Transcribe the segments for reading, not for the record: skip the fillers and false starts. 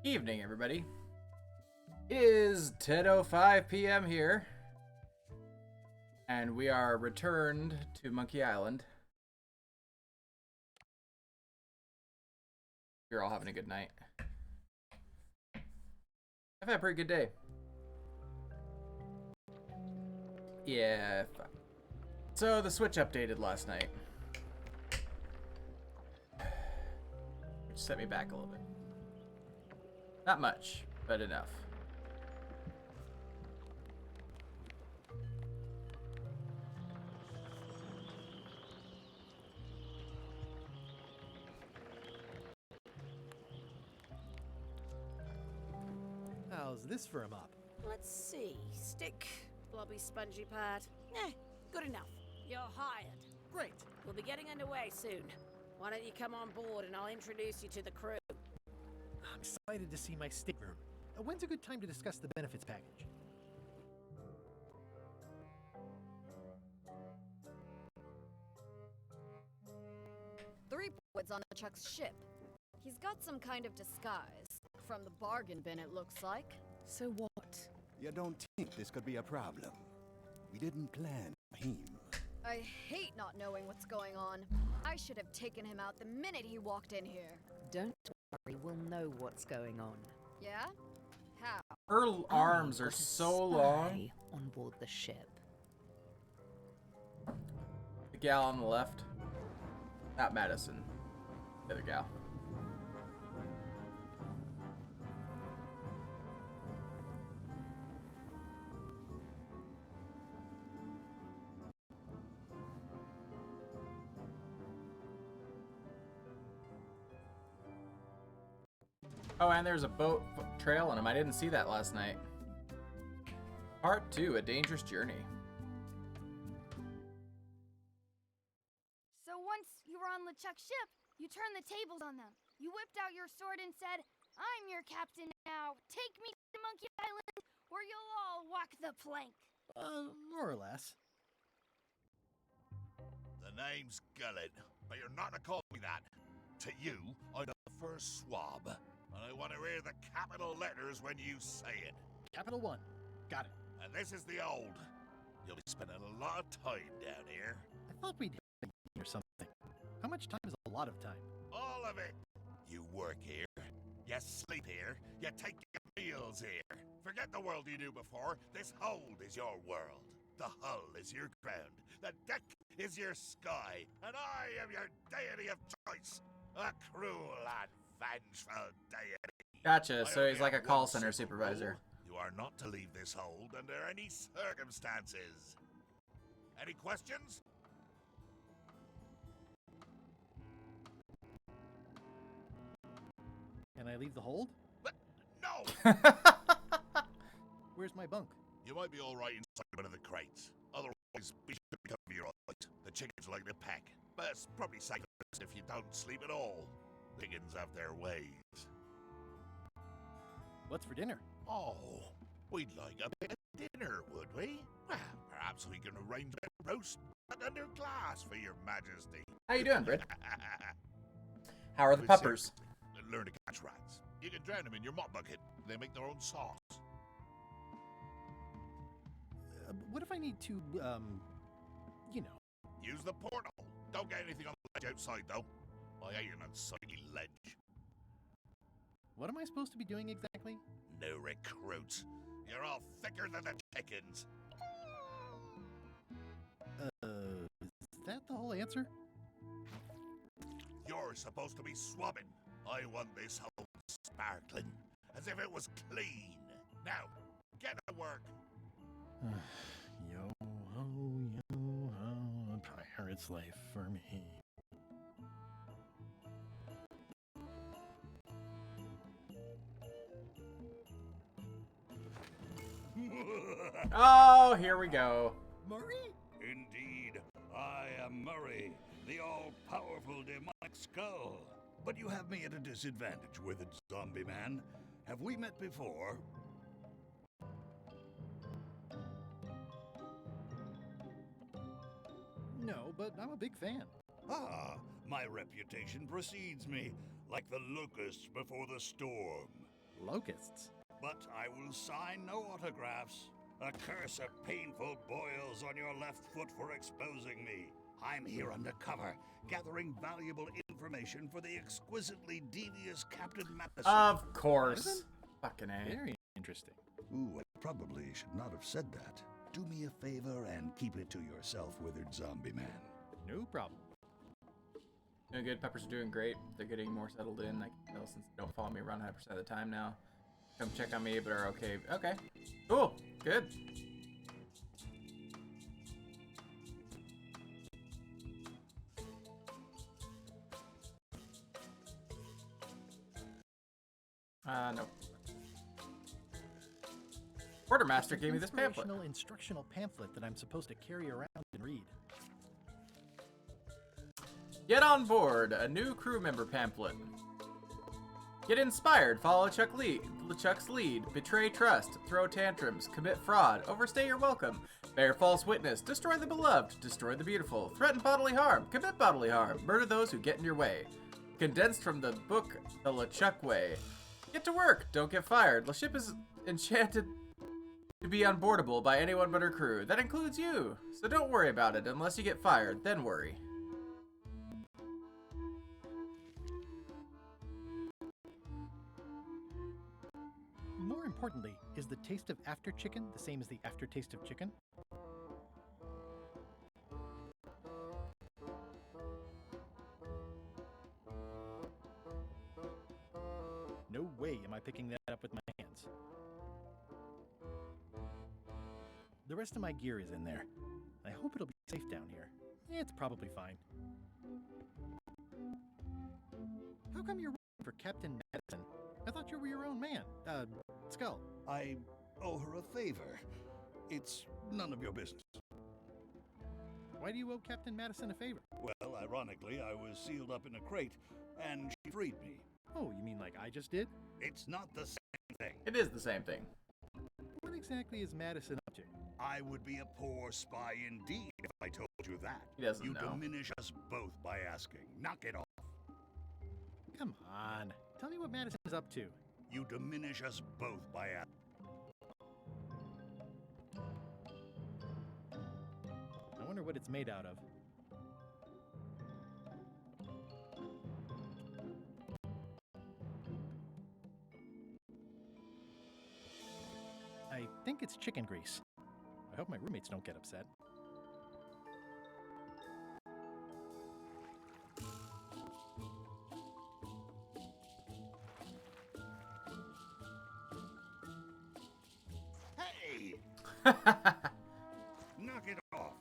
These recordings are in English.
Evening, everybody. It is 10:05 p.m. here, and we are returned to Monkey Island. You're all having a good night. I've had a pretty good day. Yeah. So the Switch updated last night, which set me back a little bit. Not much, but enough. How's this for a mop? Let's see. Stick, blobby spongy pad. Good enough. You're hired. Great. We'll be getting underway soon. Why don't you come on board and I'll introduce you to the crew? I'm excited to see my stick room. When's a good time to discuss the benefits package? Three Woods on Chuck's ship. He's got some kind of disguise. From the bargain bin, it looks like. So what? You don't think this could be a problem? We didn't plan him. I hate not knowing what's going on. I should have taken him out the minute he walked in here. Don't worry, we'll know what's going on. Yeah? How? Her arms are Got a so long. spy on board the ship. The gal on the left. Not Madison. The other gal. Oh, and there's a boat trailing him. I didn't see that last night. Part 2, A Dangerous Journey. So once you were on LeChuck's ship, you turned the tables on them. You whipped out your sword and said, "I'm your captain now. Take me to Monkey Island, or you'll all walk the plank." More or less. The name's Gullet, but you're not to call me that. To you, I'm the first swab, and I want to hear the capital letters when you say it. Capital One. Got it. And this is the old. You'll be spending a lot of time down here. I thought we'd hit a or something. How much time is a lot of time? All of it. You work here, you sleep here, you take your meals here. Forget the world you knew before. This hold is your world. The hull is your ground. The deck is your sky. And I am your deity of choice. A cruel and vengeful deity. Gotcha, I so only he's like a have call one center simple supervisor. rule. You are not to leave this hold under any circumstances. Any questions? Can I leave the hold? No! Where's my bunk? You might be all right inside one of the crates. Otherwise, be sure to cover your eyes. The chickens like to peck. But it's probably safer if you don't sleep at all. Chickens have their ways. What's for dinner? Oh, we'd like a bit of dinner, would we? Well, perhaps we can arrange a roast under glass for your majesty. How you doing, Britt? How are the puppers? Learn to catch rats. You can drown them in your mop bucket. They make their own sauce. What if I need to, you know? Use the portal. Don't get anything on the ledge outside, though. I hate an unsightly ledge. What am I supposed to be doing exactly? New recruits. You're all thicker than the chickens. Is that the whole answer? You're supposed to be swabbing. I want this whole sparkling, as if it was clean. Now, get to work. Yo ho, a pirate's life for me. Oh, here we go. Murray? Indeed, I am Murray, the all-powerful demonic skull. But you have me at a disadvantage with it, zombie man. Have we met before? No, but I'm a big fan. Ah, my reputation precedes me, like the locusts before the storm. Locusts. But I will sign no autographs. A curse of painful boils on your left foot for exposing me. I'm here undercover, gathering valuable information for the exquisitely devious Captain Madison. Of course. Fucking A. Very interesting. Ooh, I probably should not have said that. Do me a favor and keep it to yourself, withered zombie man. No problem. Doing good. Peppers are doing great. They're getting more settled in. I can tell since they don't follow me around 100% of the time now. Come check on me, but are okay. Okay. Cool. Good. Nope. Quartermaster gave me this pamphlet. Instructional pamphlet that I'm supposed to carry around and read. Get on board, a new crew member pamphlet. Get inspired, follow Chuck's lead, betray trust, throw tantrums, commit fraud, overstay your welcome, bear false witness, destroy the beloved, destroy the beautiful, threaten bodily harm, commit bodily harm, murder those who get in your way. Condensed from the book, The LeChuck Way. Get to work, don't get fired. The ship is enchanted to be unboardable by anyone but her crew. That includes you. So don't worry about it unless you get fired, then worry. More importantly, is the taste of after chicken the same as the aftertaste of chicken? No way am I picking that up with my hands. The rest of my gear is in there. I hope it'll be safe down here. It's probably fine. How come you're working for Captain Madison? I thought you were your own man. Skull. I owe her a favor. It's none of your business. Why do you owe Captain Madison a favor? Well, ironically, I was sealed up in a crate, and she freed me. Oh, you mean like I just did? It's not the same thing. It is the same thing. What exactly is Madison up to? I would be a poor spy indeed if I told you that. He doesn't You know. diminish us both by asking. Knock it off. Come on. Tell me what Madison is up to. You diminish us both by asking. I wonder what it's made out of. I think it's chicken grease. I hope my roommates don't get upset. Hey! Knock it off.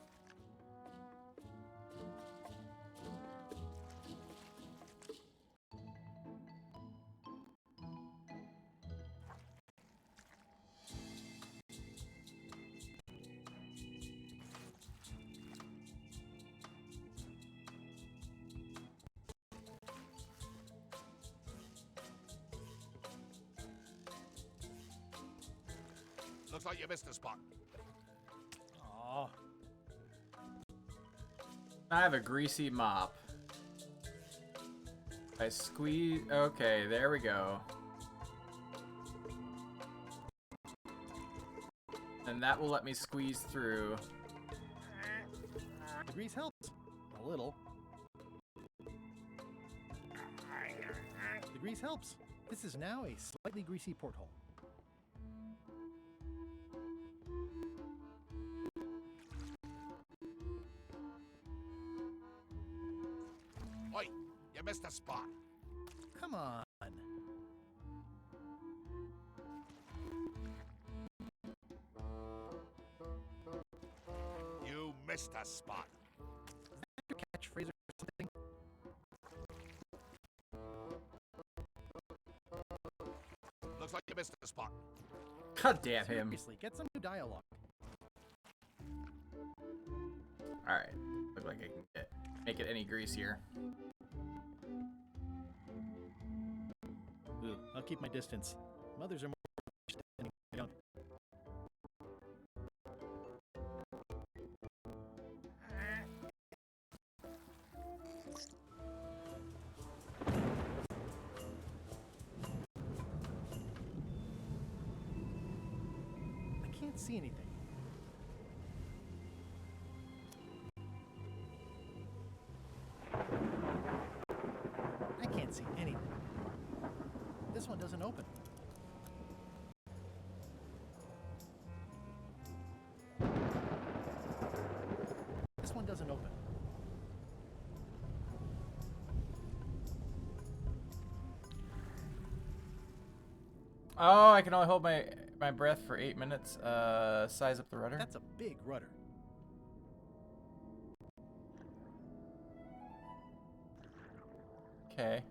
Looks like you missed a spot. Aw. I have a greasy mop. I squeeze. Okay, there we go. And that will let me squeeze through. The grease helps. A little. The grease helps. This is now a slightly greasy porthole. Oi, you missed a spot. Come on. You missed a spot. Your catchphrase or something? Looks like you missed a spot. God damn him. Seriously, get some new dialogue. Alright. Look like I can make it any greasier. Ugh, I'll keep my distance. Mothers are more than young. can't see anything. I can't see anything. This one doesn't open. This one doesn't open. Oh, I can only hold my breath for 8 minutes. Size up the rudder. That's a big rudder. Okay.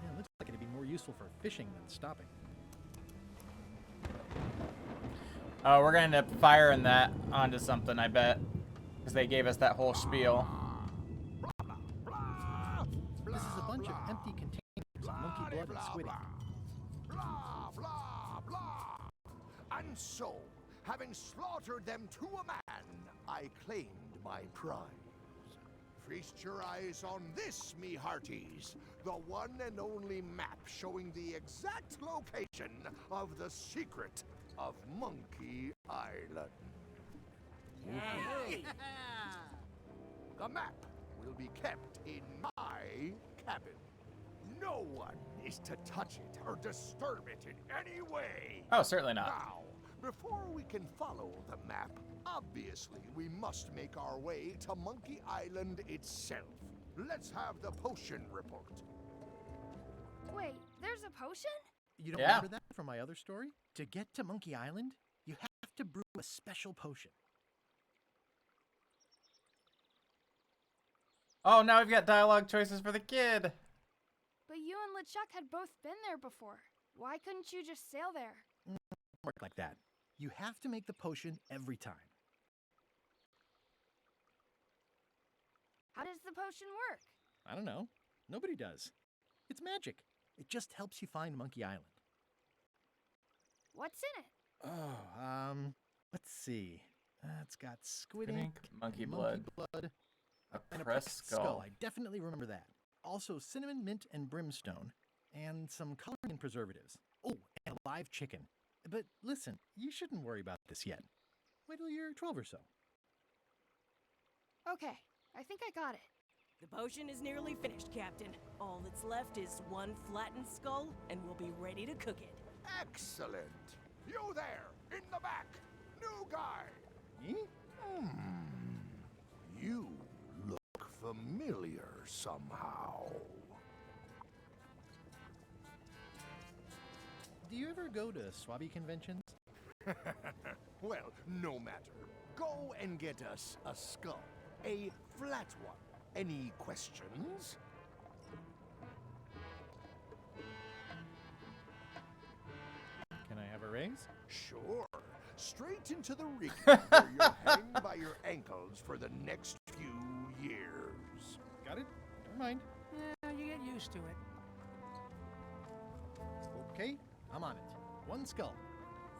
Yeah, it looks like it'd be more useful for fishing than stopping. Oh, we're gonna end up firing that onto something, I bet. Because they gave us that whole spiel. This is a bunch of empty containers of monkey blood and squid ink. Blah, blah, blah. And so, having slaughtered them to a man, I claimed my prize. Feast your eyes on this, me hearties, the one and only map showing the exact location of the secret of Monkey Island. The map will be kept in my cabin. No one is to touch it or disturb it in any way. Oh, certainly not. Now, before we can follow the map, obviously we must make our way to Monkey Island itself. Let's have the potion report. Wait, there's a potion? You don't Yeah. remember that from my other story? To get to Monkey Island, you have to brew a special potion. Oh, now we've got dialogue choices for the kid. But you and LeChuck had both been there before. Why couldn't you just sail there? Work like that. You have to make the potion every time. How does the potion work? I don't know. Nobody does. It's magic. It just helps you find Monkey Island. What's in it? Oh, let's see. It's got squid Squid ink, ink, monkey blood, blood, a and a pressed skull. I definitely remember that. Also, cinnamon, mint, and brimstone, and some coloring and preservatives. Oh, and a live chicken. But listen, you shouldn't worry about this yet. Wait till you're 12 or so. Okay, I think I got it. The potion is nearly finished, Captain. All that's left is one flattened skull, and we'll be ready to cook it. Excellent. You there, in the back, new guy. Me? You look familiar somehow. Do you ever go to Swabby conventions? Well, no matter. Go and get us a skull. A flat one. Any questions? Can I have a raise? Sure. Straight into the ring where you'll hang by your ankles for the next few years. Got it? Never mind. Yeah, you get used to it. Okay, I'm on it. One skull.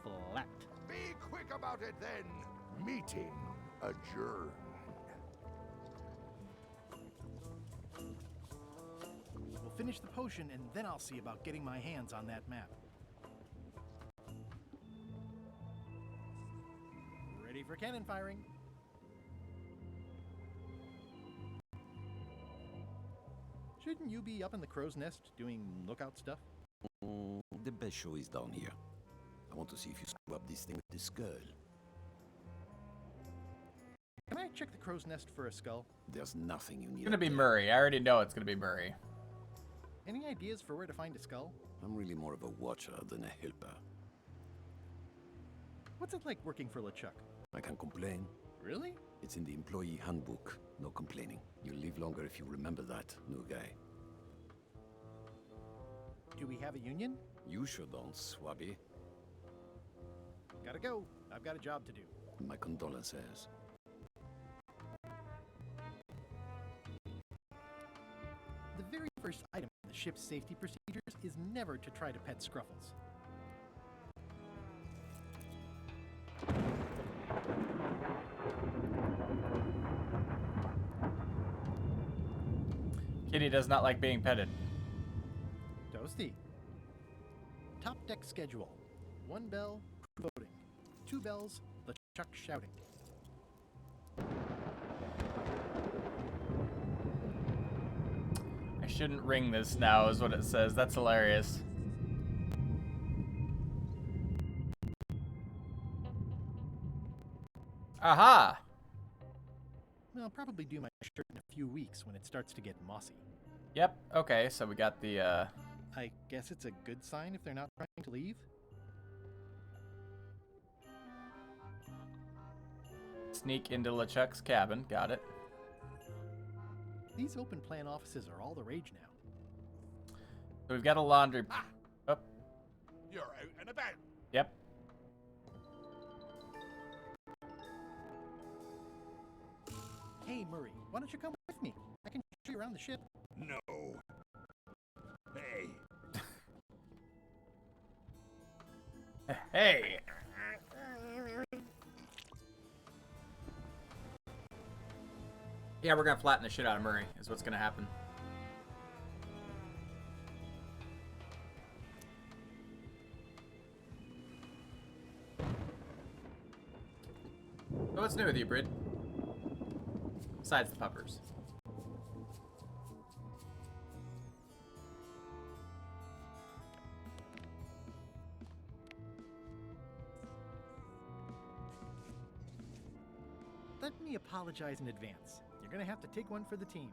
Flat. Be quick about it then. Meeting adjourned. We'll finish the potion and then I'll see about getting my hands on that map. Ready for cannon firing. Shouldn't you be up in the crow's nest doing lookout stuff? The best show is down here. I want to see if you screw up this thing with this girl. Can I check the crow's nest for a skull? There's nothing you need. It's gonna up be there. Murray. I already know it's gonna be Murray. Any ideas for where to find a skull? I'm really more of a watcher than a helper. What's it like working for LeChuck? I can't complain. Really? It's in the employee handbook. No complaining. You'll live longer if you remember that, new guy. Do we have a union? You sure don't, Swabby. Gotta go. I've got a job to do. My condolences. The very first item in the ship's safety procedures is never to try to pet Scruffles. Kitty does not like being petted. Toasty. Top deck schedule. 1 bell, crew voting. 2 bells, LeChuck shouting. I shouldn't ring this now, is what it says. That's hilarious. Aha! I'll probably do my shirt in a few weeks when it starts to get mossy. Yep, okay, so we got the, I guess it's a good sign if they're not trying to leave? sneak into LeChuck's cabin. Got it. These open plan offices are all the rage now. So we've got a laundry... Ah! Oh, You're out and about. yep. Hey, Murray, why don't you come with me? I can show you around the ship. No. Hey. Hey! Yeah, we're gonna flatten the shit out of Murray, is what's gonna happen. So what's new with you, Brid? Besides the puppers. Let me apologize in advance. You're gonna have to take one for the team.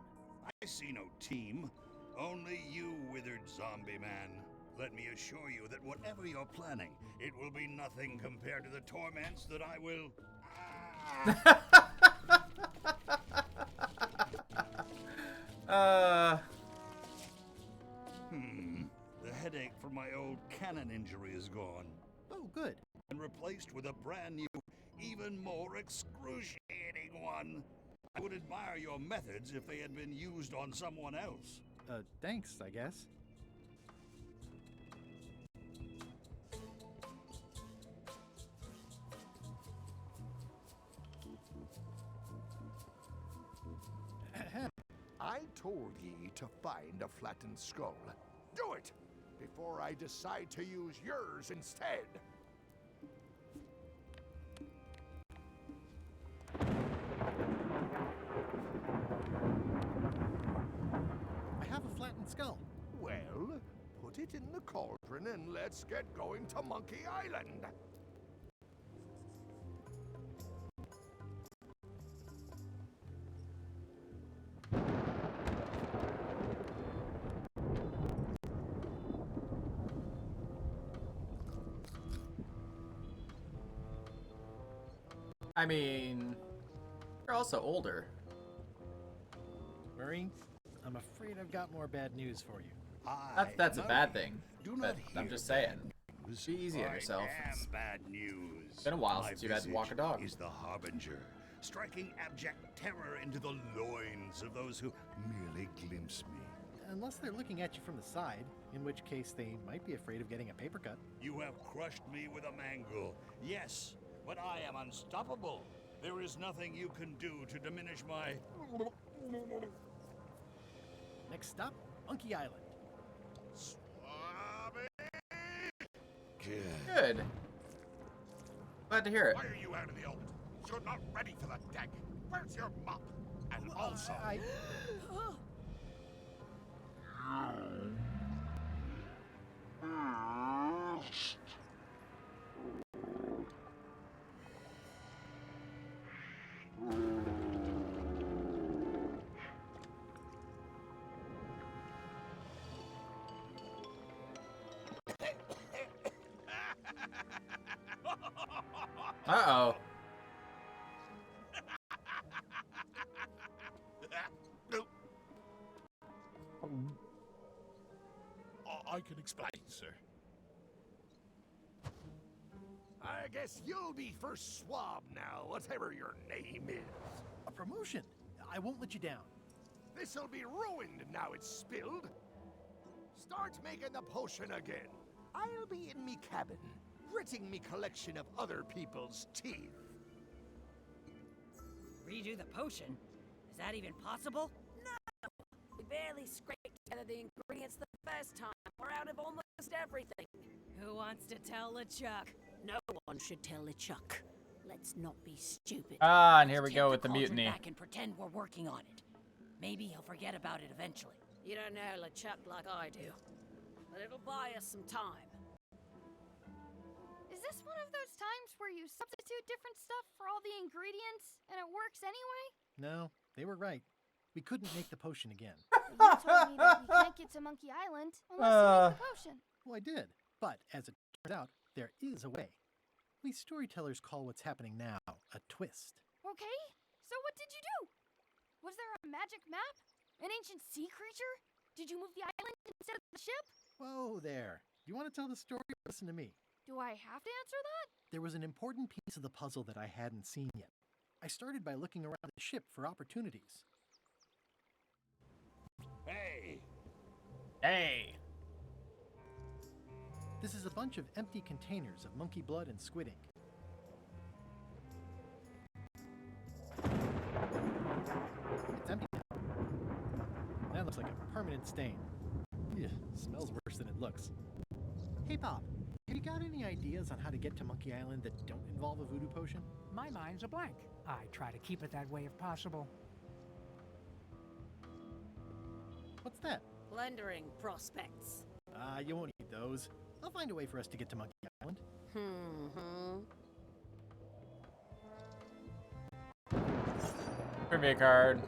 I see no team. Only you, withered zombie man. Let me assure you that whatever you're planning, it will be nothing compared to the torments that I will... The headache from my old cannon injury is gone. Oh, good. And replaced with a brand new, even more excruciating one. I would admire your methods if they had been used on someone else. Thanks, I guess. I told ye to find a flattened skull. Do it, before I decide to use yours instead. I have a flattened skull. Well, put it in the cauldron and let's get going to Monkey Island. I mean, you're also older. Murray, I'm afraid I've got more bad news for you. That's a bad thing. Do But not I'm hear just saying. bad news. Be easy on I yourself. am It's bad news. been a while My since you've had to walk a visage dog. Is the harbinger, striking abject terror into the loins of those who merely glimpse me. Unless they're looking at you from the side, in which case they might be afraid of getting a paper cut. You have crushed me with a mangle. Yes, but I am unstoppable. There is nothing you can do to diminish my... Next stop, Monkey Island. Swabby! Good. Glad to hear it. Why are you out of the old? You're not ready for the deck. Where's your mop? And also... Uh-oh. I can explain, sir. I guess you'll be first swab now, whatever your name is. A promotion. I won't let you down. This'll be ruined now it's spilled. Start making the potion again. I'll be in me cabin, gritting me collection of other people's teeth. Redo the potion? Is that even possible? No! It barely scraped together the ingredients the first time. We're out of almost everything. Who wants to tell LeChuck? No one should tell LeChuck. Let's not be stupid. Ah, and here we Let's go tip with the cauldron mutiny. back and pretend we're working on it. Maybe he'll forget about it eventually. You don't know LeChuck like I do. But it'll buy us some time. Is this one of those times where you substitute different stuff for all the ingredients and it works anyway? No, they were right. We couldn't make the potion again. You told me that we can't get to Monkey Island unless you make the potion. Well, I did. But as it turns out, there is a way. We storytellers call what's happening now a twist. Okay, so what did you do? Was there a magic map? An ancient sea creature? Did you move the island instead of the ship? Whoa there. Do you want to tell the story or listen to me? Do I have to answer that? There was an important piece of the puzzle that I hadn't seen yet. I started by looking around the ship for opportunities. Hey! Hey! This is a bunch of empty containers of monkey blood and squid ink. It's empty now. That looks like a permanent stain. Ugh, smells worse than it looks. Hey Bob, have you got any ideas on how to get to Monkey Island that don't involve a voodoo potion? My mind's a blank. I try to keep it that way if possible. What's that? Plundering prospects. You won't need those. I'll find a way for us to get to Monkey Island. Trivia card.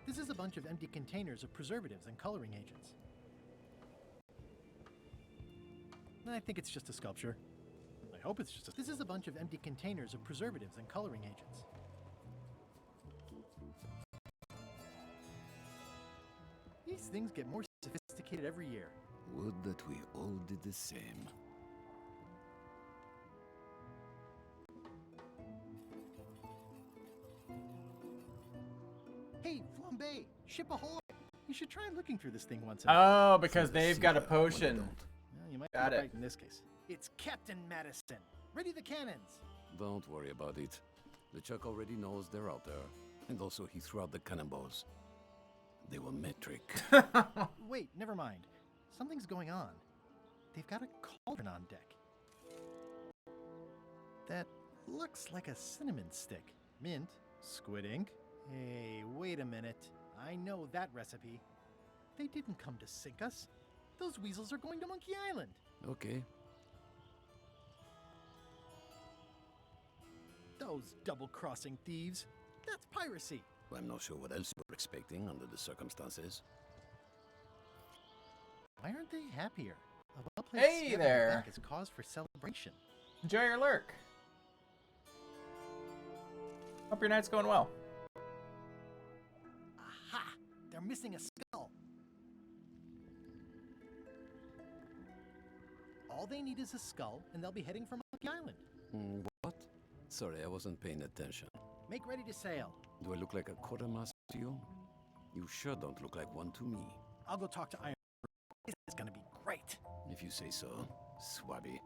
This is a bunch of empty containers of preservatives and coloring agents. I think it's just a sculpture. I hope it's just a... This is a bunch of empty containers of preservatives and coloring agents. These things get more sophisticated every year. Would that we all did the same. Hey, Flambe! Ship ahoy! You should try looking through this thing once. Oh, because they've got a potion. Well, you might Got be it. right in this case. It's Captain Madison. Ready the cannons. Don't worry about it. LeChuck already knows they're out there. And also he threw out the cannonballs. They were metric. Wait, never mind. Something's going on. They've got a cauldron on deck. That looks like a cinnamon stick. Mint, squid ink. Hey, wait a minute. I know that recipe. They didn't come to sink us. Those weasels are going to Monkey Island. Okay. Those double-crossing thieves. That's piracy. I'm not sure what else you were expecting under the circumstances. Why aren't they happier? A well-placed Hey stab in the there. back is cause for celebration. Enjoy your lurk. Hope your night's going well. Aha! They're missing a skull. All they need is a skull, and they'll be heading for Monkey Island. What? Sorry, I wasn't paying attention. Make ready to sail. Do I look like a quartermaster to you? You sure don't look like one to me. I'll go talk to Iron. This is gonna be great. If you say so, Swabby.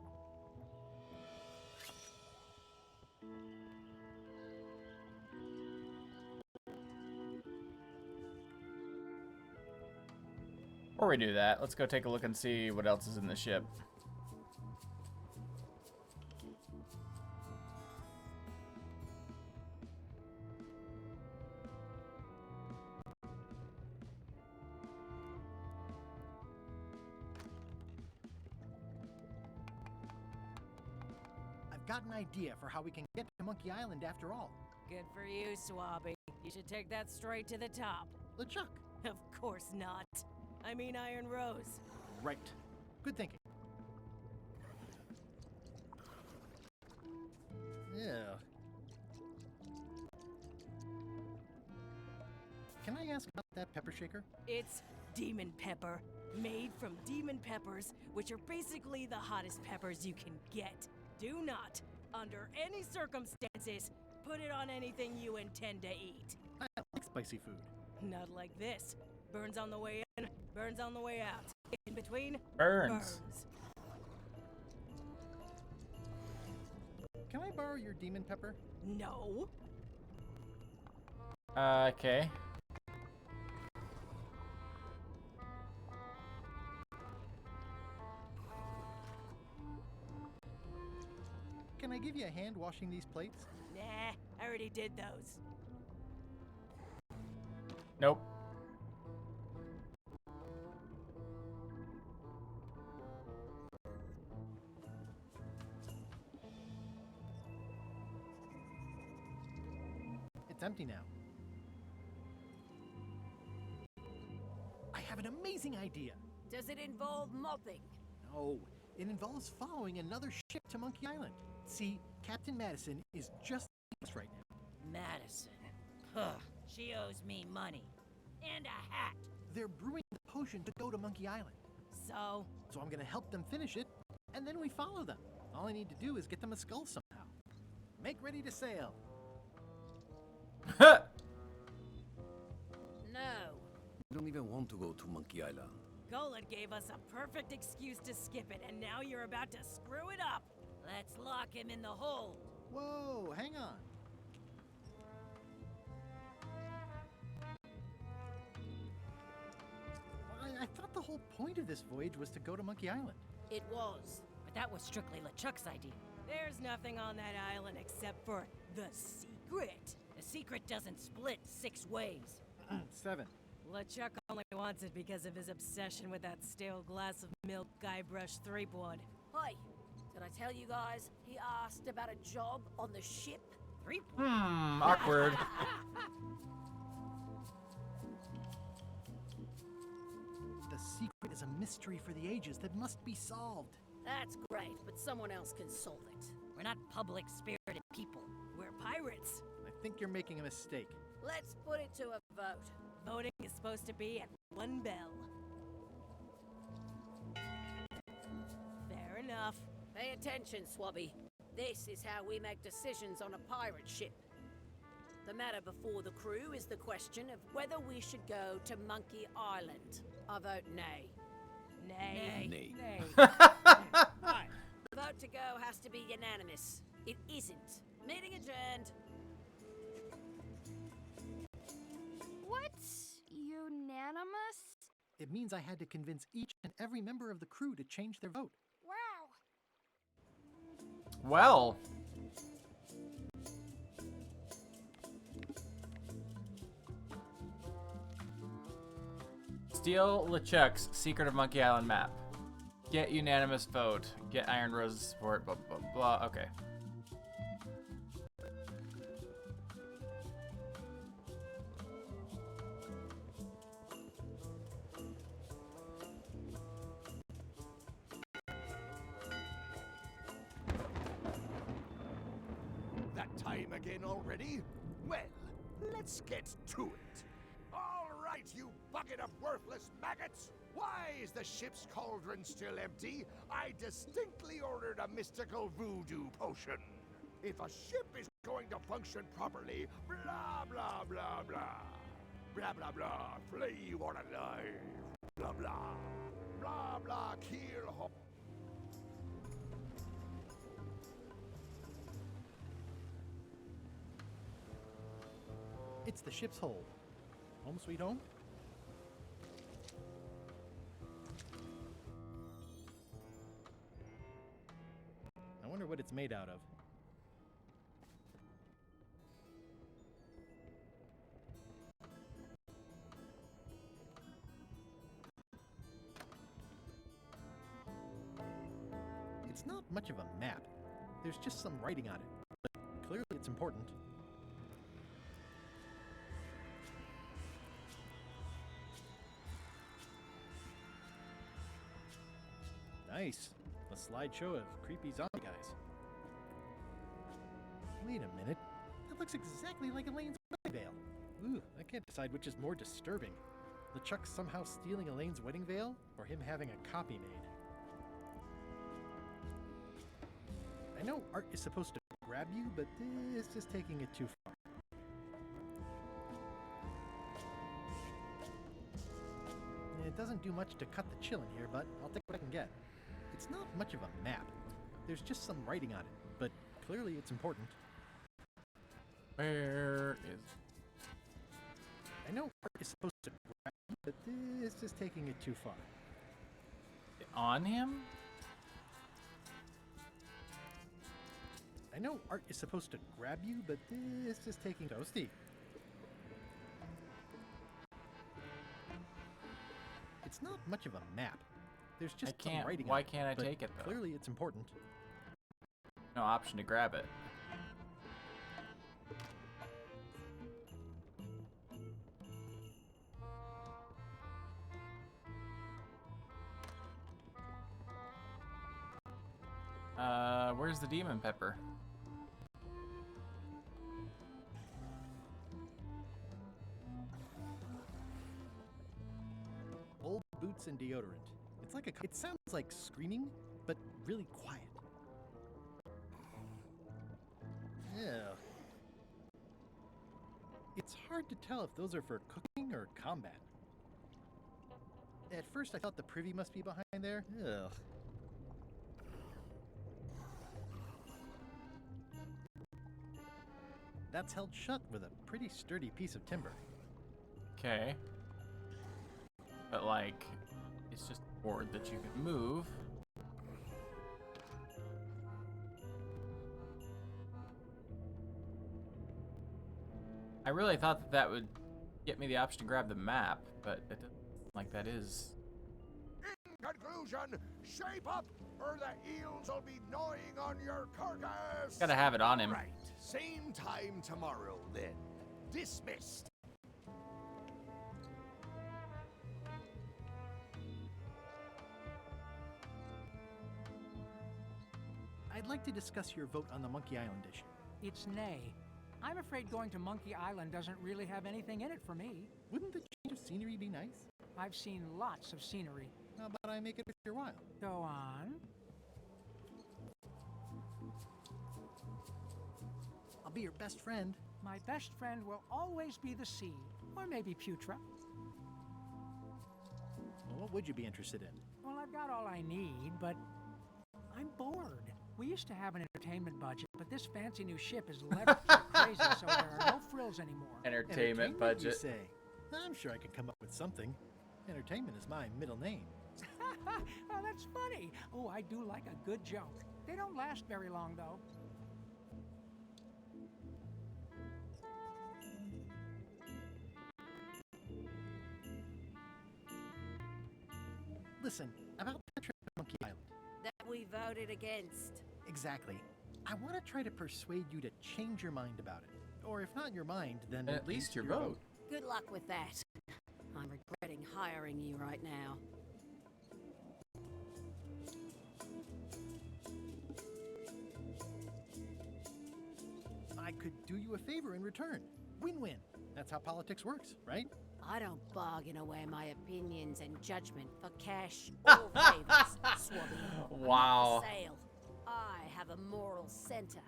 Before we do that, let's go take a look and see what else is in the ship. I've got an idea for how we can get to Monkey Island after all. Good for you, Swabby. You should take that straight to the top. LeChuck. Of course not. I mean Iron Rose. Right. Good thinking. Yeah. Can I ask about that pepper shaker? It's demon pepper, made from demon peppers, which are basically the hottest peppers you can get. Do not, under any circumstances, put it on anything you intend to eat. I like spicy food. Not like this. Burns on the way in, burns on the way out. In between, Burns. can I borrow your demon pepper? No. Okay. Can I give you a hand washing these plates? Nah, I already did those. Nope. It's empty now. I have an amazing idea. Does it involve mopping? No, it involves following another ship to Monkey Island. See, Captain Madison is just us right now. Madison. Huh. She owes me money. And a hat. They're brewing the potion to go to Monkey Island. So I'm gonna help them finish it, and then we follow them. All I need to do is get them a skull somehow. Make ready to sail. No. We don't even want to go to Monkey Island. Golan gave us a perfect excuse to skip it, and now you're about to screw it up. Let's lock him in the hold. Whoa, hang on. I thought the whole point of this voyage was to go to Monkey Island. It was, but that was strictly LeChuck's idea. There's nothing on that island except for the secret. The secret doesn't split 6 ways. 7. LeChuck only wants it because of his obsession with that stale glass of milk Guybrush Threepwood. Hey, did I tell you guys he asked about a job on the ship? Threepwood? Awkward. The secret is a mystery for the ages that must be solved. That's great, but someone else can solve it. We're not public-spirited people. We're pirates. I think you're making a mistake. Let's put it to a vote. Voting is supposed to be at 1 bell. Fair enough. Pay attention, Swabby. This is how we make decisions on a pirate ship. The matter before the crew is the question of whether we should go to Monkey Island. I vote nay. Nay. Nay. Nay. The vote to go has to be unanimous. It isn't. Meeting adjourned. What's unanimous? It means I had to convince each and every member of the crew to change their vote. Wow. Well. Steal LeChuck's Secret of Monkey Island map. Get unanimous vote. Get Iron Rose's support. Blah, blah, blah. Okay. That time again already? Well, let's get to it. All right, you bucket of worthless maggots! Why is the ship's cauldron still empty? I distinctly ordered a mystical voodoo potion. If a ship is going to function properly, blah, blah, blah, blah. Blah, blah, blah, flay you on alive. Blah, blah. Blah, blah, kill ho. It's the ship's hold. Home sweet home? I wonder what it's made out of. It's not much of a map. There's just some writing on it, but clearly it's important. Nice. A slideshow of creepy zombie guys. Wait a minute. That looks exactly like Elaine's wedding veil. Ooh, I can't decide which is more disturbing. LeChuck somehow stealing Elaine's wedding veil, or him having a copy made. I know art is supposed to grab you, but this is taking it too far. It doesn't do much to cut the chill in here, but I'll take what I can get. It's not much of a map. There's just some writing on it, but clearly it's important. Where is... I know Art is supposed to grab you, but this is taking it too far. On him? I know Art is supposed to grab you, but this is taking Toasty. It's not much of a map. There's just some writing on Why it, can't I but take it though? Clearly it's important. No option to grab it. Where's the demon pepper? Old boots and deodorant. It's like it sounds like screaming, but really quiet. Yeah. It's hard to tell if those are for cooking or combat. At first I thought the privy must be behind there. Ugh. That's held shut with a pretty sturdy piece of timber. Okay. But like, it's just a board that you can move. I really thought that that would get me the option to grab the map, but it doesn't seem like that is. In conclusion, shape up, or the eels will be gnawing on your carcass. Gotta have it on him. Right. Same time tomorrow, then. Dismissed. I'd like to discuss your vote on the Monkey Island issue. It's nay. I'm afraid going to Monkey Island doesn't really have anything in it for me. Wouldn't the change of scenery be nice? I've seen lots of scenery. How about I make it worth your while? Go on. I'll be your best friend. My best friend will always be the sea, or maybe Putra. Well, what would you be interested in? Well, I've got all I need, but I'm bored. We used to have an entertainment budget, but this fancy new ship is leveraged like crazy, so there are no frills anymore. Entertainment You budget. say? I'm sure I could come up with something. Entertainment is my middle name. Oh, that's funny. Oh, I do like a good joke. They don't last very long, though. Listen, about the trip to Monkey Island. That we voted against. Exactly. I want to try to persuade you to change your mind about it. Or if not your mind, then At least your vote. Good luck with that. I'm regretting hiring you right now. I could do you a favor in return. Win-win. That's how politics works, right? I don't bargain away my opinions and judgment for cash or favors, Swabby. Wow. I'm not for sale. I have a moral center.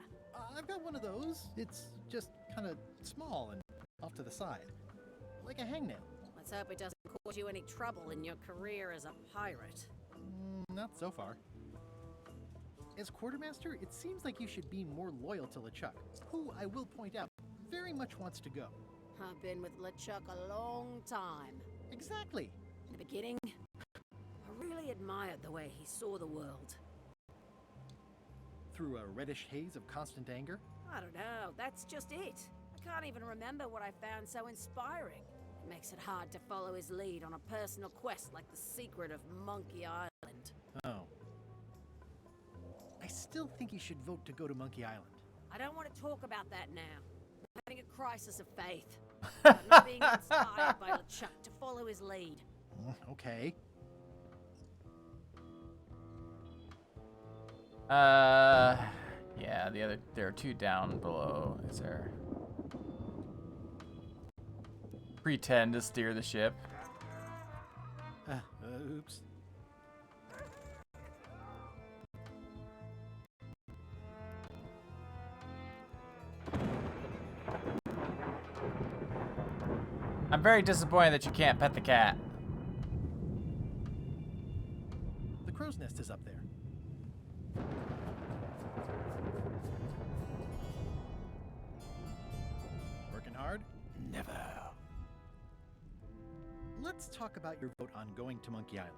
I've got one of those. It's just kind of small and off to the side. Like a hangnail. Let's hope it doesn't cause you any trouble in your career as a pirate. Not so far. As quartermaster, it seems like you should be more loyal to LeChuck, who, I will point out, very much wants to go. I've been with LeChuck a long time. Exactly. In the beginning, I really admired the way he saw the world. Through a reddish haze of constant anger? I don't know, that's just it. I can't even remember what I found so inspiring. It makes it hard to follow his lead on a personal quest like the secret of Monkey Island. Oh. I still think you should vote to go to Monkey Island. I don't want to talk about that now. I'm having a crisis of faith. I'm not being inspired by LeChuck to follow his lead. Okay. Yeah, there are two down below. Is there? Pretend to steer the ship. Oops. I'm very disappointed that you can't pet the cat. The crow's nest is up there. let's talk about your vote on going to Monkey Island.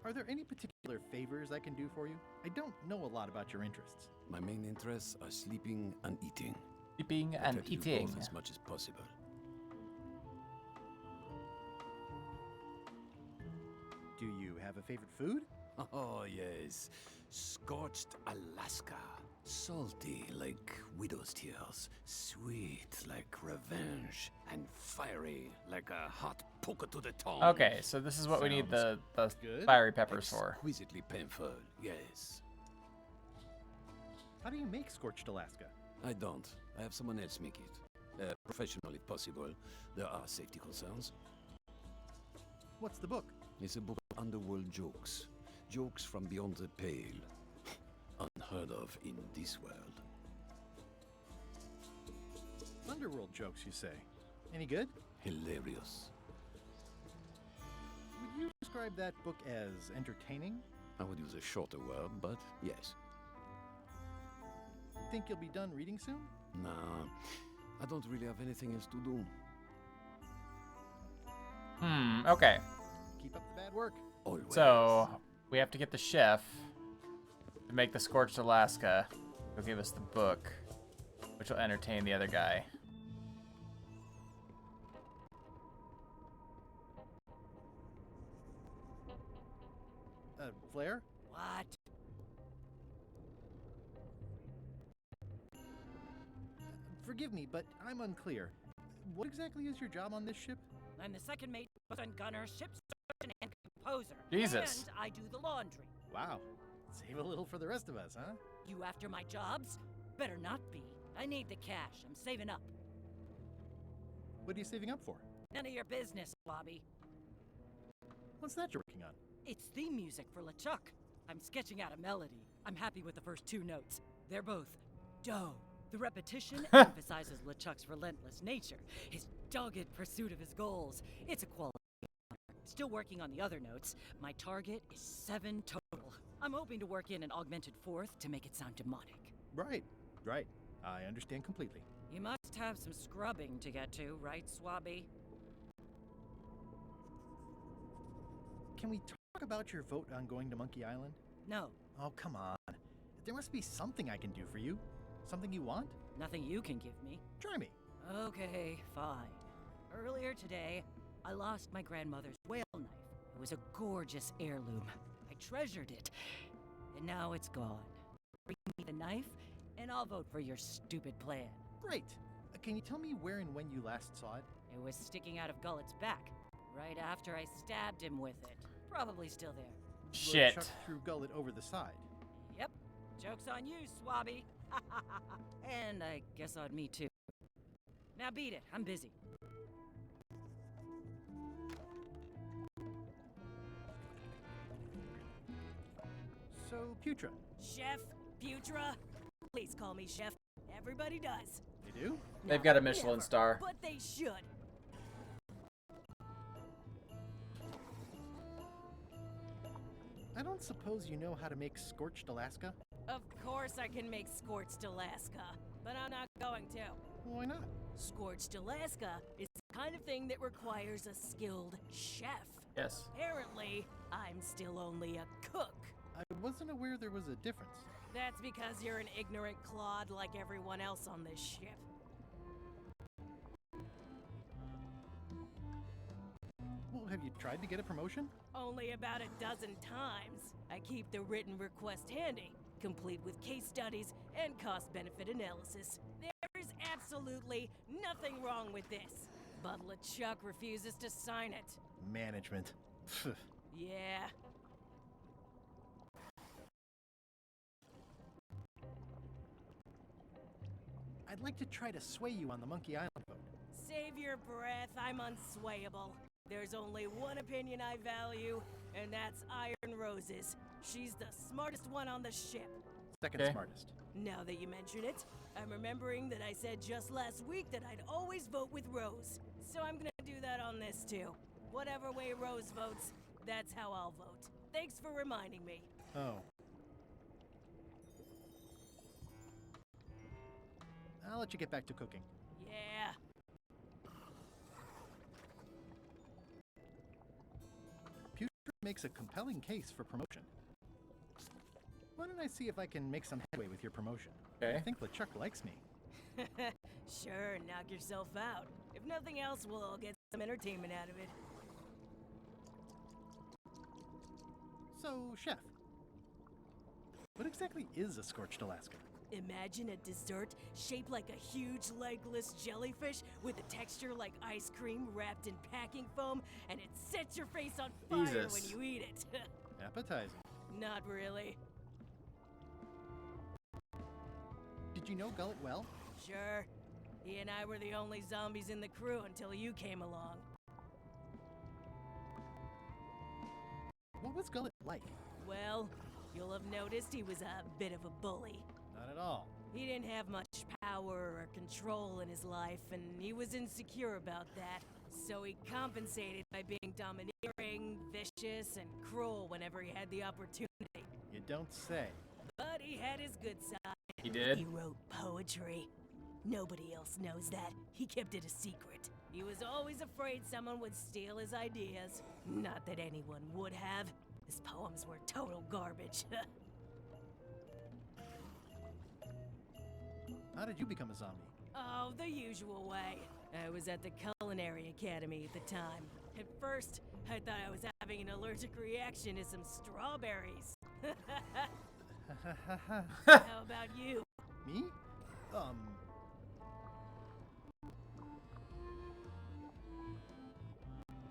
Are there any particular favors I can do for you? I don't know a lot about your interests. My main interests are sleeping and eating. Sleeping I and try to do eating. both as much as possible. Do you have a favorite food? Oh, yes. Scorched Alaska. Salty like widow's tears. Sweet like revenge. And fiery like a hot poker to the tongue. Okay, so this is what we need the good. fiery peppers for. Exquisitely painful, yes. How do you make Scorched Alaska? I don't. I have someone else make it. Professional if possible. There are safety concerns. What's the book? It's a book of underworld jokes. Jokes from beyond the pale. Unheard of in this world. Underworld jokes, you say? Any good? Hilarious. Would you describe that book as entertaining? I would use a shorter word, but yes. Think you'll be done reading soon? Nah, I don't really have anything else to do. Okay. Keep up the bad work. Always. So, we have to get the chef to make the Scorched Alaska. He'll give us the book, which will entertain the other guy. Flair? What? Forgive me, but I'm unclear. What exactly is your job on this ship? I'm the second mate, and gunner, ship surgeon, and composer. Jesus. And I do the laundry. Wow. Save a little for the rest of us, huh? You after my jobs? Better not be. I need the cash. I'm saving up. What are you saving up for? None of your business, Bobby. What's that you're working on? It's theme music for LeChuck. I'm sketching out a melody. I'm happy with the first two notes. They're both dough. The repetition emphasizes LeChuck's relentless nature, his dogged pursuit of his goals. It's a quality honor. Still working on the other notes. My target is 7 total. I'm hoping to work in an augmented fourth to make it sound demonic. Right. I understand completely. You must have some scrubbing to get to, right, Swabby? Can we talk about your vote on going to Monkey Island? No. Oh, come on. There must be something I can do for you. Something you want? Nothing you can give me. Try me. Okay, fine. Earlier today, I lost my grandmother's whale knife. It was a gorgeous heirloom. I treasured it. And now it's gone. Bring me the knife, and I'll vote for your stupid plan. Great. Can you tell me where and when you last saw it? It was sticking out of Gullet's back, right after I stabbed him with it. Probably still there. Shit. Chuck threw Gullet over the side. Yep. Joke's on you, Swabby. And I guess on me, too. Now beat it. I'm busy. So, Putra. Chef? Putra? Please call me Chef. Everybody does. They do? They've got a Michelin Never, star. But they should. I don't suppose you know how to make Scorched Alaska? Of course I can make Scorched Alaska, but I'm not going to. Why not? Scorched Alaska is the kind of thing that requires a skilled chef. Yes. Apparently, I'm still only a cook. I wasn't aware there was a difference. That's because you're an ignorant clod like everyone else on this ship. Well, have you tried to get a promotion? Only about a dozen times. I keep the written request handy, complete with case studies and cost-benefit analysis. There is absolutely nothing wrong with this. But LeChuck refuses to sign it. Management. Yeah. I'd like to try to sway you on the Monkey Island vote. Save your breath, I'm unswayable. There's only one opinion I value, and that's Iron Rose's. She's the smartest one on the ship. Second smartest. Now that you mention it, I'm remembering that I said just last week that I'd always vote with Rose. So I'm gonna do that on this too. Whatever way Rose votes, that's how I'll vote. Thanks for reminding me. Oh. I'll let you get back to cooking. Yeah. makes a compelling case for promotion. Why don't I see if I can make some headway with your promotion? Okay. I think LeChuck likes me. Sure, knock yourself out. If nothing else, we'll all get some entertainment out of it. So, Chef, what exactly is a Scorched Alaska? Imagine a dessert shaped like a huge legless jellyfish with a texture like ice cream wrapped in packing foam, and it sets your face on fire when Jesus. you eat it. Appetizing. Not really. Did you know Gullet well? Sure. He and I were the only zombies in the crew until you came along. What was Gullet like? Well, you'll have noticed he was a bit of a bully. Not at all. He didn't have much power or control in his life, and he was insecure about that. So he compensated by being domineering, vicious, and cruel whenever he had the opportunity. You don't say. But he had his good side. He did? He wrote poetry. Nobody else knows that. He kept it a secret. He was always afraid someone would steal his ideas. Not that anyone would have. His poems were total garbage. How did you become a zombie? Oh, the usual way. I was at the Culinary Academy at the time. At first, I thought I was having an allergic reaction to some strawberries. How about you? Me?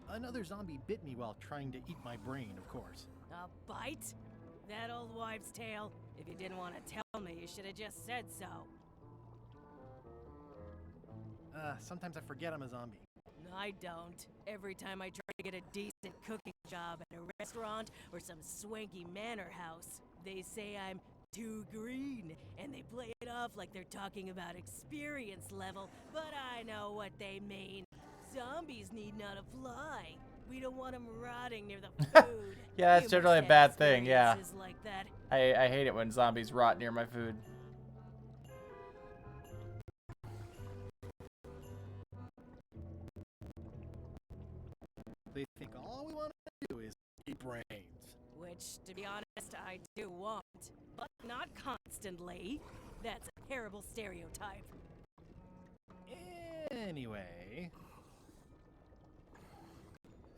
Another zombie bit me while trying to eat my brain, of course. A bite? That old wives' tale? If you didn't want to tell me, you should have just said so. Sometimes I forget I'm a zombie. I don't. Every time I try to get a decent cooking job at a restaurant or some swanky manor house, they say I'm too green, and they play it off like they're talking about experience level, but I know what they mean. Zombies need not fly. We don't want them rotting near the food. Yeah, that's You generally a must bad have thing, yeah. experiences like that. I hate it when zombies rot near my food. They think all we want to do is eat brains. Which, to be honest, I do want. But not constantly. That's a terrible stereotype. Anyway,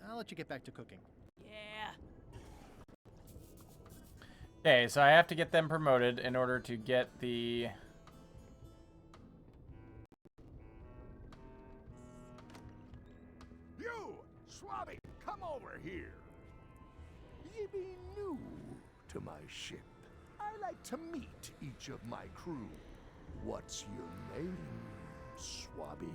I'll let you get back to cooking. Yeah. Okay, so I have to get them promoted in order to get the... You, Swabby, come over here. Ye be new to my ship. I like to meet each of my crew. What's your name, Swabby?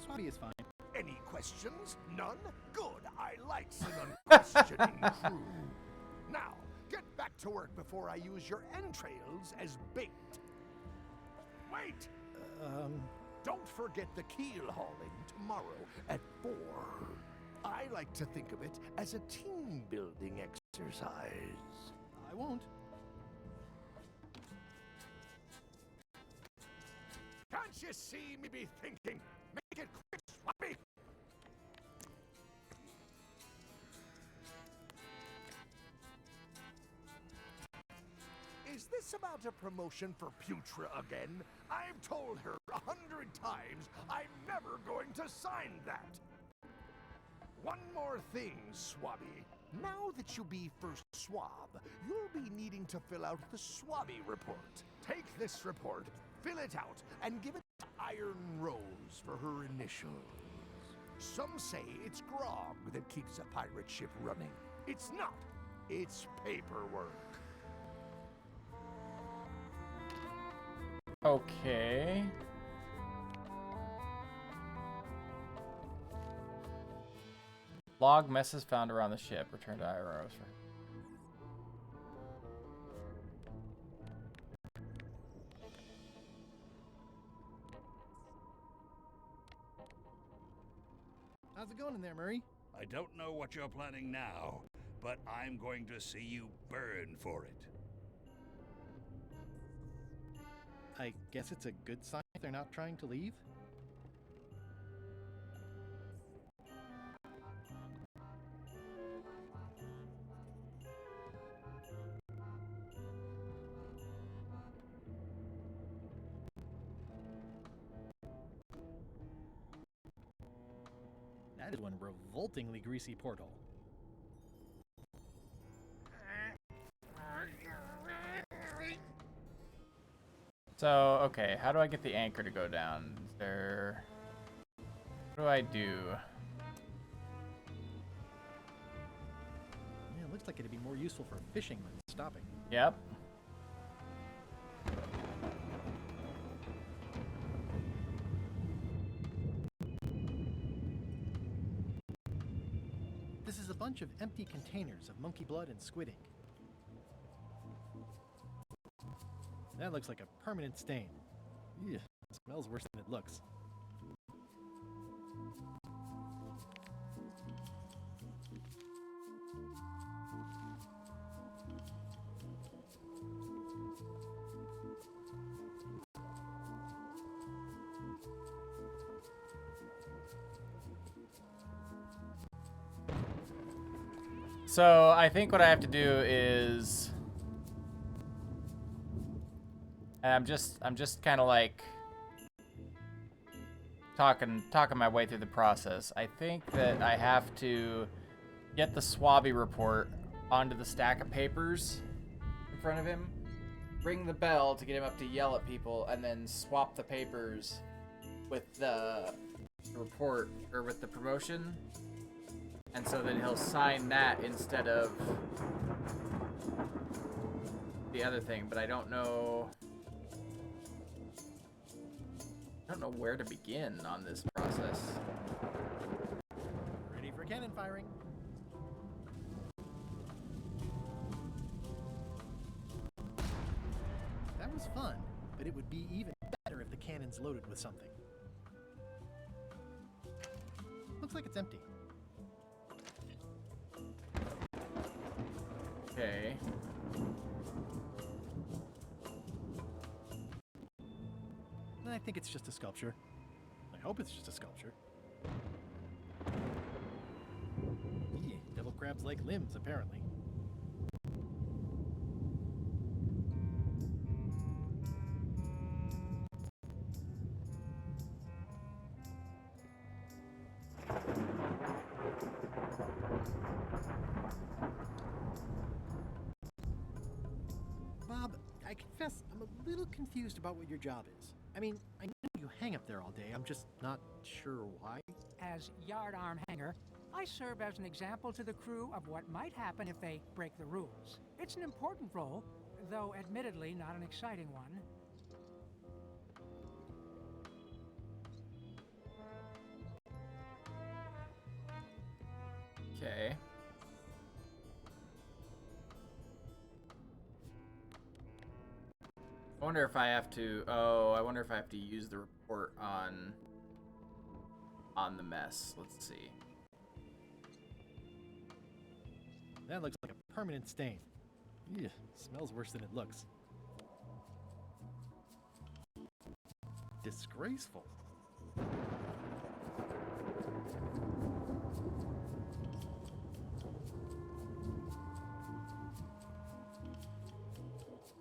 Swabby is fine. Any questions? None? Good. I like an unquestioning crew. Now, get back to work before I use your entrails as bait. Wait! Don't forget the keel hauling tomorrow at 4. I like to think of it as a team-building exercise. I won't. Can't you see me be thinking? Make it quick, Swabby! Is this about a promotion for Putra again? I've told her 100 times I'm never going to sign that. One more thing, Swabby. Now that you be first swab, you'll be needing to fill out the Swabby report. Take this report, fill it out, and give it to Iron Rose for her initials. Some say it's grog that keeps a pirate ship running. It's not. It's paperwork. Okay. Log messes found around the ship. Return to Iros. How's it going in there, Murray? I don't know what you're planning now, but I'm going to see you burn for it. I guess it's a good sign they're not trying to leave? That is one revoltingly greasy porthole. So, okay, how do I get the anchor to go down? Is there... What do I do? Yeah, it looks like it'd be more useful for fishing than stopping. Yep. This is a bunch of empty containers of monkey blood and squid ink. That looks like a permanent stain. Ew, smells worse than it looks. So I think what I have to do is I'm just kind of like talking my way through the process. I think that I have to get the Swabby report onto the stack of papers in front of him, ring the bell to get him up to yell at people, and then swap the papers with the report or with the promotion. And so then he'll sign that instead of the other thing, but I don't know where to begin on this process. Ready for cannon firing. That was fun, but it would be even better if the cannon's loaded with something. Looks like it's empty. Okay. I think it's just a sculpture. I hope it's just a sculpture. Devil crabs like limbs, apparently. Bob, I confess I'm a little confused about what your job is. I mean, I know you hang up there all day. I'm just not sure why. As yardarm hanger, I serve as an example to the crew of what might happen if they break the rules. It's an important role, though admittedly not an exciting one. Okay. I wonder if I have to. Oh, I wonder if I have to use the report on the mess. Let's see. That looks like a permanent stain. Ew, smells worse than it looks. Disgraceful.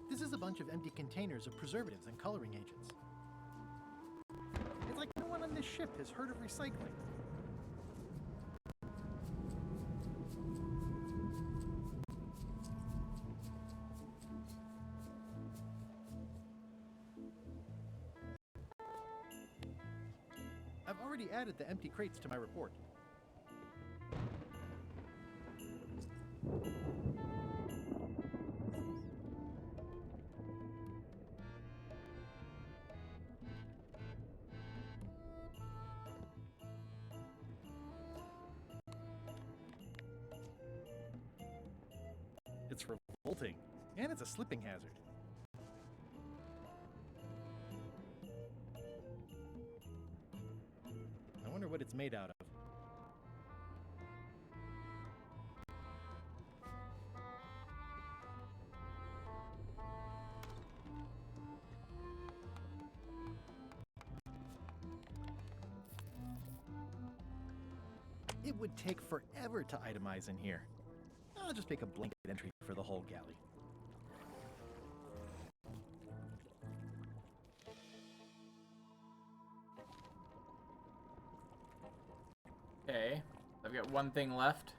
This is a bunch of empty containers of preservatives and coloring agents. It's like no one on this ship has heard of recycling. I've already added the empty crates to my report. It's revolting, and it's a slipping hazard. I wonder what it's made out of. It would take forever to itemize in here. I'll just make a blanket entry for the whole galley. Okay, I've got one thing left.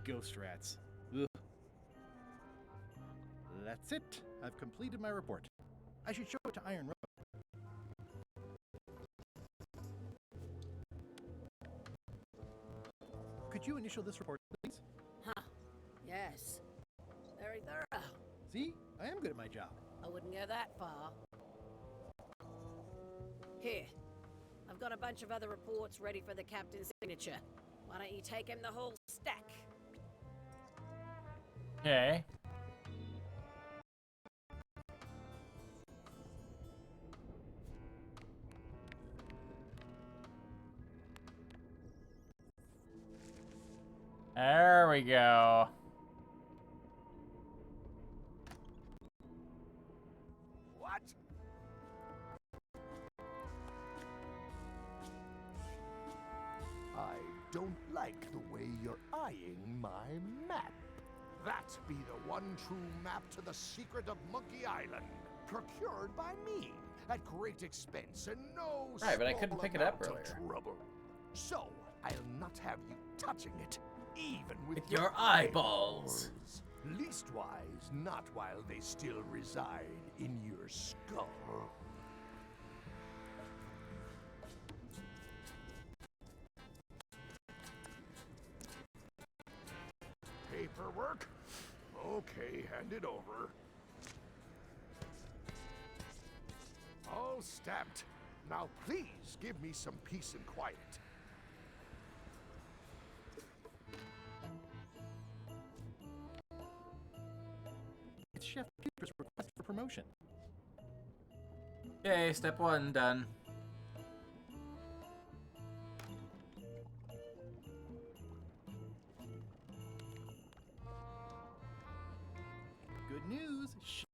Ghost rats. Ugh. That's it. I've completed my report. I should show it to Iron Road. Could you initial this report, please? Huh. Yes. Very thorough. See? I am good at my job. I wouldn't go that far. Here. I've got a bunch of other reports ready for the captain's signature. Why don't you take him the whole stack? Okay. There we go. What? I don't like the way you're eyeing my map. That be the one true map to the secret of Monkey Island, procured by me at great expense and no Right, but I small couldn't pick it up amount of earlier. trouble. So I'll not have you touching it, even with your eyeballs. Leastwise, not while they still reside in your skull. Paperwork? Okay, hand it over. All stamped. Now please give me some peace and quiet. It's Chef Peter's request for promotion. Okay, step 1 done. Good news, Chef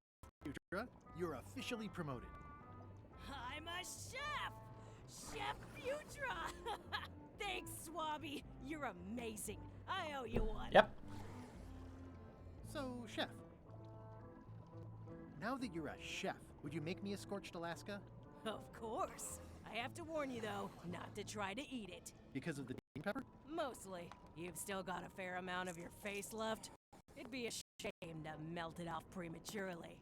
Peter. You're officially promoted. I'm a chef! Chef Putra! Thanks, Swabby. You're amazing. I owe you one. Yep. So, Chef. Now that you're a chef, would you make me a scorched Alaska? Of course. I have to warn you, though, not to try to eat it. Because of the green pepper? Mostly. You've still got a fair amount of your face left. It'd be a shame to melt it off prematurely.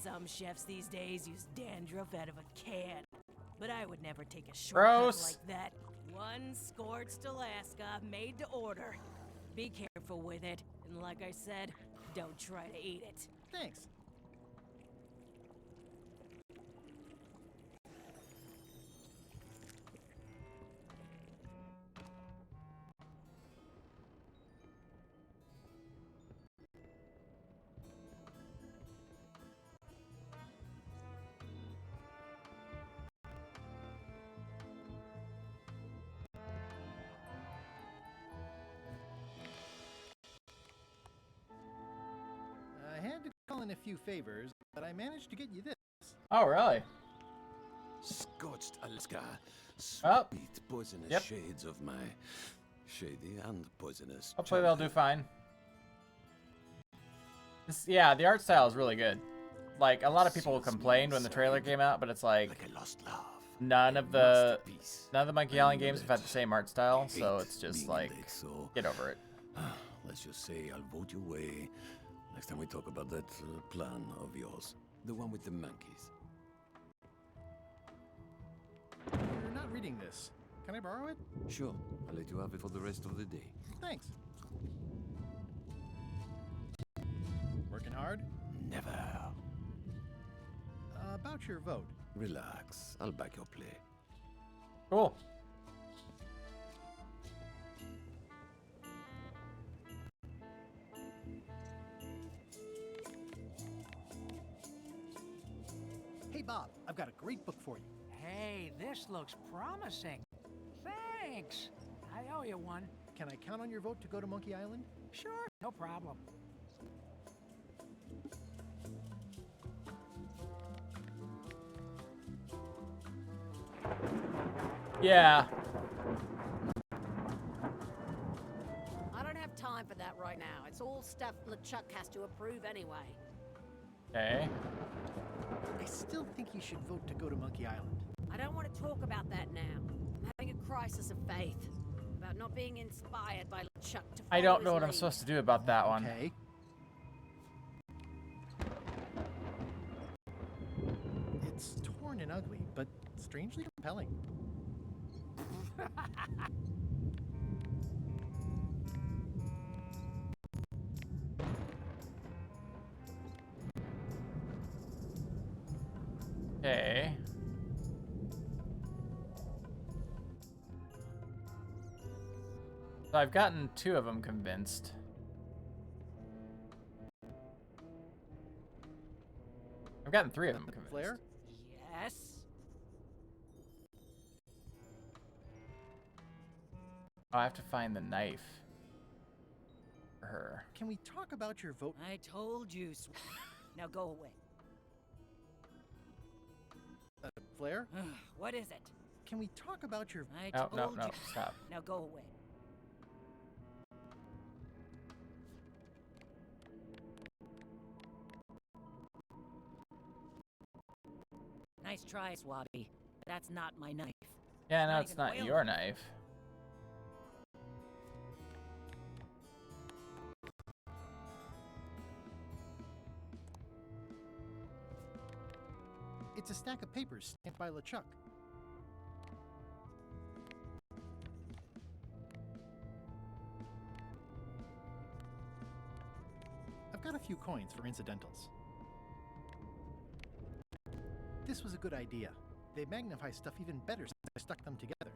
Some chefs these days use dandruff out of a can, but I would never take a shortcut Gross. like that. One scorched Alaska, made to order. Be careful with it, and like I said, don't try to eat it. Thanks. I had to call in a few favors, but I managed to get you this. Oh, really? Scorched Alaska. Oh. Sweet poisonous Yep. shades of my shady and poisonous. Hopefully they'll do fine. Yeah, the art style is really good. Like, a lot of people complained when the trailer came out, but it's like a lost love. none of the Monkey Island games have had the same art style, so it's just like, get over it. Let's just say I'll vote your way next time we talk about that plan of yours. The one with the monkeys. You're not reading this. Can I borrow it? Sure, I'll let you have it for the rest of the day. Thanks. Working hard? Never. About your vote. Relax, I'll back your play. Cool. Hey, Bob, I've got a great book for you. Hey, this looks promising. Thanks. I owe you one. Can I count on your vote to go to Monkey Island? Sure, no problem. Yeah. I don't have time for that right now. It's all stuff LeChuck has to approve anyway. Okay. I still think you should vote to go to Monkey Island. I don't want to talk about that now. I'm having a crisis of faith about not being inspired by LeChuck to I follow don't know his what I'm lead. supposed to do about that one. Okay. It's torn and ugly, but strangely compelling. Okay. So I've gotten 2 of them convinced. I've gotten 3 of them convinced. Flair? Yes? Oh, I have to find the knife for her. Can we talk about your vote? I told you. Now go away. Flair? What is it? Can we talk about your... I Oh, told no, you. stop. Now go away. Nice try, Swabby. That's not my knife. Yeah, no, not it's even not oil. your knife. It's a stack of papers stamped by LeChuck. I've got a few coins for incidentals. This was a good idea. They magnify stuff even better since I stuck them together.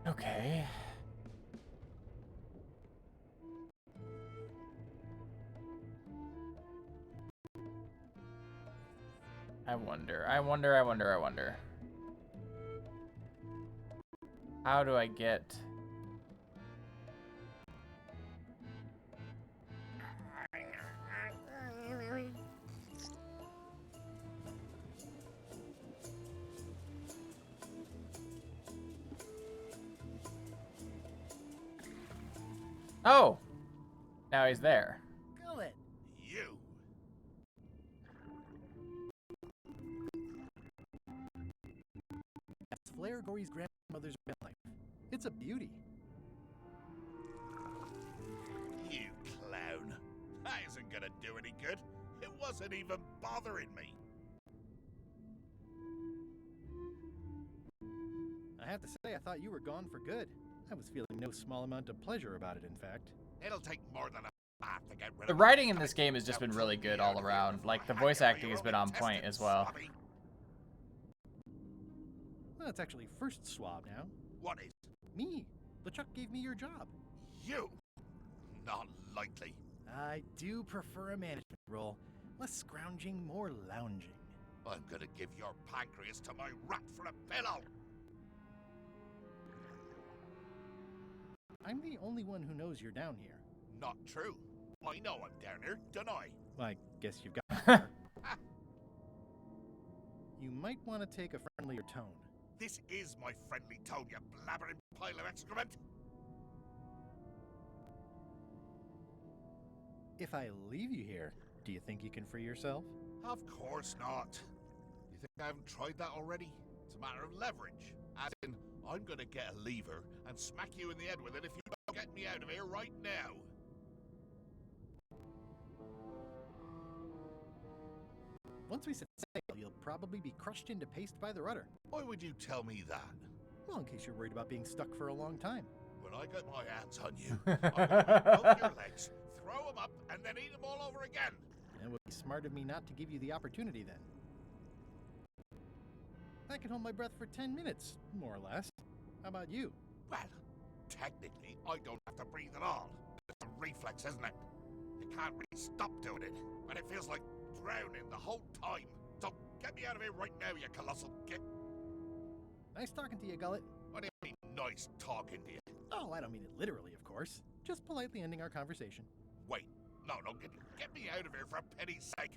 Okay. I wonder. How do I get... Oh! Now he's there. Gullet! You. That's Flair Gory's grandmother's red knife. It's a beauty. You clown. That isn't gonna do any good. It wasn't even bothering me. I have to say, I thought you were gone for good. I was feeling no small amount of pleasure about it, in fact. It'll take more than a bath to get rid The of writing in this game has just been really good all around. Like, the voice acting has been on point as well. Well, it's actually first swab now. What is? Me. LeChuck gave me your job. You? Not likely. I do prefer a management role. Less scrounging, more lounging. I'm gonna give your pancreas to my rat for a pillow. I'm the only one who knows you're down here. Not true. I know I'm down here, don't I? I guess you've got... You might want to take a friendlier tone. This is my friendly tone, you blabbering pile of excrement. If I leave you here, do you think you can free yourself? Of course not. You think I haven't tried that already? It's a matter of leverage. As in, I'm gonna get a lever and smack you in the head with it if you don't get me out of here right now. Once we set sail, you'll probably be crushed into paste by the rudder. Why would you tell me that? Well, in case you're worried about being stuck for a long time. When I get my hands on you, I'm gonna break both your legs, throw them up, and then eat them all over again. It would be smart of me not to give you the opportunity then. I can hold my breath for 10 minutes, more or less. How about you? Well, technically, I don't have to breathe at all. It's a reflex, isn't it? You can't really stop doing it, and it feels like drowning the whole time. So get me out of here right now, you colossal git. Nice talking to you, Gullet. What do you mean, nice talking to you? Oh, I don't mean it literally, of course. Just politely ending our conversation. Wait, no, get me out of here for pity's sake.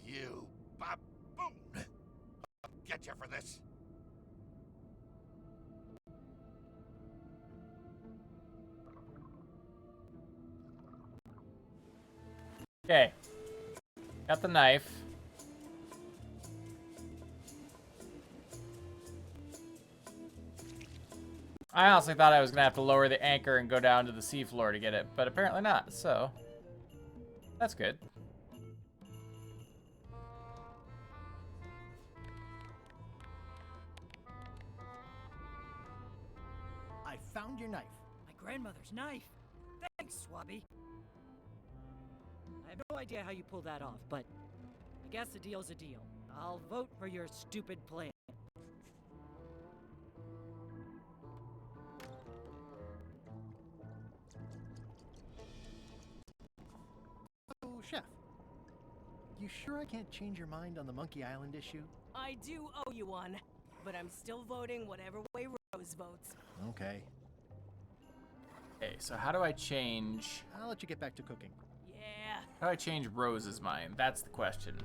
You baboon! I'll get you for this. Okay. Got the knife. I honestly thought I was gonna have to lower the anchor and go down to the seafloor to get it, but apparently not, so that's good. I found your knife. My grandmother's knife. Thanks, Swabby. I have no idea how you pulled that off, but I guess a deal's a deal. I'll vote for your stupid plan. Oh, Chef. You sure I can't change your mind on the Monkey Island issue? I do owe you one, but I'm still voting whatever way Rose votes. Okay. Okay, so how do I change... I'll let you get back to cooking. Yeah. How do I change Rose's mind? That's the question.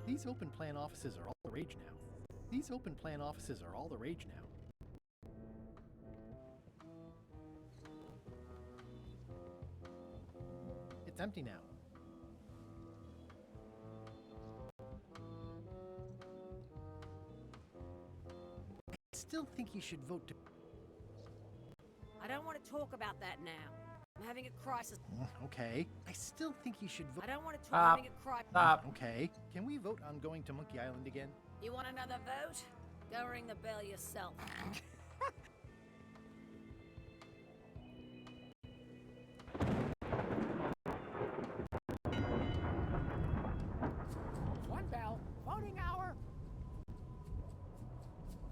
These open plan offices are all the rage now. These open plan offices are all the rage now. It's empty now. I still think you should vote to... I don't want to talk about that now. I'm having a crisis. Okay. I still think you should vote... I don't want to talk Stop. having a crisis. Stop. Okay. Can we vote on going to Monkey Island again? You want another vote? Go ring the bell yourself. One bell. Voting hour.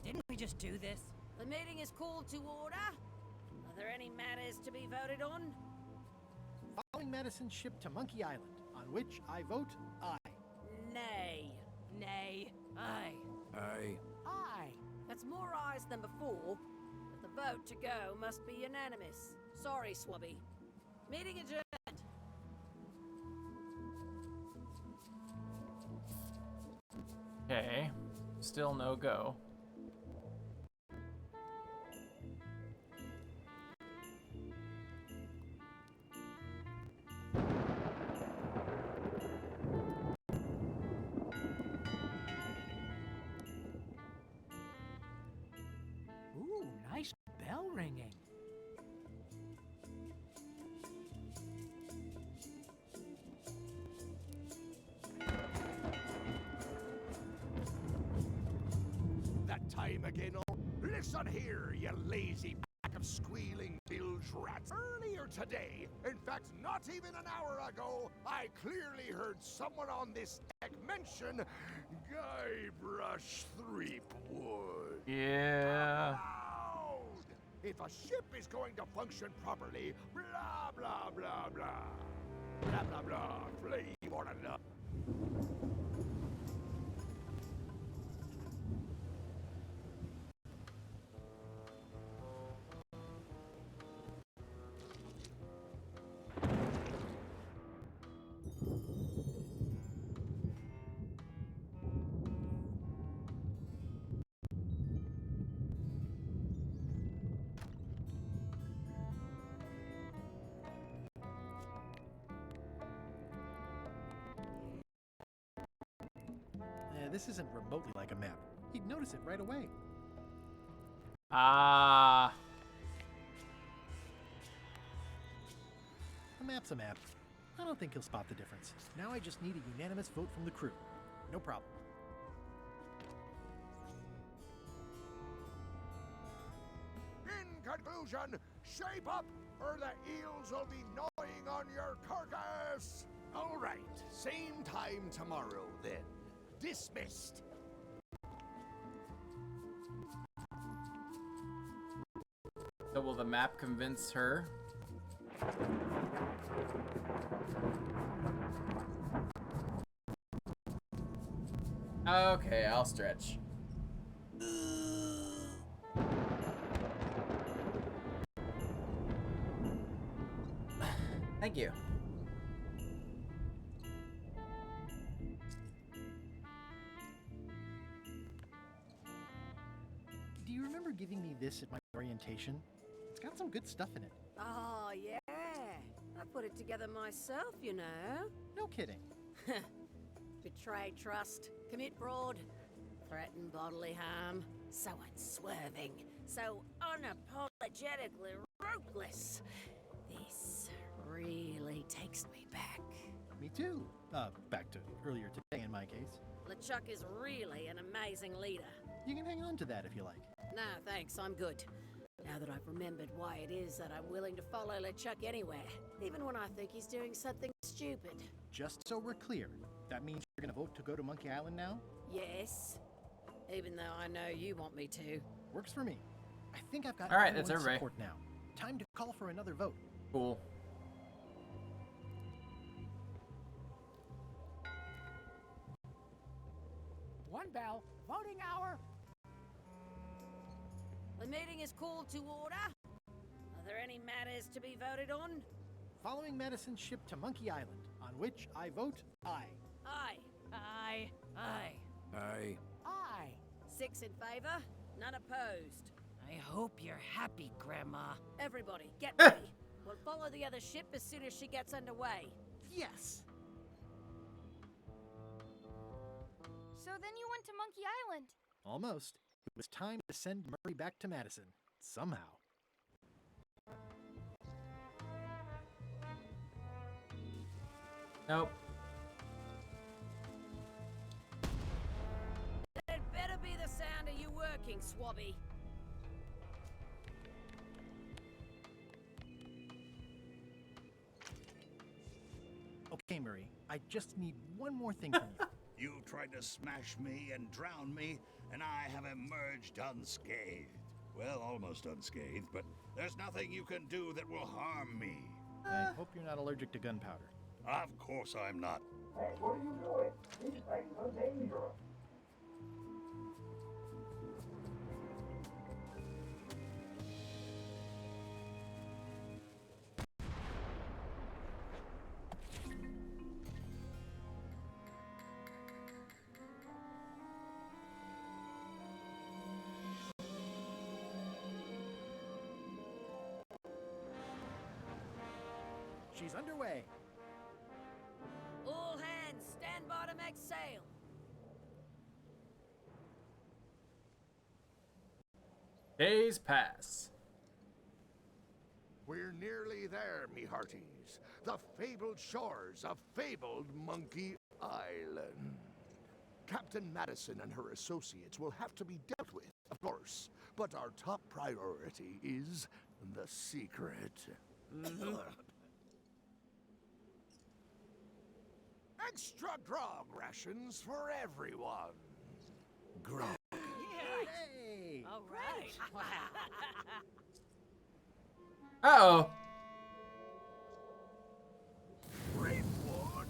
Didn't we just do this? The meeting is called to order. Are there any matters to be voted on? Following Madison's ship to Monkey Island, on which I vote aye. Nay. Nay. Aye. Aye. Aye. That's more ayes than before, but the vote to go must be unanimous. Sorry, Swabby. Meeting adjourned. Okay. Still no go. Ooh, nice bell ringing. That time again. Listen here, you lazy pack of squealing bilge rats. Earlier today, in fact, not even an hour ago, I clearly heard someone on this deck mention Guybrush Threepwood. Yeah. Loud! If a ship is going to function properly, blah, blah, blah, blah. Blah, blah, blah. Flame on enough. This isn't remotely like a map. He'd notice it right away. Ah. A map's a map. I don't think he'll spot the difference. Now I just need a unanimous vote from the crew. No problem. In conclusion, shape up, or the eels will be gnawing on your carcass. All right, same time tomorrow then. Dismissed. So will the map convince her? Okay, I'll stretch. Thank you. Do you remember giving me this at my orientation. It's got some good stuff in it. Oh, yeah. I put it together myself, you know. No kidding. Betray trust, commit fraud, threaten bodily harm. So unswerving, so unapologetically ruthless. This really takes me back. Me too. Back to earlier today in my case. LeChuck is really an amazing leader. You can hang on to that if you like. No, thanks, I'm good. Now that I've remembered why it is that I'm willing to follow LeChuck anywhere, even when I think he's doing something stupid. Just so we're clear, that means you're gonna vote to go to Monkey Island now? Yes, even though I know you want me to. Works for me. I think I've got All right, that's everyone's everybody. support now. Time to call for another vote. Cool. One bell. Voting hour. The meeting is called to order. Are there any matters to be voted on? Following Madison's ship to Monkey Island, on which I vote aye. Aye. Aye. Aye. Aye. Aye. 6 in favor, none opposed. I hope you're happy, Grandma. Everybody, get ready. We'll follow the other ship as soon as she gets underway. Yes! So then you went to Monkey Island. Almost. It was time to send Murray back to Madison. Somehow. Nope. It better be the sound of you working, Swabby. Okay, Murray. I just need one more thing from you. You tried to smash me and drown me, and I have emerged unscathed. Well, almost unscathed, but there's nothing you can do that will harm me. I hope you're not allergic to gunpowder. Of course I'm not. What are you doing? These things are dangerous. She's underway. All hands, stand by to make sail. Days pass. We're nearly there, me hearties. The fabled shores of fabled Monkey Island. Captain Madison and her associates will have to be dealt with, of course. But our top priority is the secret. Extra grog rations for everyone. Grog. Hey! All right. Uh-oh. Rainwood!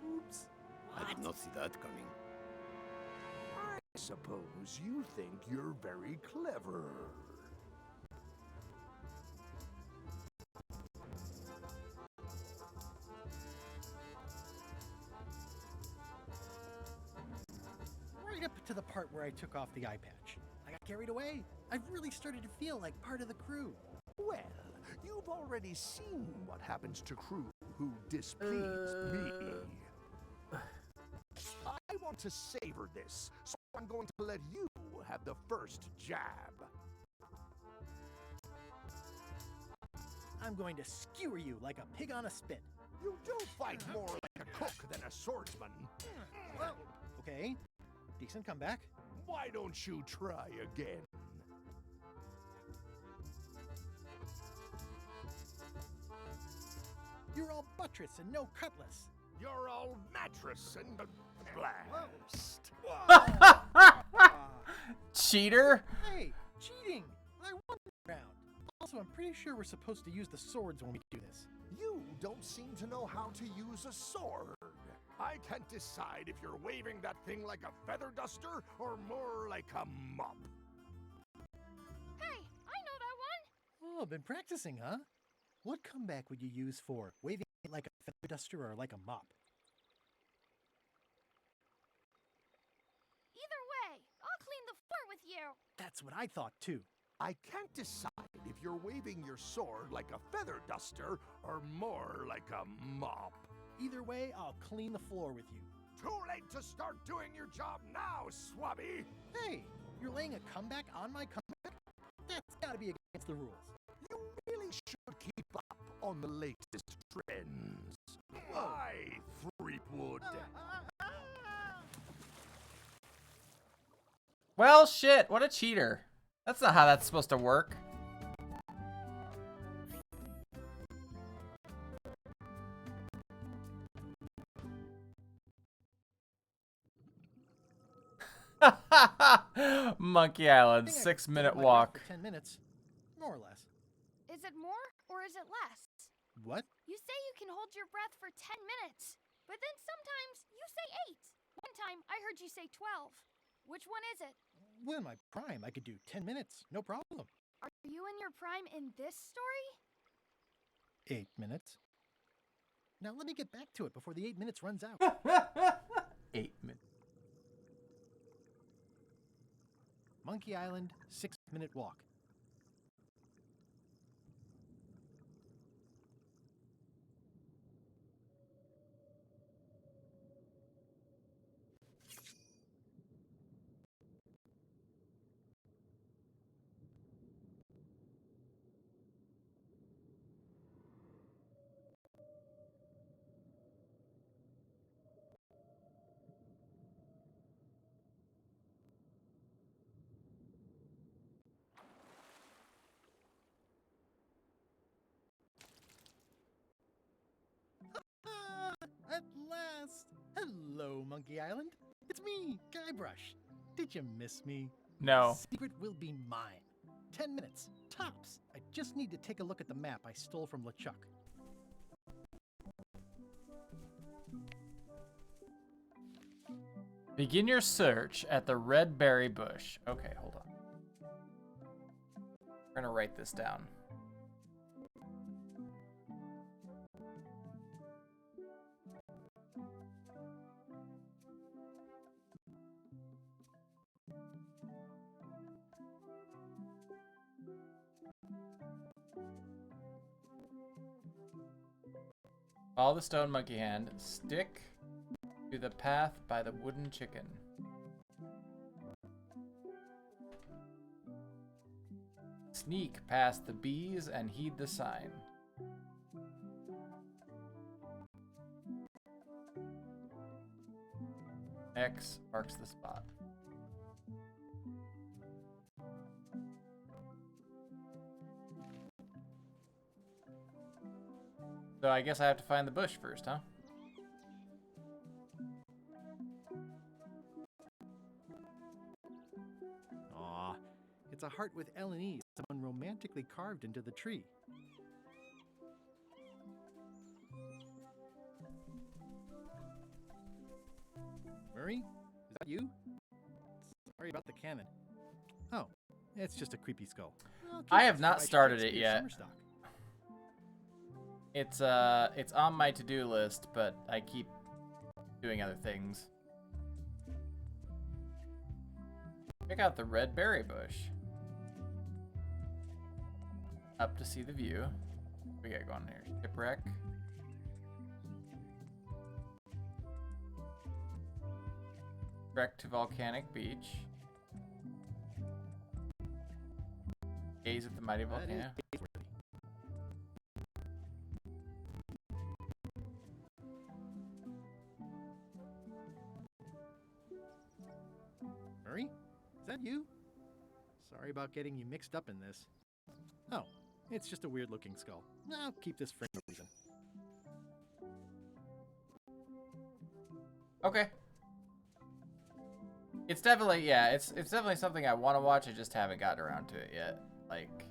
Oops. I did not see that coming. I suppose you think you're very clever. Right up to the part where I took off the eye patch. I got carried away. I've really started to feel like part of the crew. Well, you've already seen what happens to crew who displease me. I want to savor this, so I'm going to let you have the first jab. I'm going to skewer you like a pig on a spit. You do fight more like a cook than a swordsman. Well, okay. Decent comeback. Why don't you try again? You're all buttress and no cutlass. You're all mattress and blast. Cheater. Hey, cheating! I won this round. Also, I'm pretty sure we're supposed to use the swords when we do this. You don't seem to know how to use a sword. I can't decide if you're waving that thing like a feather duster or more like a mop. Hey, I know that one. Oh, been practicing, huh? What comeback would you use for waving it like a feather duster or like a mop? Either way, I'll clean the floor with you. That's what I thought too. I can't decide if you're waving your sword like a feather duster or more like a mop. Either way, I'll clean the floor with you. Too late to start doing your job now, Swabby! Hey, you're laying a comeback on my comeback? That's gotta be against the rules. You really should keep up on the latest trends. Why, Threepwood? Well, shit, what a cheater. That's not how that's supposed to work. Monkey Island, 6-minute walk. 10 minutes, more or less. Is it more or is it less? What? You say you can hold your breath for 10 minutes, but then sometimes you say 8. One time I heard you say 12. Which one is it? Well, in my prime, I could do 10 minutes, no problem. Are you in your prime in this story? 8 minutes. Now let me get back to it before the 8 minutes runs out. 8 minutes. Monkey Island, 6-minute walk. At last! Hello, Monkey Island. It's me, Guybrush. Did you miss me? No. The secret will be mine. 10 minutes, tops. I just need to take a look at the map I stole from LeChuck. Begin your search at the red berry bush. Okay, hold on. We're gonna write this down. Follow the stone monkey hand. Stick to the path by the wooden chicken. Sneak past the bees and heed the sign. X marks the spot. So I guess I have to find the bush first, huh? Aw, it's a heart with L and E, someone romantically carved into the tree. Murray, is that you? Sorry about the cannon. Oh, it's just a creepy skull. Well, I have keep not this for started it Shakespeare yet. summer stock. It's on my to-do list, but I keep doing other things. Check out the red berry bush. Up to see the view. What we got going here? Shipwreck. Wreck to volcanic beach. Gaze at the mighty volcano. Murray, is that you? Sorry about getting you mixed up in this. Oh, it's just a weird-looking skull. I'll keep this for no reason. Okay. It's definitely, yeah, it's definitely something I want to watch. I just haven't gotten around to it yet. Like,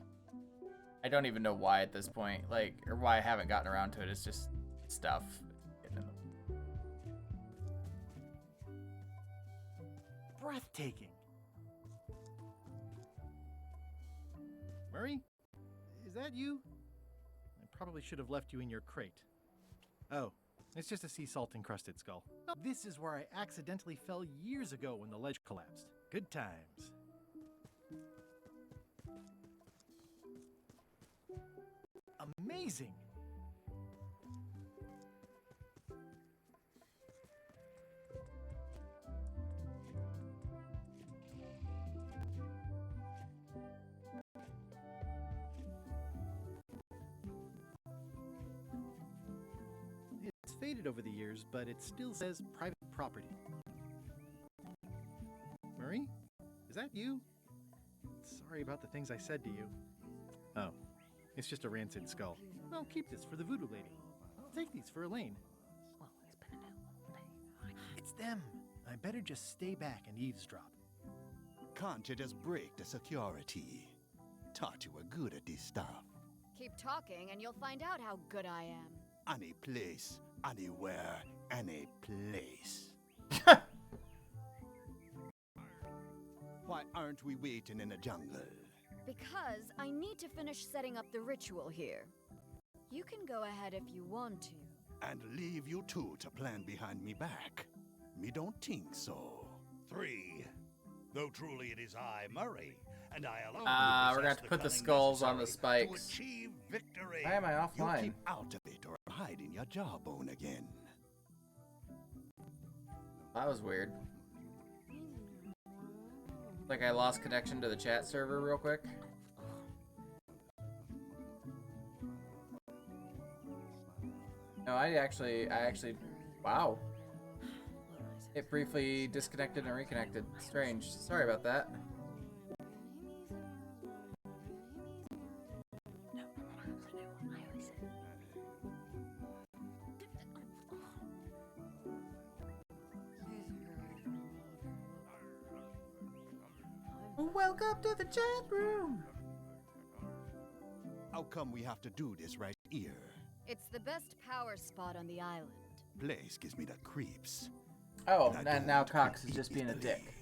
I don't even know why at this point, like, or why I haven't gotten around to it. It's just stuff. Breathtaking. Murray, is that you? I probably should have left you in your crate. Oh, it's just a sea salt encrusted skull. This is where I accidentally fell years ago when the ledge collapsed. Good times. amazing. It's faded over the years, but it still says private property. Marie? Is that you? Sorry about the things I said to you. Oh, it's just a rancid skull. Well, keep this for the voodoo lady. Take these for Elaine. It's them. I better just stay back and eavesdrop. Can't you just break the security? Thought you were good at this stuff. Keep talking and you'll find out how good I am. Any place, anywhere, any place. Why aren't we waiting in the jungle? Because I need to finish setting up the ritual here. You can go ahead if you want to. And leave you two to plan behind me back. Me don't think so. 3. Though truly it is I, Murray, and I alone We're gonna have to put the skulls on the spikes. to achieve victory. Why am I You offline? keep out of it or I'm hiding your jawbone again. That was weird. Like I lost connection to the chat server real quick. No, I actually, wow. It briefly disconnected and reconnected. Strange. Sorry about that. Welcome to the chat room. How come we have to do this right here? It's the best power spot on the island. Place gives me the creeps. Oh, And I and now don't Cox is creep just being a easily. dick.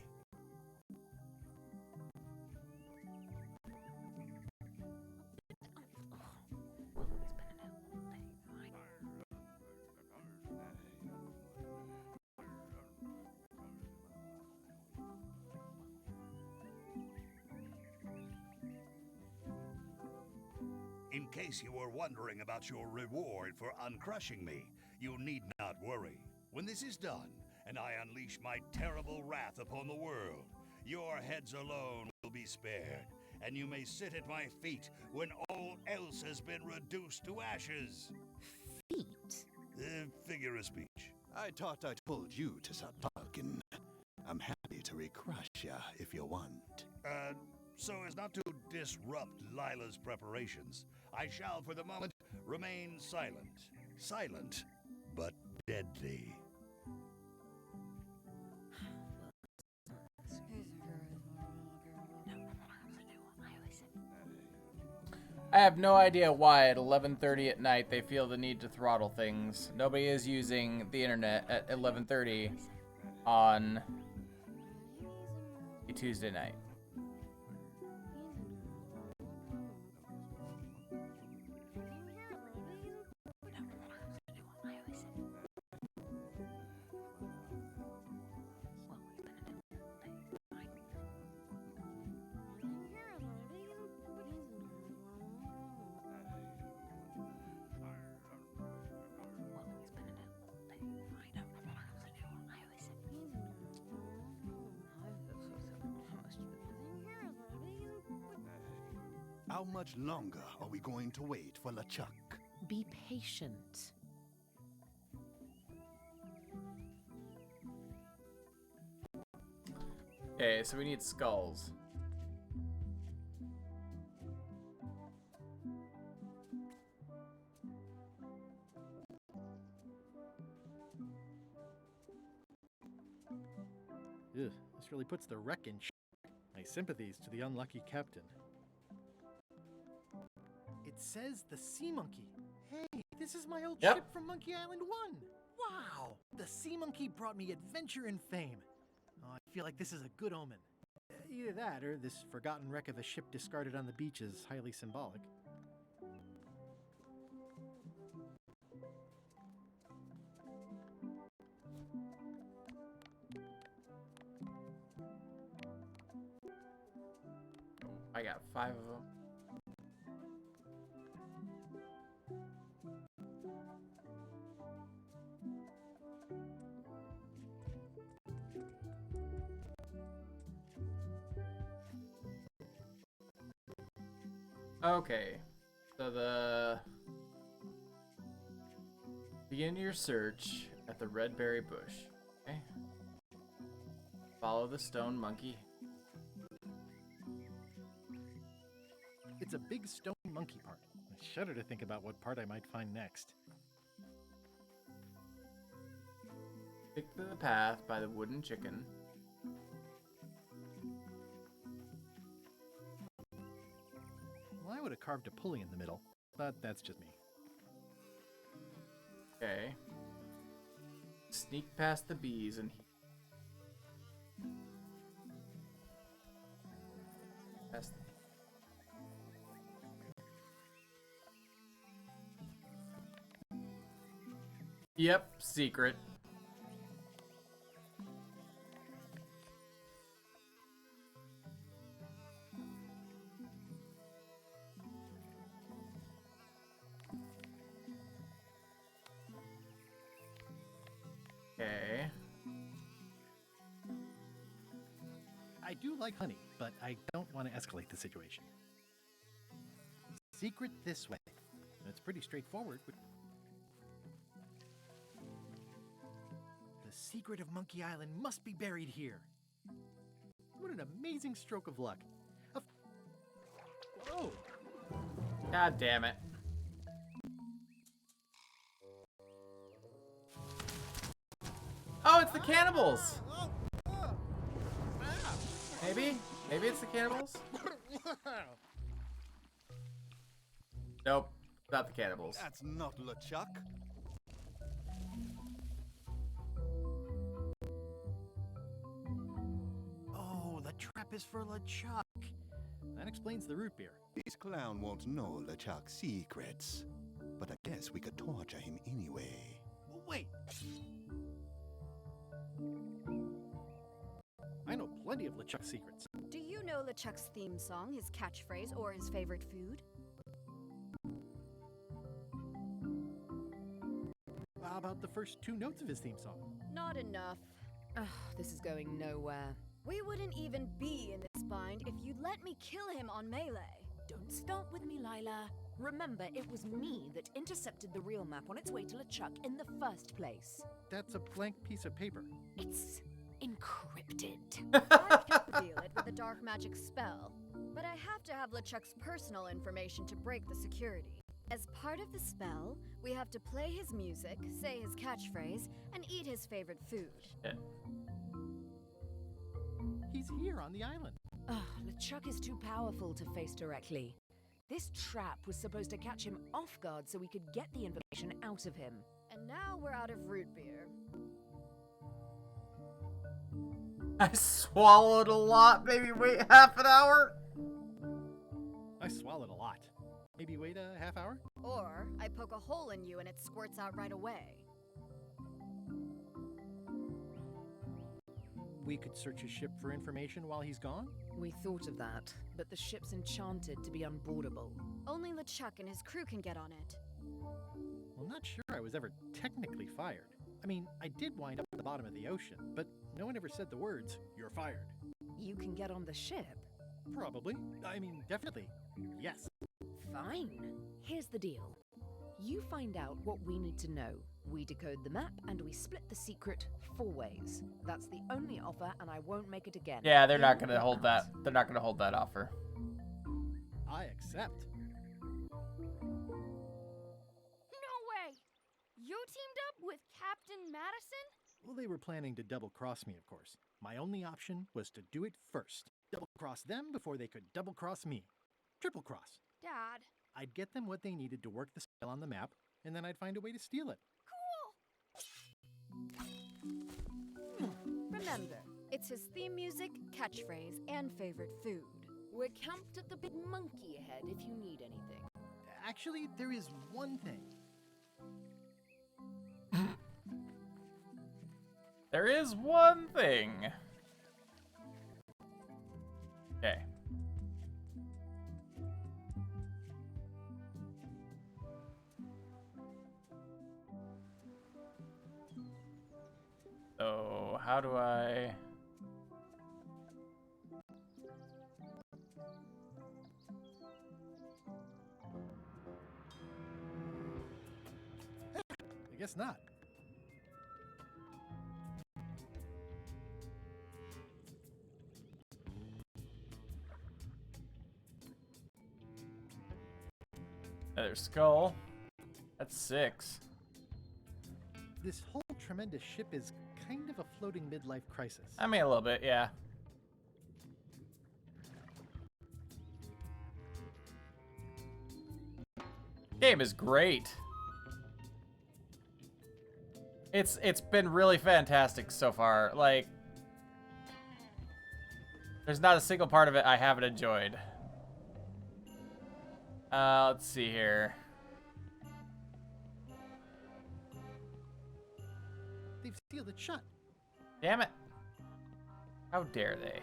In case you were wondering about your reward for uncrushing me, you need not worry. When this is done, and I unleash my terrible wrath upon the world, your heads alone will be spared, and you may sit at my feet when all else has been reduced to ashes. Feet? Figure of speech. I thought I told you to stop talking. I'm happy to recrush ya if you want. So as not to disrupt Lila's preparations, I shall for the moment remain silent. Silent, but deadly. I have no idea why at 11:30 at night they feel the need to throttle things. Nobody is using the internet at 11:30 on a Tuesday night. How much longer are we going to wait for LeChuck? Be patient. Okay, so we need skulls. Ugh, this really puts the wreck in My sympathies to the unlucky captain. It says the Sea Monkey. Hey, this is my old Yep. ship from Monkey Island 1. Wow! The Sea Monkey brought me adventure and fame. Oh, I feel like this is a good omen. Either that, or this forgotten wreck of a ship discarded on the beach is highly symbolic. I got 5 of them. Okay. So begin your search at the red berry bush. Okay. Follow the stone monkey. It's a big stone monkey part. I shudder to think about what part I might find next. Stick to the path by the wooden chicken. Well, I would have carved a pulley in the middle, but that's just me. Okay. Sneak past the bees and past the... Yep, secret. Okay. I do like honey, but I don't want to escalate the situation. Secret this way. It's pretty straightforward. The secret of Monkey Island must be buried here. What an amazing stroke of luck. Whoa! God damn it. Oh, it's the cannibals! Maybe? Maybe it's the cannibals? Nope, not the cannibals. That's not LeChuck. Oh, the trap is for LeChuck. That explains the root beer. This clown won't know LeChuck's secrets, but I guess we could torture him anyway. Wait! I know plenty of LeChuck's secrets. Do you know LeChuck's theme song, his catchphrase, or his favorite food? How about the first 2 notes of his theme song? Not enough. Ugh, this is going nowhere. We wouldn't even be in this bind if you'd let me kill him on Melee. Don't start with me, Lila. Remember, it was me that intercepted the real map on its way to LeChuck in the first place. That's a blank piece of paper. It's encrypted. I can reveal it with a dark magic spell, but I have to have LeChuck's personal information to break the security. As part of the spell, we have to play his music, say his catchphrase, and eat his favorite food. Shit. He's here on the island. Ugh, LeChuck is too powerful to face directly. This trap was supposed to catch him off guard so we could get the information out of him. And now we're out of root beer. I swallowed a lot. Maybe wait half an hour? I swallowed a lot. Maybe wait a half hour? Or I poke a hole in you and it squirts out right away. We could search his ship for information while he's gone? We thought of that, but the ship's enchanted to be unboardable. Only LeChuck and his crew can get on it. Well, not sure I was ever technically fired. I mean, I did wind up at the bottom of the ocean, but no one ever said the words, "You're fired." You can get on the ship. Probably. I mean, definitely. Yes. Fine. Here's the deal. You find out what we need to know. We decode the map, and we split the secret 4 ways. That's the only offer, and I won't make it again. Yeah, they're not gonna hold that. They're not gonna hold that offer. I accept. No way! You teamed up with Captain Madison? Well, they were planning to double-cross me, of course. My only option was to do it first. Double-cross them before they could double-cross me. Triple-cross. Dad. I'd get them what they needed to work the spell on the map, and then I'd find a way to steal it. Remember, it's his theme music, catchphrase, and favorite food. We're camped at the Big Monkey ahead if you need anything. Actually, there is one thing. There is one thing. Okay. So, how do I... I guess not. Another skull. That's 6. This whole tremendous ship is kind of a floating midlife crisis. I mean, a little bit, yeah. Game is great. It's been really fantastic so far. Like, there's not a single part of it I haven't enjoyed. Let's see here. They've sealed it shut. Damn it. How dare they?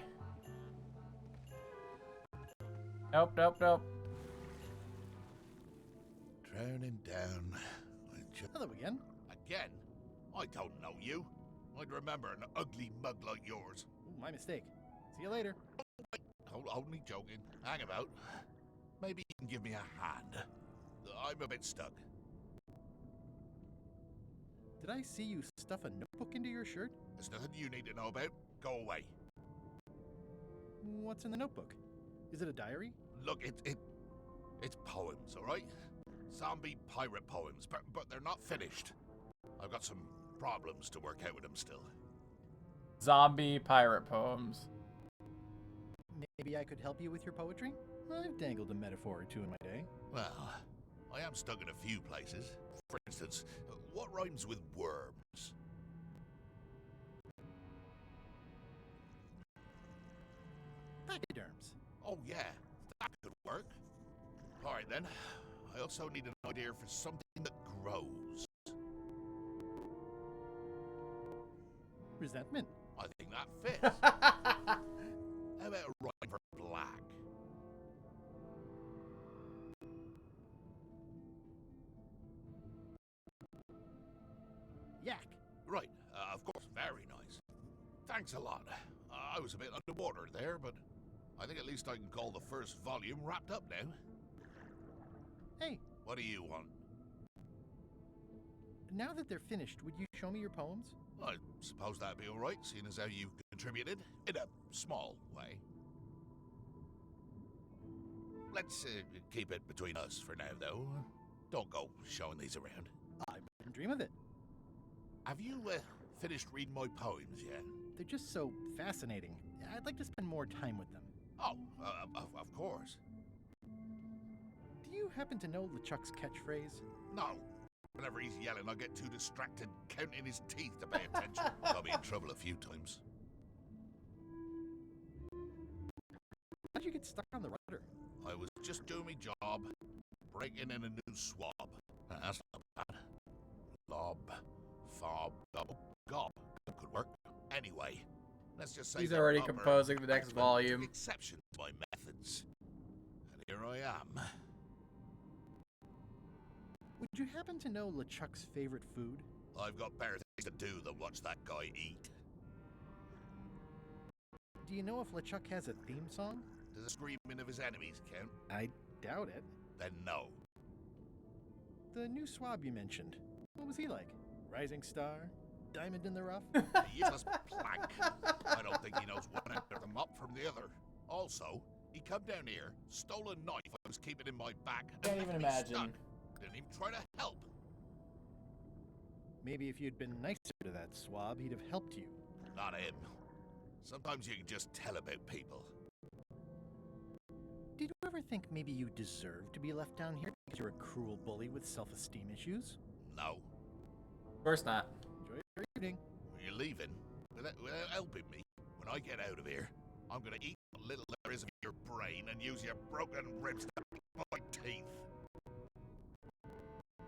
Nope, nope, nope. Drowning down. Hello again. Again? I don't know you. I'd remember an ugly mug like yours. Ooh, my mistake. See you later. Only joking. Hang about. Maybe you can give me a hand. I'm a bit stuck. Did I see you stuff a notebook into your shirt? There's nothing you need to know about. Go away. What's in the notebook? Is it a diary? Look, it's poems, all right? Zombie pirate poems, but they're not finished. I've got some problems to work out with them still. Zombie pirate poems. Maybe I could help you with your poetry? I've dangled a metaphor or two in my day. Well, I am stuck in a few places. For instance, what rhymes with worms? Pachyderms. Oh yeah, that could work. All right then. I also need an idea for something that grows. Resentment. I think that fits. How about a rhyme for black? Yak. Right, of course, very nice. Thanks a lot. I was a bit underwater there, but I think at least I can call the first volume wrapped up now. Hey. What do you want? Now that they're finished, would you show me your poems? I suppose that'd be all right, seeing as how you contributed in a small way. Let's keep it between us for now, though. Don't go showing these around. I wouldn't dream of it. Have you finished reading my poems yet? They're just so fascinating. I'd like to spend more time with them. Oh, of course. Do you happen to know LeChuck's catchphrase? No. Whenever he's yelling, I get too distracted counting his teeth to pay attention. Got me in trouble a few times. How'd you get stuck on the rudder? I was just doing my job, breaking in a new swab. That's not bad. Lob, fob, gob, gob. Could work. Anyway, let's just say he's that already Robber composing the next Axeman volume. took exception to my methods. And here I am. Would you happen to know LeChuck's favorite food? I've got better things to do than watch that guy eat. Do you know if LeChuck has a theme song? Does the screaming of his enemies count? I doubt it. Then no. The new swab you mentioned. What was he like? Rising star? Diamond in the rough? A useless plank. I don't think he knows one end of the mop from the other. Also, he come down here, stole a knife I was keeping in my back, and Can't left even me imagine. stuck. Didn't even try to help. Maybe if you'd been nicer to that swab, he'd have helped you. Not him. Sometimes you can just tell about people. Did you ever think maybe you deserve to be left down here because you're a cruel bully with self-esteem issues? No. Of course not. Enjoy your evening. You're leaving without helping me. When I get out of here, I'm gonna eat what little there is of your brain and use your broken ribs to pick my teeth.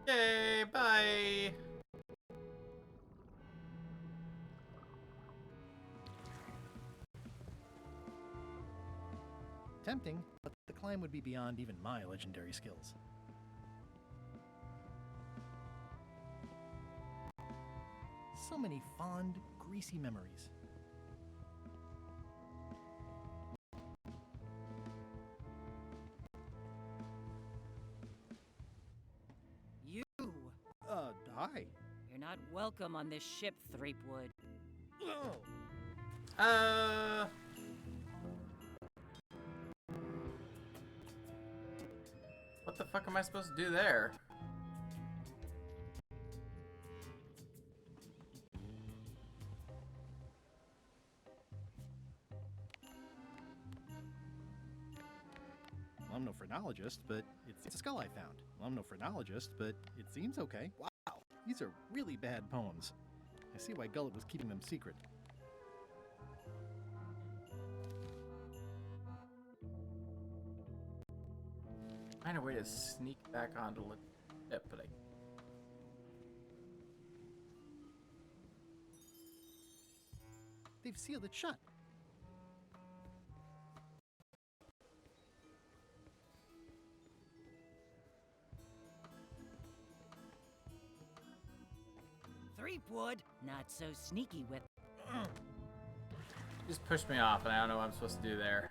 Yay, bye. Tempting, but the climb would be beyond even my legendary skills. So many fond, greasy memories. Why? You're not welcome on this ship, Threepwood. What the fuck am I supposed to do there? Well, I'm no phrenologist, but it's a skull I found. Well, I'm no phrenologist, but it seems okay. Wow, these are really bad poems. I see why Gullet was keeping them secret. Find a way to sneak back onto the ship, but They've sealed it shut. Threepwood, not so sneaky with. just pushed me off, and I don't know what I'm supposed to do there.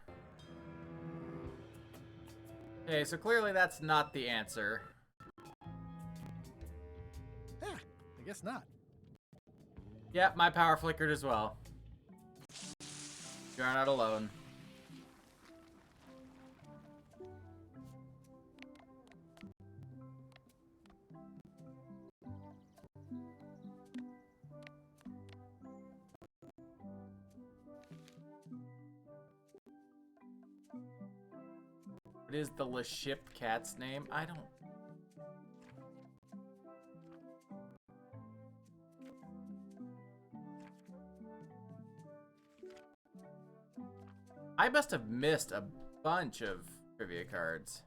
Okay, so clearly that's not the answer. Ah, I guess not. Yep, my power flickered as well. You are not alone. What is the LeShip cat's name? I don't... I must have missed a bunch of trivia cards.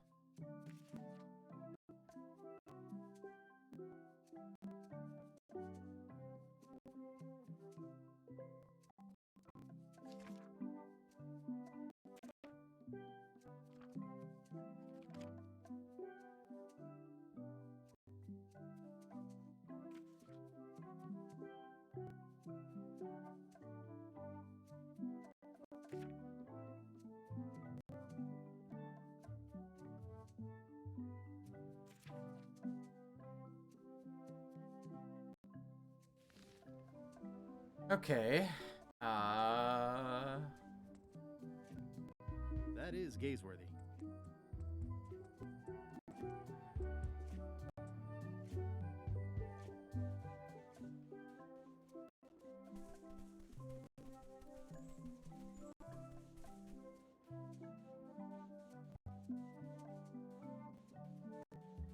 Okay. That is gazeworthy.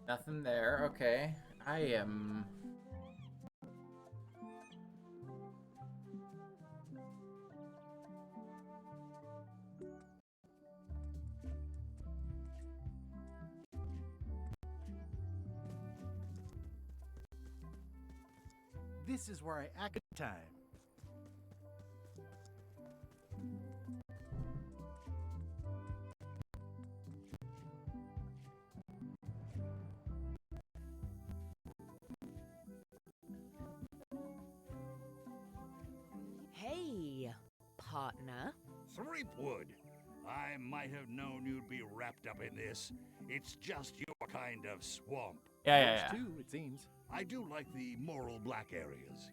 Nothing there. Okay. I am... This is where I act time. Hey, partner. Threepwood, I might have known you'd be wrapped up in this. It's just your kind of swamp. Yeah. Too, it seems. I do like the moral black areas.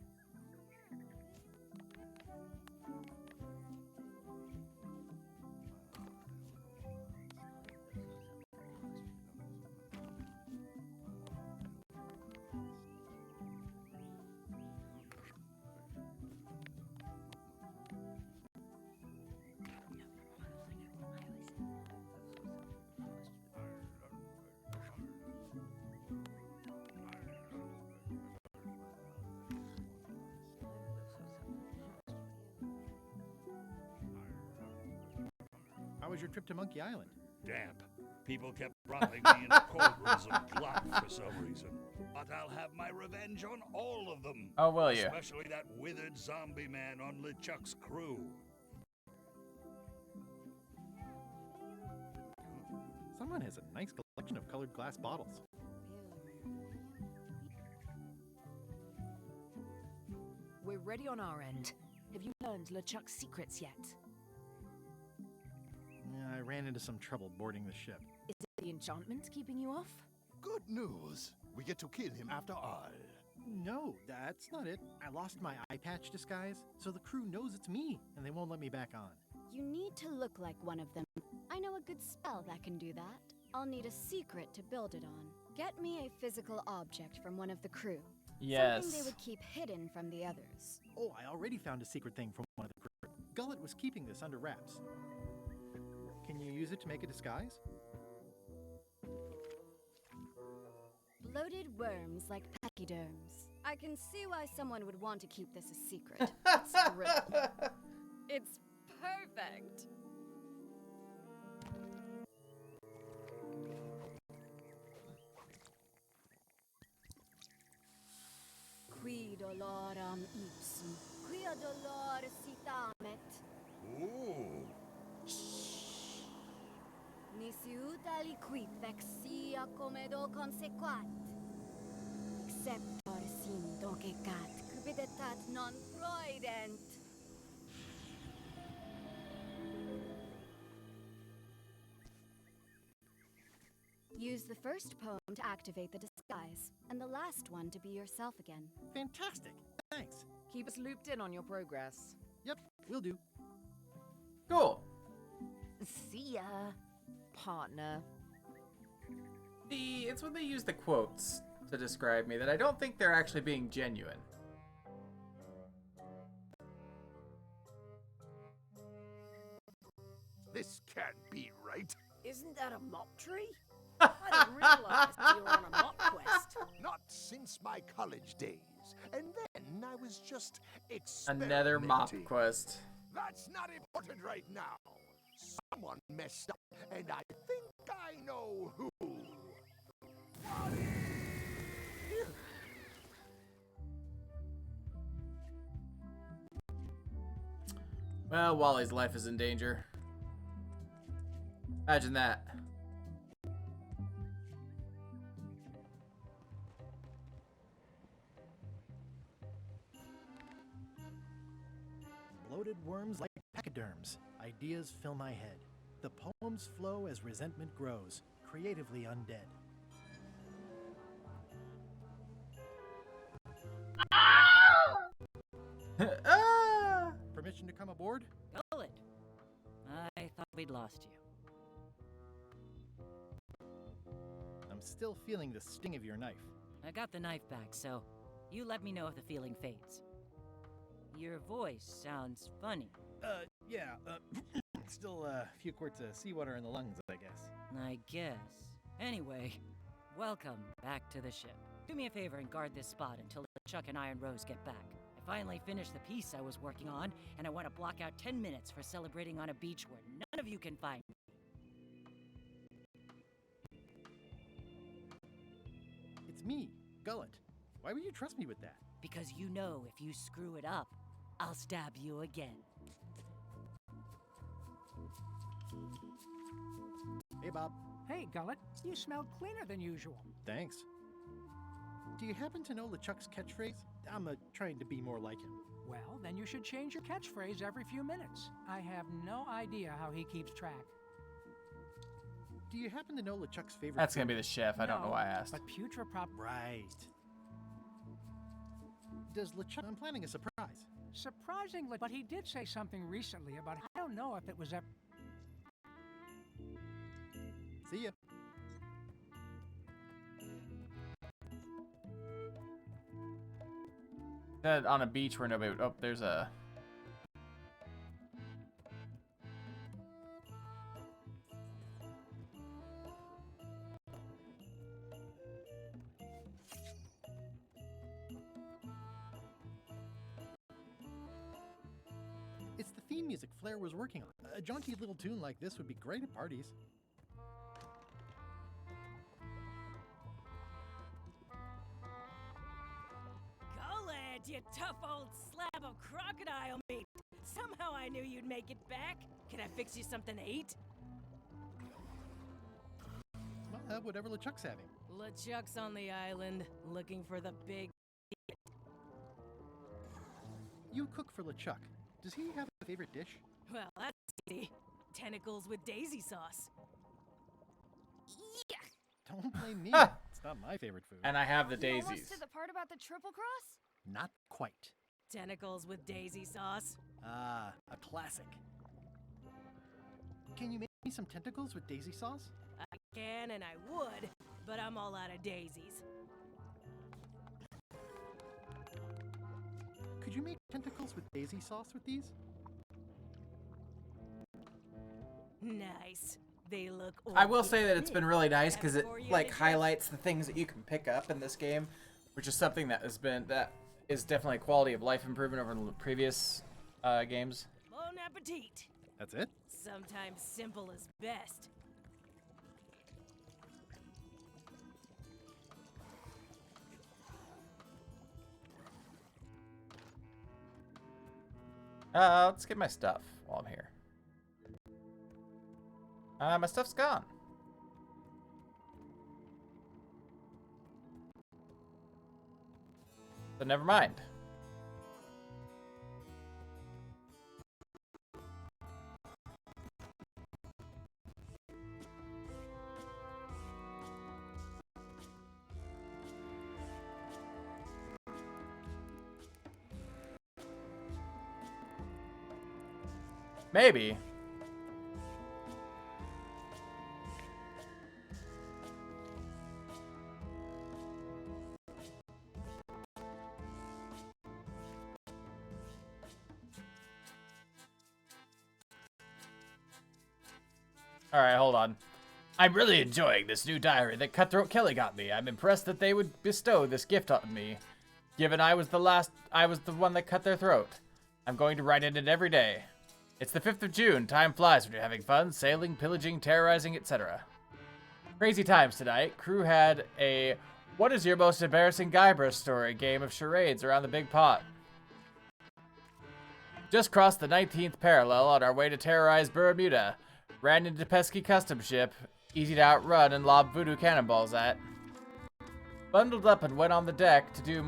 How was your trip to Monkey Island? Damp. People kept dropping me into cauldrons of blood for some reason. But I'll have my revenge on all of them. Oh, will you? Especially that withered zombie man on LeChuck's crew. Someone has a nice collection of colored glass bottles. We're ready on our end. Have you learned LeChuck's secrets yet? Yeah, I ran into some trouble boarding the ship. Is it the enchantment keeping you off? Good news. We get to kill him after all. No, that's not it. I lost my eye patch disguise, so the crew knows it's me, and they won't let me back on. You need to look like one of them. I know a good spell that can do that. I'll need a secret to build it on. Get me a physical object from one of the crew. Yes. Something they would keep hidden from the others. Oh, I already found a secret thing from one of the crew. Gullet was keeping this under wraps. Can you use it to make a disguise? Bloated worms like pachyderms. I can see why someone would want to keep this a secret. It's brilliant. It's perfect. Qui dolorum ipsum, quia dolor sitamet. Ooh. Nisi ut aliquid vexia comedo consequat. Exceptor sim docecat, cupiditat non proident. Use the first poem to activate the disguise, and the last one to be yourself again. Fantastic! Thanks. Keep us looped in on your progress. Yep, will do. Cool. See ya, partner. It's when they use the quotes to describe me that I don't think they're actually being genuine. This can't be right. Isn't that a mop tree? I didn't realize you were on a mop quest. Not since my college days. And then I was just experimenting. Another mop quest. That's not important right now. Someone messed up, and I think I know who. Well, Wally's life is in danger. Imagine that. Bloated worms like pachyderms. Ideas fill my head. The poems flow as resentment grows, creatively undead. Permission to come aboard? Gullet. I thought we'd lost you. I'm still feeling the sting of your knife. I got the knife back, so you let me know if the feeling fades. Your voice sounds funny. Yeah, still a few quarts of seawater in the lungs, I guess. I guess. Anyway, welcome back to the ship. Do me a favor and guard this spot until Chuck and Iron Rose get back. I finally finished the piece I was working on, and I want to block out 10 minutes for celebrating on a beach where none of you can find me. It's me, Gullet. Why would you trust me with that? Because you know if you screw it up, I'll stab you again. Hey, Bob. Hey, Gullet, you smell cleaner than usual. Thanks. Do you happen to know LeChuck's catchphrase? I'm trying to be more like him. Well, then you should change your catchphrase every few minutes. I have no idea how he keeps track. Do you happen to know LeChuck's favorite? That's gonna be the chef. I don't know why I asked. But Putraprop. Right. Does LeChuck? I'm planning a surprise. Surprisingly, but he did say something recently about I don't know if it was a. See ya. That on a beach where nobody. Oh, there's a. It's the theme music Flair was working on. A jaunty little tune like this would be great at parties. Gullet, you tough old slab of crocodile meat. Somehow I knew you'd make it back. Can I fix you something to eat? Well, whatever LeChuck's having. LeChuck's on the island, looking for the big. You cook for LeChuck. Does he have a favorite dish? Well, that's easy. Tentacles with daisy sauce. Don't blame me. It's not my favorite food. And I have the You almost daisies. to the part about the triple cross? Not quite. Tentacles with daisy sauce. Ah, a classic. Can you make me some tentacles with daisy sauce? I can and I would, but I'm all out of daisies. Could you make tentacles with daisy sauce with these? Nice. They look I will say that it's been really nice because it Before you like get highlights the things that you can pick up in this game, which is something that is definitely a quality of life improvement over the previous games. Bon appetit. That's it? Sometimes simple is best. Let's get my stuff while I'm here. My stuff's gone. So never mind. Maybe. Alright, hold on. I'm really enjoying this new diary that Cutthroat Kelly got me. I'm impressed that they would bestow this gift on me, given I was the one that cut their throat. I'm going to write in it every day. It's the 5th of June. Time flies when you're having fun, sailing, pillaging, terrorizing, etc. Crazy times tonight. Crew had a what is your most embarrassing Guybrush story game of charades around the big pot. Just crossed the 19th parallel on our way to terrorize Bermuda. Ran into pesky custom ship, easy to outrun and lob voodoo cannonballs at. Bundled up and went on the deck to do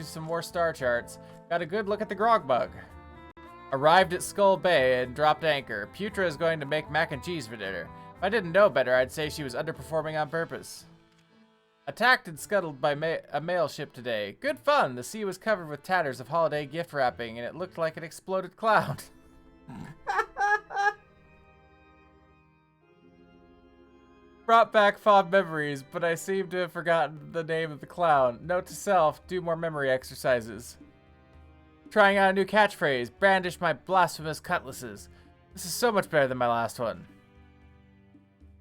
some more star charts. Got a good look at the grog bug. Arrived at Skull Bay and dropped anchor. Putra is going to make mac and cheese for dinner. If I didn't know better, I'd say she was underperforming on purpose. Attacked and scuttled by a mail ship today. Good fun. The sea was covered with tatters of holiday gift wrapping, and it looked like an exploded cloud. Brought back fond memories, but I seem to have forgotten the name of the clown. Note to self, do more memory exercises. Trying out a new catchphrase, brandish my blasphemous cutlasses. This is so much better than my last one.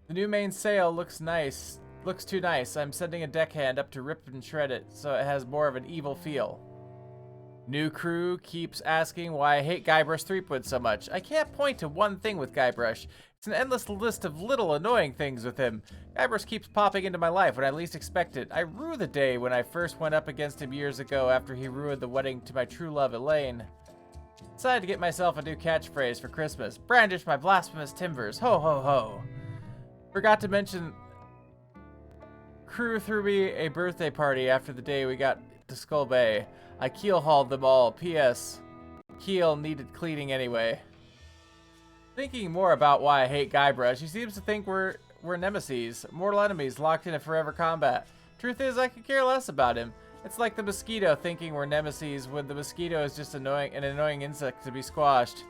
The new mainsail looks nice. Looks too nice. I'm sending a deckhand up to rip and shred it so it has more of an evil feel. New crew keeps asking why I hate Guybrush Threepwood so much. I can't point to one thing with Guybrush. It's an endless list of little annoying things with him. Guybrush keeps popping into my life when I least expect it. I rue the day when I first went up against him years ago after he ruined the wedding to my true love, Elaine. Decided to get myself a new catchphrase for Christmas. Brandish my blasphemous timbers. Ho ho ho. Forgot to mention, crew threw me a birthday party after the day we got to Skull Bay. I keel-hauled them all. P.S. Keel needed cleaning anyway. Thinking more about why I hate Guybrush, he seems to think we're nemesis, mortal enemies locked in a forever combat. Truth is, I could care less about him. It's like the mosquito thinking we're nemesis when the mosquito is just an annoying insect to be squashed.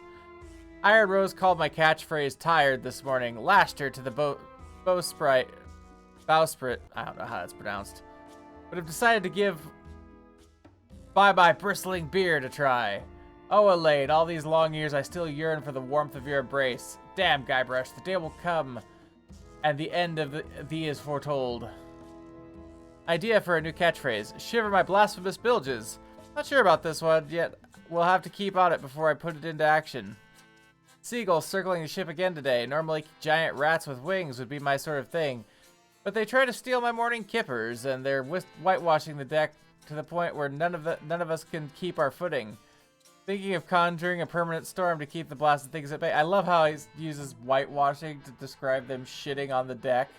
Iron Rose called my catchphrase tired this morning, lashed her to the bowsprit. I don't know how it's pronounced. But have decided to give bye-bye bristling beard a try. Oh, Elaine, all these long years I still yearn for the warmth of your embrace. Damn, Guybrush, the day will come, and the end of thee is foretold. Idea for a new catchphrase. Shiver my blasphemous bilges. Not sure about this one, yet we'll have to keep on it before I put it into action. Seagulls circling the ship again today. Normally giant rats with wings would be my sort of thing. But they try to steal my morning kippers, and they're whitewashing the deck to the point where none of us can keep our footing. Thinking of conjuring a permanent storm to keep the blasted things at bay. I love how he uses whitewashing to describe them shitting on the deck.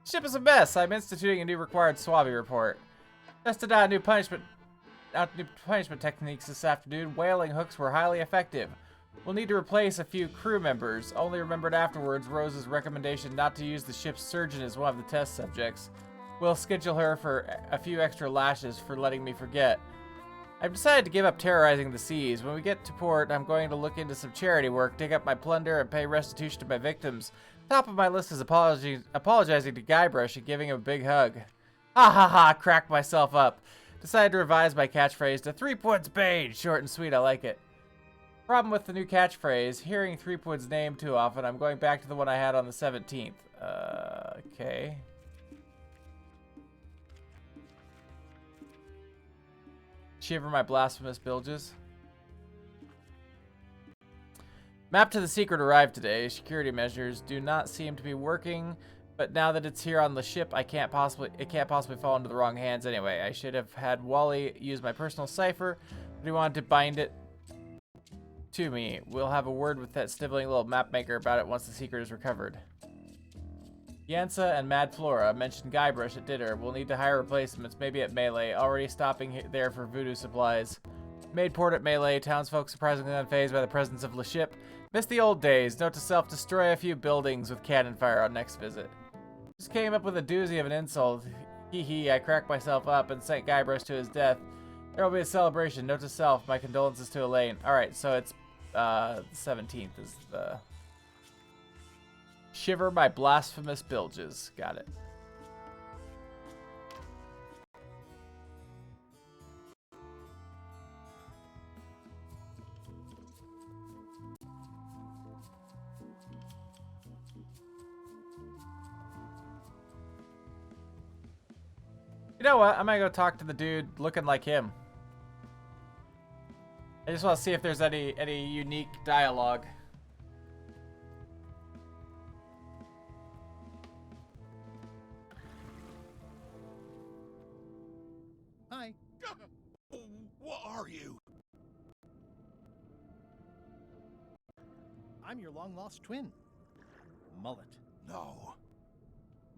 Ship is a mess. I'm instituting a new required Swabby report. Tested out new punishment techniques this afternoon. Whaling hooks were highly effective. We'll need to replace a few crew members. Only remembered afterwards Rose's recommendation not to use the ship's surgeon as one of the test subjects. We'll schedule her for a few extra lashes for letting me forget. I've decided to give up terrorizing the seas. When we get to port, I'm going to look into some charity work, dig up my plunder, and pay restitution to my victims. Top of my list is apologizing to Guybrush and giving him a big hug. Ha ha ha, cracked myself up. Decided to revise my catchphrase to 3 Points Bane. Short and sweet, I like it. Problem with the new catchphrase, hearing 3 Points' name too often, I'm going back to the one I had on the 17th. Okay. Shiver my blasphemous bilges. Map to the secret arrived today. Security measures do not seem to be working, but now that it's here on the ship, it can't possibly fall into the wrong hands anyway. I should have had Wally use my personal cipher, but he wanted to bind it to me. We'll have a word with that sniveling little map maker about it once the secret is recovered. Yansa and Mad Flora mentioned Guybrush at dinner. We'll need to hire replacements, maybe at Melee. Already stopping there for voodoo supplies. Made port at Melee. Townsfolk surprisingly unfazed by the presence of Le Ship. Miss the old days. Note to self, destroy a few buildings with cannon fire on next visit. Just came up with a doozy of an insult. Hee hee, I cracked myself up and sent Guybrush to his death. There will be a celebration. Note to self, my condolences to Elaine. Alright, so it's 17th is the... Shiver my blasphemous bilges. Got it. You know what? I'm gonna go talk to the dude looking like him. I just want to see if there's any unique dialogue. Hi. What are you? I'm your long-lost twin, Mullet. No.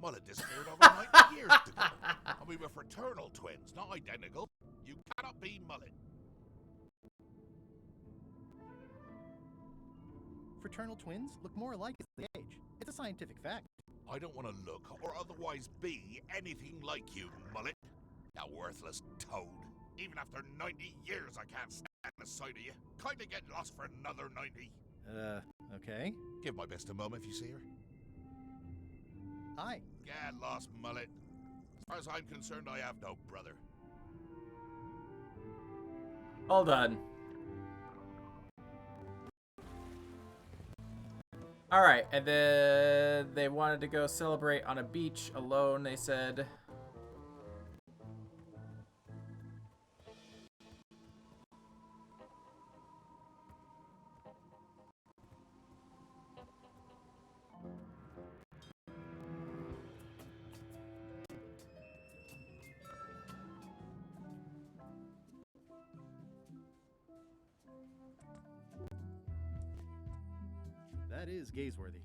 Mullet disappeared over 90 years ago. And we were fraternal twins, not identical. You cannot be Mullet. Fraternal twins look more alike as they age. It's a scientific fact. I don't want to look or otherwise be anything like you, Mullet. You worthless toad. Even after 90 years, I can't stand the sight of you. Kinda get lost for another 90. Okay. Give my best to Mum if you see her. Hi. Get lost, Mullet. As far as I'm concerned, I have no brother. All done. Alright, and then they wanted to go celebrate on a beach alone, they said. That is gazeworthy.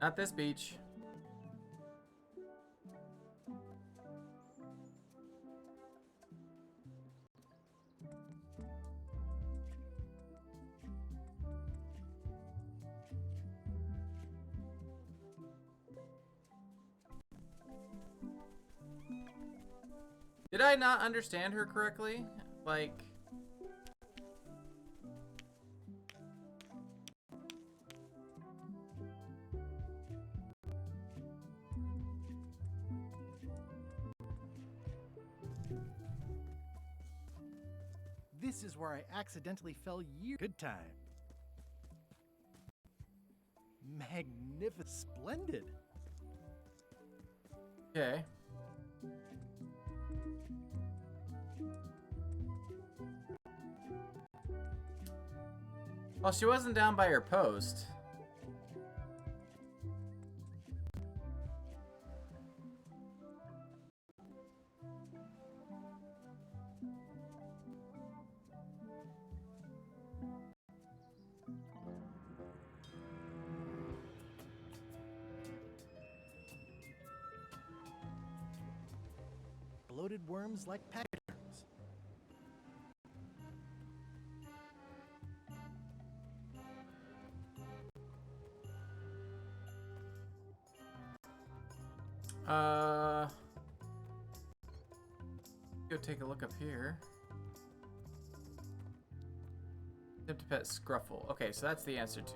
Not this beach. Did I not understand her correctly? Like... This is where I accidentally fell Good time. Magnificent. Splendid. Okay. Well, she wasn't down by her post. bloated worms like pachyderms. Go take a look up here. Attempt to pet Scruffle. Okay, so that's the answer to.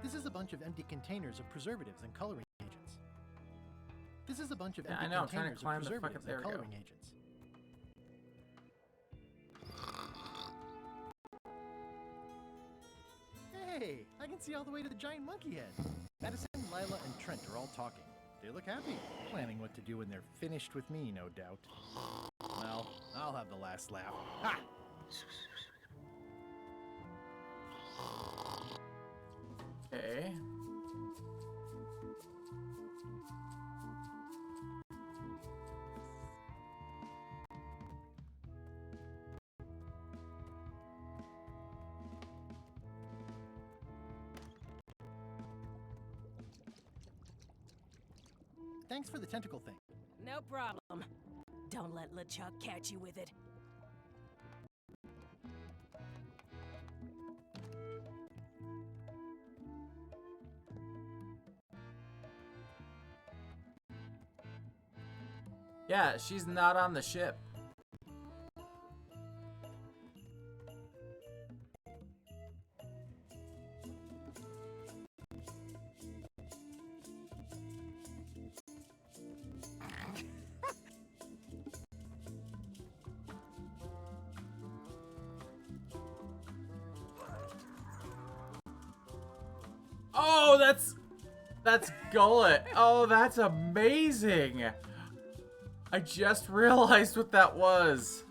This is a bunch of empty containers of preservatives and coloring agents. This is a bunch of Yeah, empty I know, I'm trying to containers of climb the fuck up. preservatives There and we go. coloring agents. Hey, I can see all the way to the giant monkey head. Madison, Lila, and Trent are all talking. They look happy, planning what to do when they're finished with me, no doubt. Well, I'll have the last laugh. Ha! Okay. Thanks for the tentacle thing. No problem. Don't let LeChuck catch you with it. Yeah, she's not on the ship. Oh, that's Gullet. Oh, that's amazing. I just realized what that was.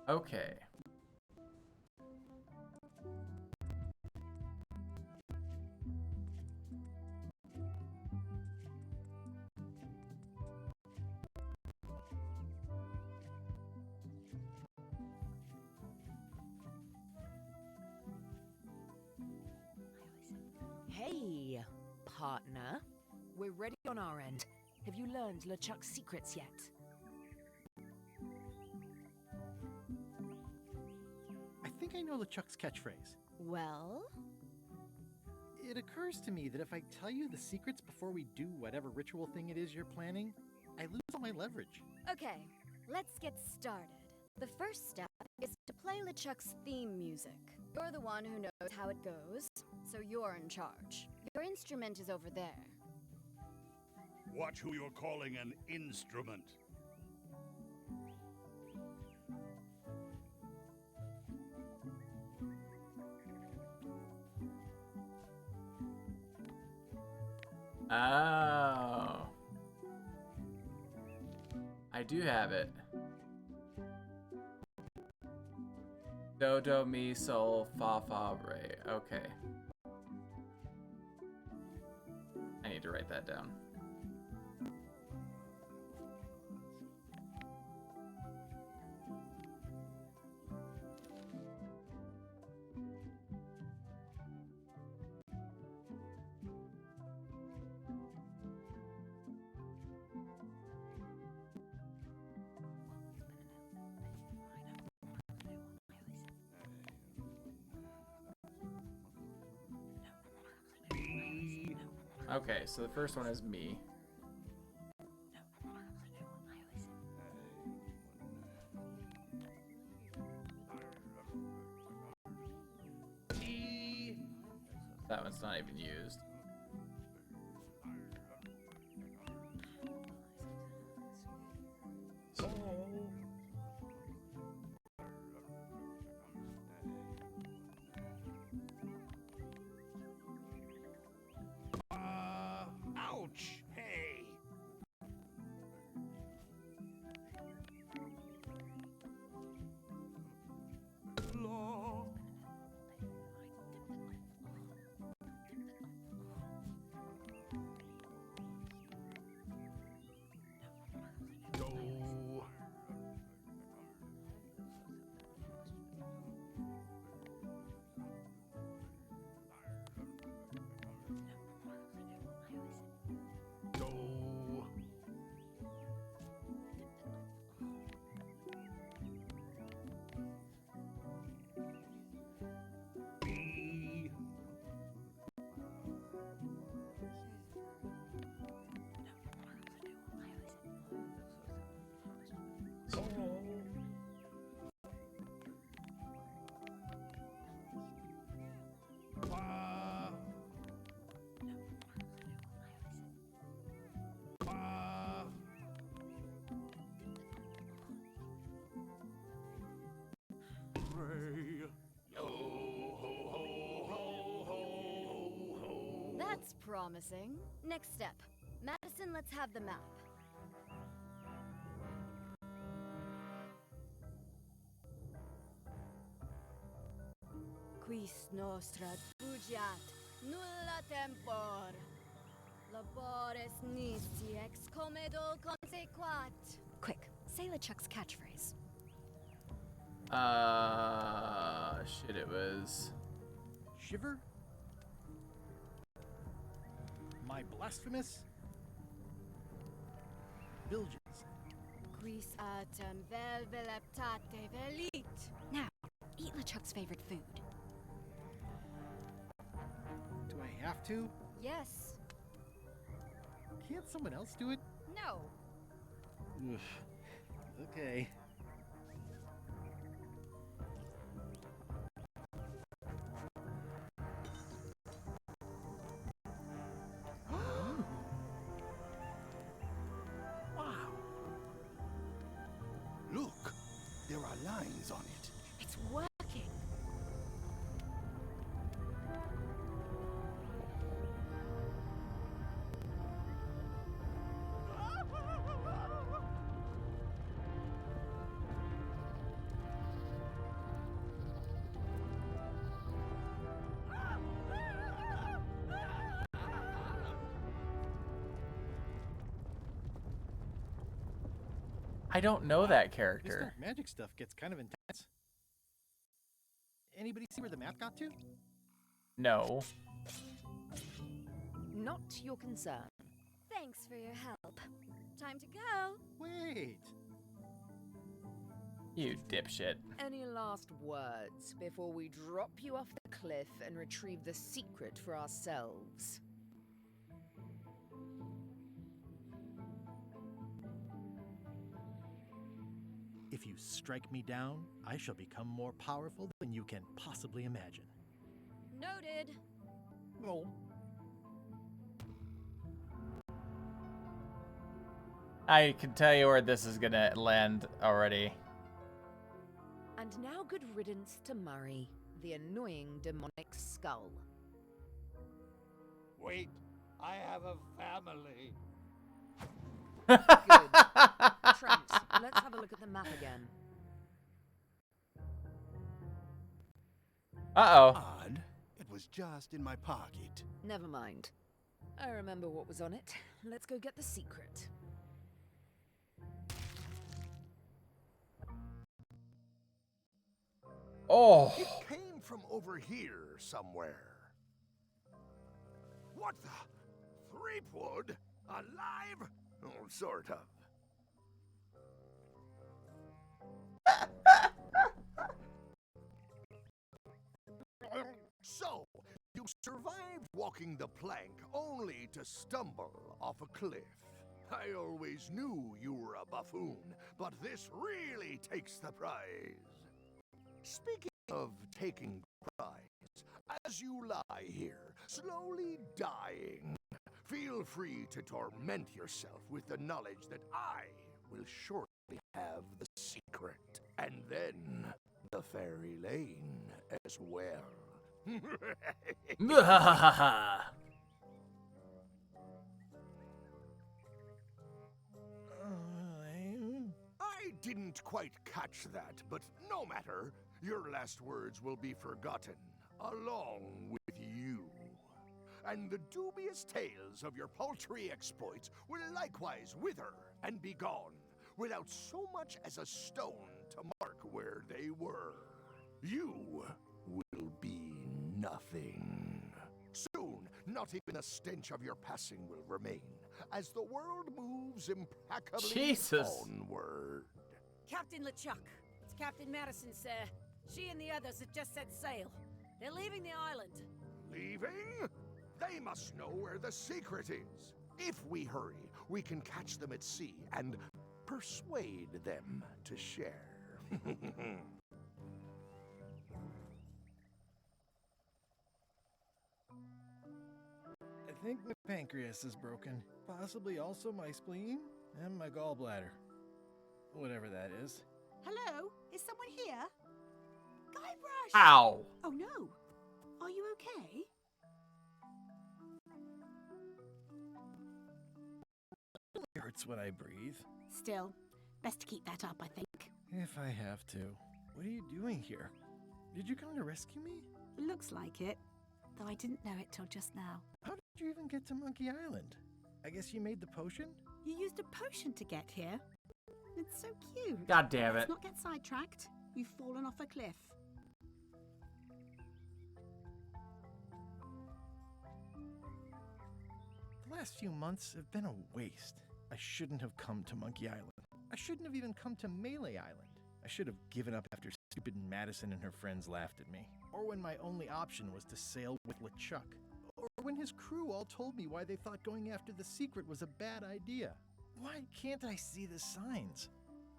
Okay. Hey, partner. We're ready on our end. Have you learned LeChuck's secrets yet? I think I know LeChuck's catchphrase. Well? It occurs to me that if I tell you the secrets before we do whatever ritual thing it is you're planning, I lose all my leverage. Okay, let's get started. The first step is to play LeChuck's theme music. You're the one who knows how it goes, so you're in charge. Your instrument is over there. Watch who you're calling an instrument. Oh. I do have it. Do, do, mi, sol, fa, fa, re. Okay. I need to write that down. Okay, so the first one is me. That one's not even used. Promising. Next step. Madison, let's have the map. Quis nostra fugiat, nulla tempor. Labores nisi ex comedo consequat. Quick, say LeChuck's catchphrase. Shit, it was... Shiver? My blasphemous? Bilges. Quis autem vel veleptate velit. Now, eat LeChuck's favorite food. Do I have to? Yes. Can't someone else do it? No. Oof. Okay. Wow. Look, there are lines on it. It's working. I don't know that This character. dark magic stuff gets kind of intense. Anybody see where the map got to? No. Not your concern. Thanks for your help. Time to go. Wait. You dipshit. Any last words before we drop you off the cliff and retrieve the secret for ourselves? If you strike me down, I shall become more powerful than you can possibly imagine. Noted. Oh. I can tell you where this is gonna land already. And now good riddance to Murray, the annoying demonic skull. Wait, I have a family. Good. Trent, let's have a look at the map again. Uh-oh. Odd. It was just in my pocket. Never mind. I remember what was on it. Let's go get the secret. Oh. It came from over here somewhere. What the? Threepwood? Alive? Oh, sort of. So, you survived walking the plank only to stumble off a cliff. I always knew you were a buffoon, but this really takes the prize. Speaking of taking the prize, as you lie here, slowly dying, feel free to torment yourself with the knowledge that I will shortly have the secret, and then the fairy lane as well. I didn't quite catch that, but no matter. Your last words will be forgotten, along with you. And the dubious tales of your paltry exploits will likewise wither and be gone, without so much as a stone to mark where they were. You will be nothing. Soon, not even a stench of your passing will remain, as the world moves impeccably Jesus. onward. Captain LeChuck, it's Captain Madison, sir. She and the others have just set sail. They're leaving the island. Leaving? They must know where the secret is. If we hurry, we can catch them at sea and persuade them to share. I think my pancreas is broken. Possibly also my spleen and my gallbladder. Whatever that is. Hello? Is someone here? Guybrush! Ow. Oh no. Are you okay? hurts when I breathe. Still, best to keep that up, I think. If I have to. What are you doing here? Did you come to rescue me? Looks like it, though I didn't know it till just now. How did you even get to Monkey Island? I guess you made the potion? You used a potion to get here. It's so cute. God damn it. Let's not get sidetracked. You've fallen off a cliff. The last few months have been a waste. I shouldn't have come to Monkey Island. I shouldn't have even come to Melee Island. I should have given up after stupid Madison and her friends laughed at me. Or when my only option was to sail with LeChuck. Or when his crew all told me why they thought going after the secret was a bad idea. Why can't I see the signs?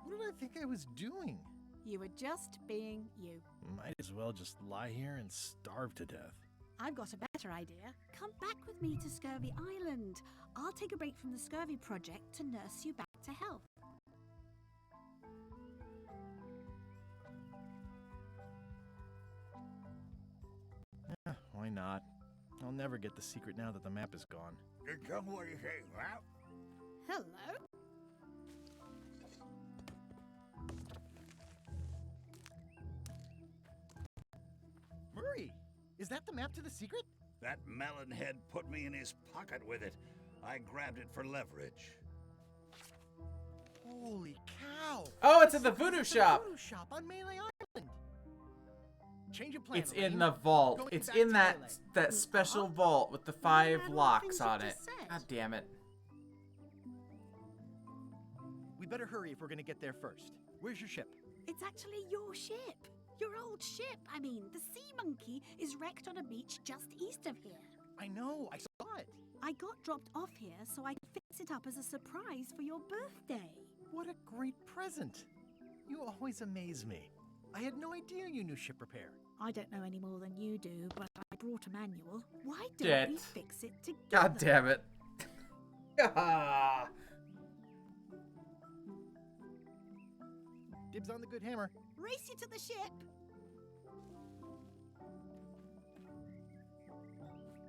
What did I think I was doing? You were just being you. Might as well just lie here and starve to death. I've got a better idea. Come back with me to Scurvy Island. I'll take a break from the Scurvy Project to nurse you back to health. Why not? I'll never get the secret now that the map is gone. Tell me what you say, Ralph. Hello? Murray, is that the map to the secret? That melonhead put me in his pocket with it. I grabbed it for leverage. Holy cow! Oh, it's at the voodoo shop. Voodoo shop on Melee Island. Change of plan. It's in the vault. Going It's back in to that Melee. special vault with the 5 all the locks things you on it. just said. God damn it. We better hurry if we're gonna get there first. Where's your ship? It's actually your ship. Your old ship. I mean, the Sea Monkey is wrecked on a beach just east of here. I know, I saw it. I got dropped off here so I could fix it up as a surprise for your birthday. What a great present. You always amaze me. I had no idea you knew ship repair. I don't know any more than you do, but I brought a manual. Why don't Shit. we fix it together? God damn it. Ah. Dibs on the good hammer. Race you to the ship.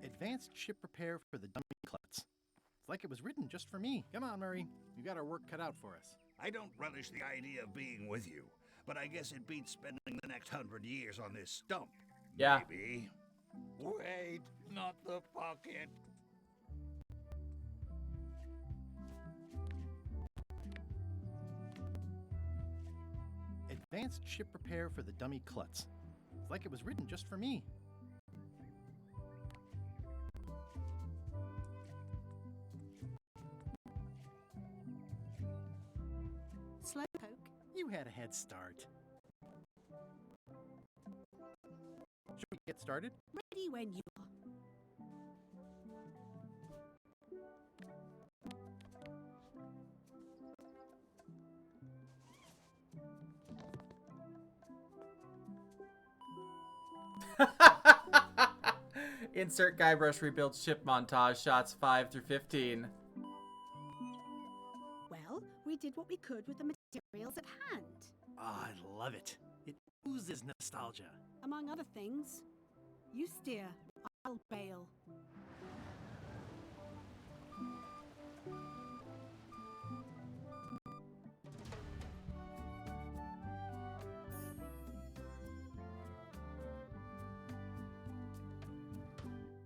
Advanced ship repair for the dummy klutz. It's like it was written just for me. Come on, Murray. You got our work cut out for us. I don't relish the idea of being with you, but I guess it beats spending the next 100 years on this stump. Yeah. Maybe. Wait, not the pocket. Advanced ship repair for the dummy klutz. It's like it was written just for me. Slowpoke. You had a head start. Should we get started? Ready when you are. Insert Guybrush rebuilds ship montage shots 5 through 15. Well, we did what we could with the materials at hand. Ah, I love it. It oozes nostalgia. Among other things, you steer, I'll bail.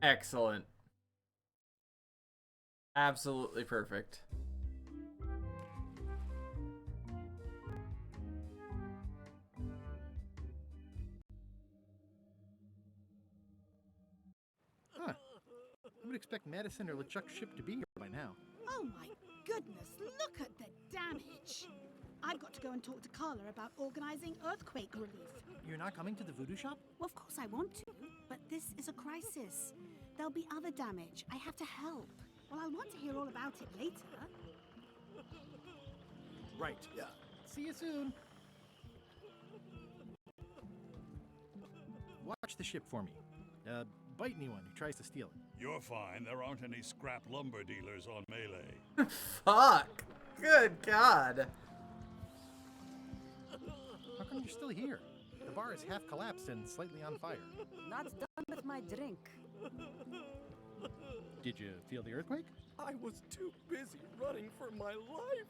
Excellent. Absolutely perfect. Huh. I would expect Madison or LeChuck's ship to be here by now. Oh my goodness, look at the damage! I've got to go and talk to Carla about organizing earthquake relief. You're not coming to the voodoo shop? Well, of course I want to, but this is a crisis. There'll be other damage. I have to help. Well, I'll want to hear all about it later. Right. Yeah. See you soon. Watch the ship for me. Bite anyone who tries to steal it. You're fine. There aren't any scrap lumber dealers on Melee. Fuck. Good God. How come you're still here? The bar is half collapsed and slightly on fire. Not done with my drink. Did you feel the earthquake? I was too busy running for my life.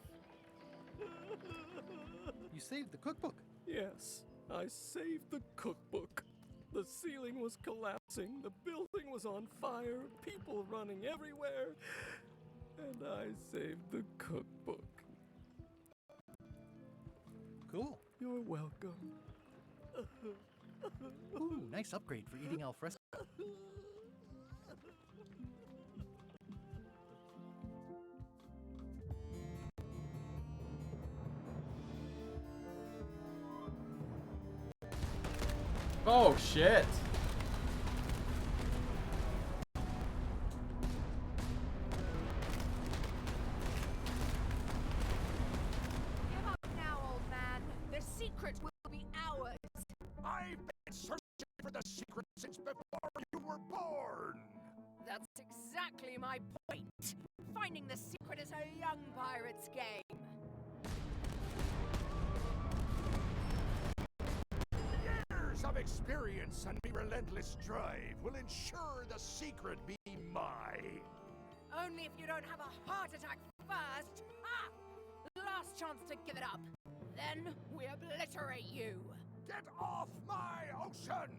You saved the cookbook. Yes, I saved the cookbook. The ceiling was collapsing, the building was on fire, people running everywhere, and I saved the cookbook. Cool. You're welcome. Ooh, nice upgrade for eating al fresco. Oh shit. Give up now, old man. The secret will be ours. I've been searching for the secret since before you were born! That's exactly my point. Finding the secret is a young pirate's game. Years of experience and my relentless drive will ensure the secret be mine. Only if you don't have a heart attack first. Ah! Last chance to give it up. Then we obliterate you. Get off my ocean!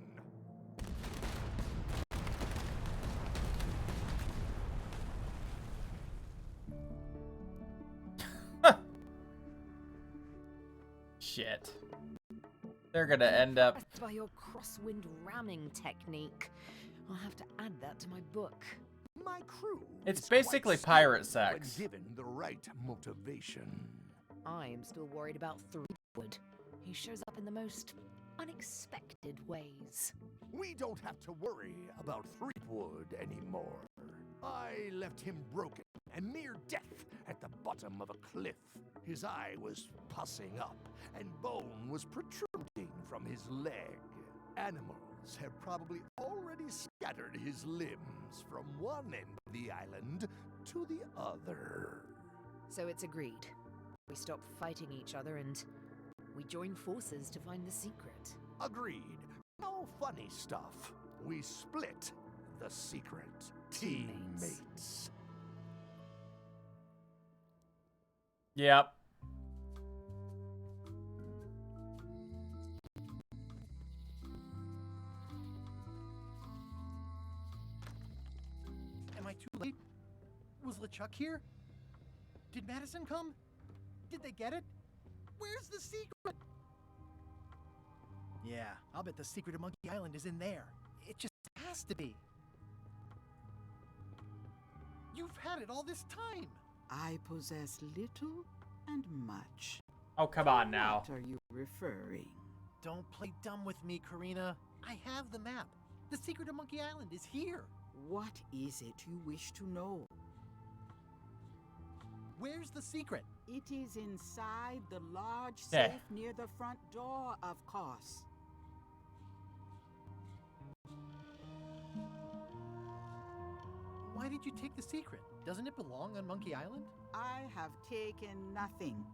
Shit. They're gonna end up. Impressed by your crosswind ramming technique. I'll have to add that to my book. My crew. It's is basically quite pirate skilled sex. When given the right motivation. I am still worried about Threepwood. He shows up in the most unexpected ways. We don't have to worry about Threepwood anymore. I left him broken and near death at the bottom of a cliff. His eye was pussing up, and bone was protruding from his leg. Animals have probably already scattered his limbs from one end of the island to the other. So it's agreed. We stop fighting each other and we join forces to find the secret. Agreed. No funny stuff. We split the secret. Teammates. Yep. Am I too late? Was LeChuck here? Did Madison come? Did they get it? Where's the secret? Yeah, I'll bet the secret of Monkey Island is in there. It just has to be. You've had it all this time. I possess little and much. Oh, come on now. What are you referring? Don't play dumb with me, Karina. I have the map. The secret of Monkey Island is here. What is it you wish to know? Where's the secret? It is inside the large Yeah. safe near the front door, of course. Why did you take the secret? Doesn't it belong on Monkey Island? I have taken nothing.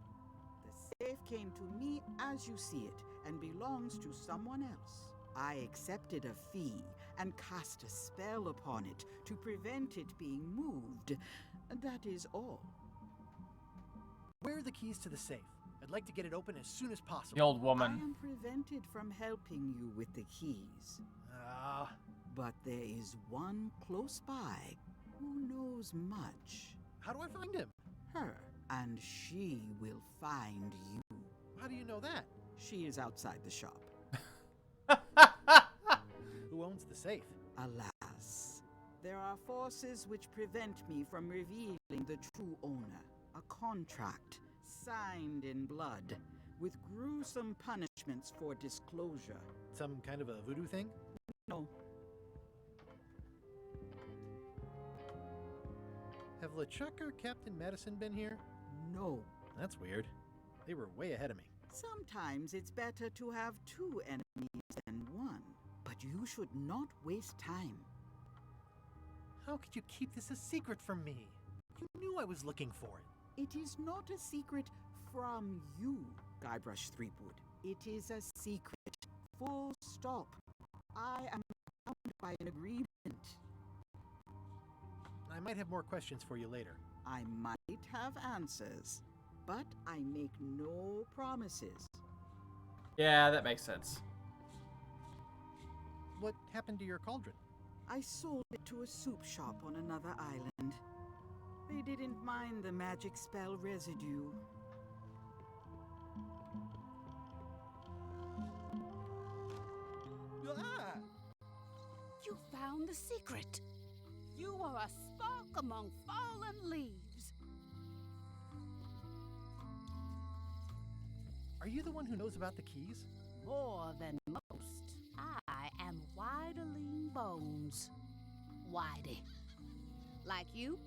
The safe came to me as you see it and belongs to someone else. I accepted a fee and cast a spell upon it to prevent it being moved. That is all. Where are the keys to the safe? I'd like to get it open as soon as possible. The old I woman. am prevented from helping you with the keys. But there is one close by who knows much. How do I find him? Her, and she will find you. How do you know that? She is outside the shop. Who owns the safe? Alas, there are forces which prevent me from revealing the true owner. A contract, signed in blood, with gruesome punishments for disclosure. Some kind of a voodoo thing? No. Have LeChuck or Captain Madison been here? No. That's weird. They were way ahead of me. Sometimes it's better to have two enemies than one. But you should not waste time. How could you keep this a secret from me? You knew I was looking for it. It is not a secret from you, Guybrush Threepwood. It is a secret. Full stop. I am bound by an agreement. I might have more questions for you later. I might have answers, but I make no promises. Yeah, that makes sense. What happened to your cauldron? I sold it to a soup shop on another island. They didn't mind the magic spell residue. Ah! You found the secret. You are a spark among fallen leaves. Are you the one who knows about the keys? More than most. I am Whiteling Bones. Whitey. Like you,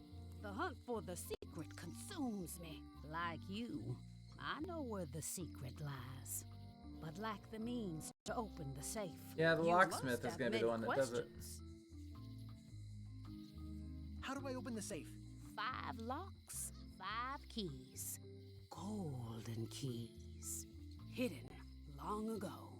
the hunt for the secret consumes me. Like you, I know where the secret lies, but lack the means to open the safe. Yeah, the You locksmith must is going have to be the many one that does it. questions. How do I open the safe? 5 locks, 5 keys. Golden keys. Hidden long ago.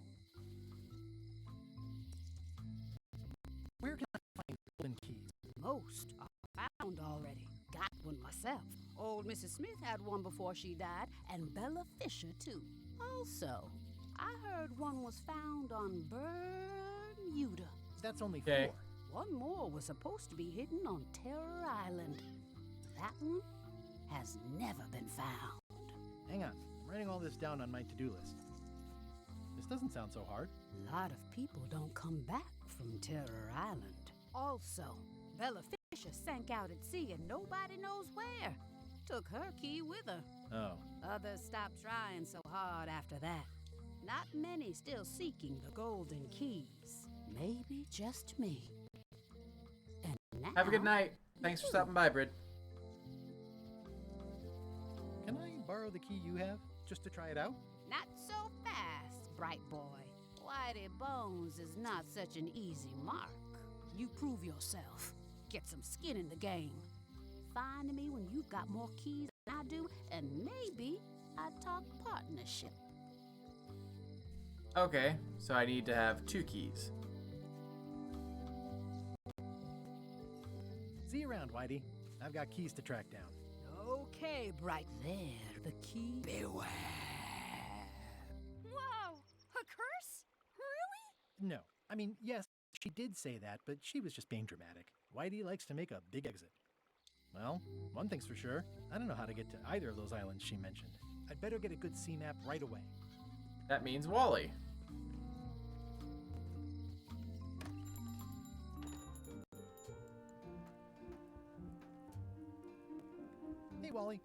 Where can I find golden keys? Most are found already. Got one myself. Old Mrs. Smith had one before she died, and Bella Fisher, too. Also, I heard one was found on Bermuda. That's only 'Kay. 4. One more was supposed to be hidden on Terror Island. That one has never been found. Hang on, I'm writing all this down on my to-do list. This doesn't sound so hard. A lot of people don't come back from Terror Island. Also, Bella Fisher sank out at sea and nobody knows where. Took her key with her. Oh. Others stopped trying so hard after that. Not many still seeking the golden keys. Maybe just me. And now... Have a good night. Thanks for stopping by, Brid. Can I borrow the key you have, just to try it out? Not so fast, bright boy. Whitey Bones is not such an easy mark. You prove yourself. Get some skin in the game. Find me when you've got more keys than I do, and maybe I talk partnership. Okay, so I need to have 2 keys. See you around, Whitey. I've got keys to track down. Okay, bright there, the key. Beware. Whoa! A curse? Really? No. I mean, yes, she did say that, but she was just being dramatic. Whitey likes to make a big exit. Well, one thing's for sure. I don't know how to get to either of those islands she mentioned. I'd better get a good sea map right away. That means Wally. Hey, Wally.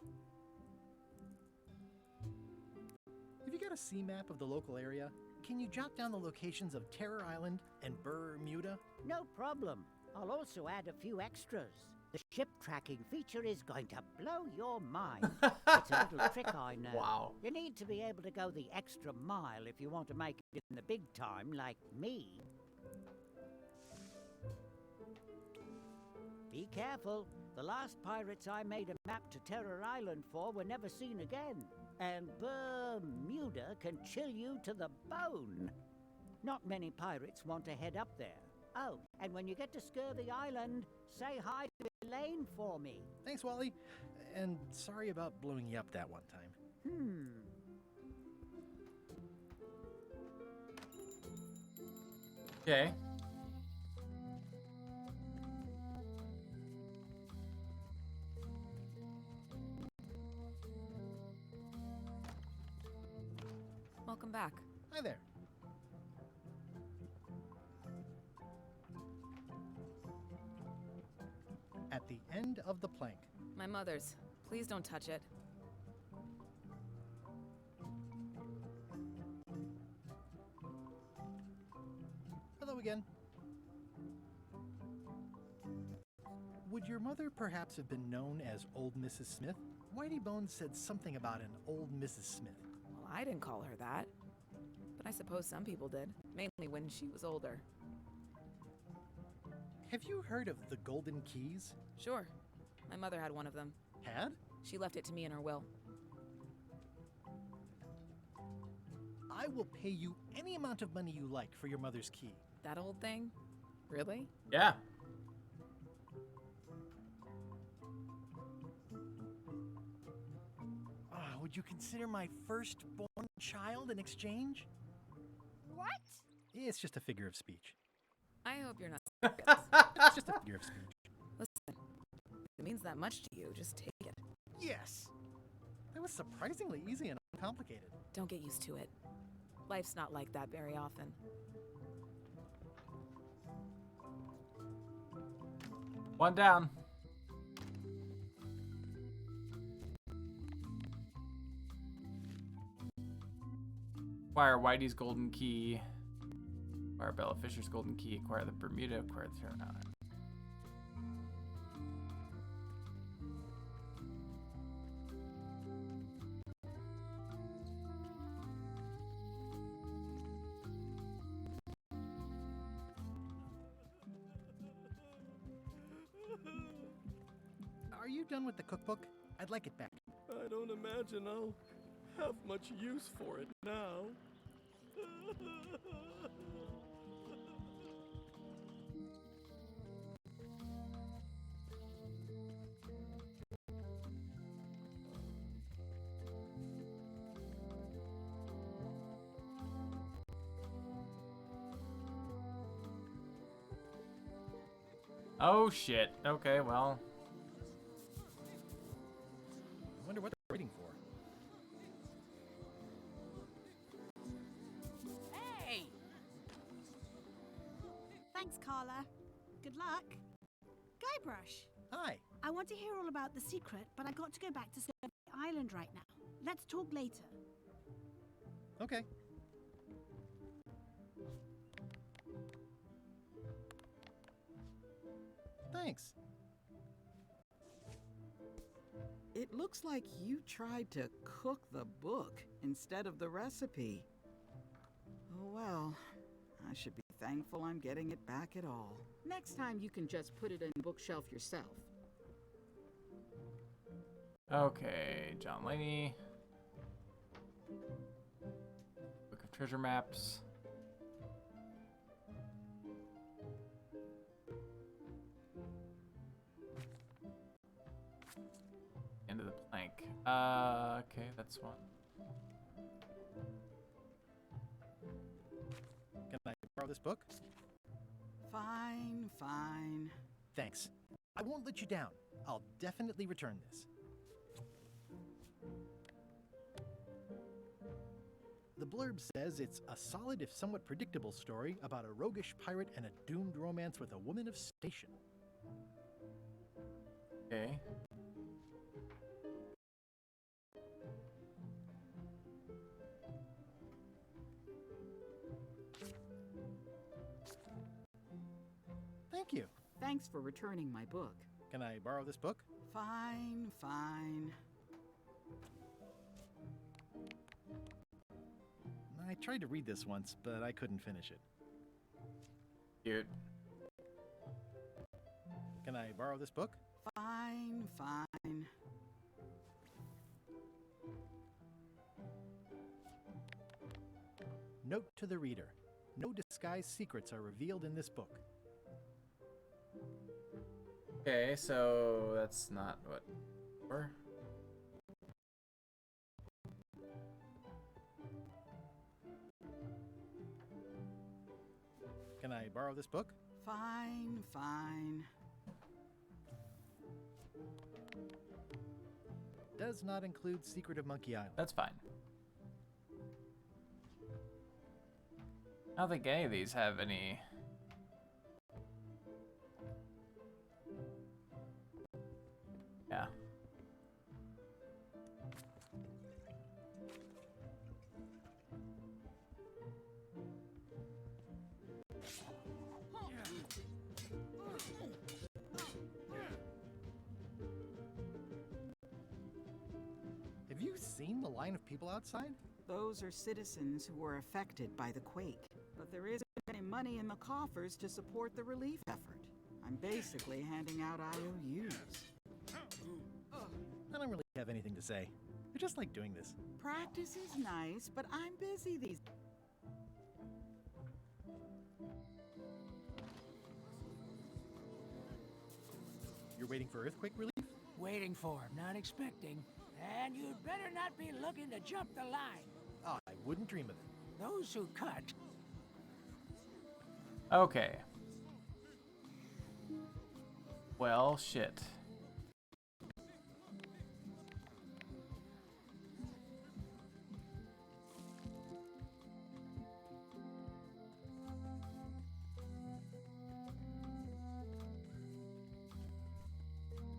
Have you got a sea map of the local area? Can you jot down the locations of Terror Island and Bermuda? No problem. I'll also add a few extras. The ship tracking feature is going to blow your mind. It's a little trick, I know. Wow. You need to be able to go the extra mile if you want to make it in the big time, like me. Be careful. The last pirates I made a map to Terror Island for were never seen again. And Bermuda can chill you to the bone. Not many pirates want to head up there. Oh, and when you get to Scurvy Island, say hi to Elaine for me. Thanks, Wally. And sorry about blowing you up that one time. Okay. Welcome back. Hi there. At the end of the plank. My mother's. Please don't touch it. Hello again. Would your mother perhaps have been known as Old Mrs. Smith? Whitey Bones said something about an Old Mrs. Smith. Well, I didn't call her that. But I suppose some people did. Mainly when she was older. Have you heard of the Golden Keys? Sure. My mother had one of them. Had? She left it to me in her will. I will pay you any amount of money you like for your mother's key. That old thing? Really? Yeah. would you consider my firstborn child in exchange? What? It's just a figure of speech. I hope you're not. It's just a figure of speech. Listen, if it means that much to you, just take it. Yes! That was surprisingly easy and uncomplicated. Don't get used to it. Life's not like that very often. One down. Acquire Whitey's golden key. Acquire Bella Fisher's golden key. Acquire the Bermuda. Acquire the Terran Island. Are you done with the cookbook? I'd like it back. I don't imagine I'll have much use for it now. Oh shit. Okay, well. I wonder what they're waiting for. Hey! Thanks, Carla. Good luck. Guybrush. Hi. I want to hear all about the secret, but I got to go back to Survey Island right now. Let's talk later. Okay. Thanks. It looks like you tried to cook the book instead of the recipe. Oh well, I should be thankful I'm getting it back at all. Next time you can just put it in the bookshelf yourself. Okay, John Laney. Book of Treasure Maps. End of the plank. Okay, that's one. Can I borrow this book? Fine, fine. Thanks. I won't let you down. I'll definitely return this. The blurb says it's a solid if somewhat predictable story about a roguish pirate and a doomed romance with a woman of station. Okay. Thank you. Thanks for returning my book. Can I borrow this book? Fine, fine. I tried to read this once, but I couldn't finish it. Cute. Can I borrow this book? Fine, fine. Note to the reader. No disguised secrets are revealed in this book. Okay, so that's not what we're. Can I borrow this book? Fine, fine. Does not include Secret of Monkey Island. That's fine. I don't think any of these have any. Yeah. Have you seen the line of people outside? Those are citizens who were affected by the quake. But there isn't any money in the coffers to support the relief effort. I'm basically handing out IOUs. I don't really have anything to say. I just like doing this. Practice is nice, but I'm busy these. You're waiting for earthquake relief? Waiting for, not expecting. And you'd better not be looking to jump the line. Oh, I wouldn't dream of it. Those who cut. Okay. Well, shit.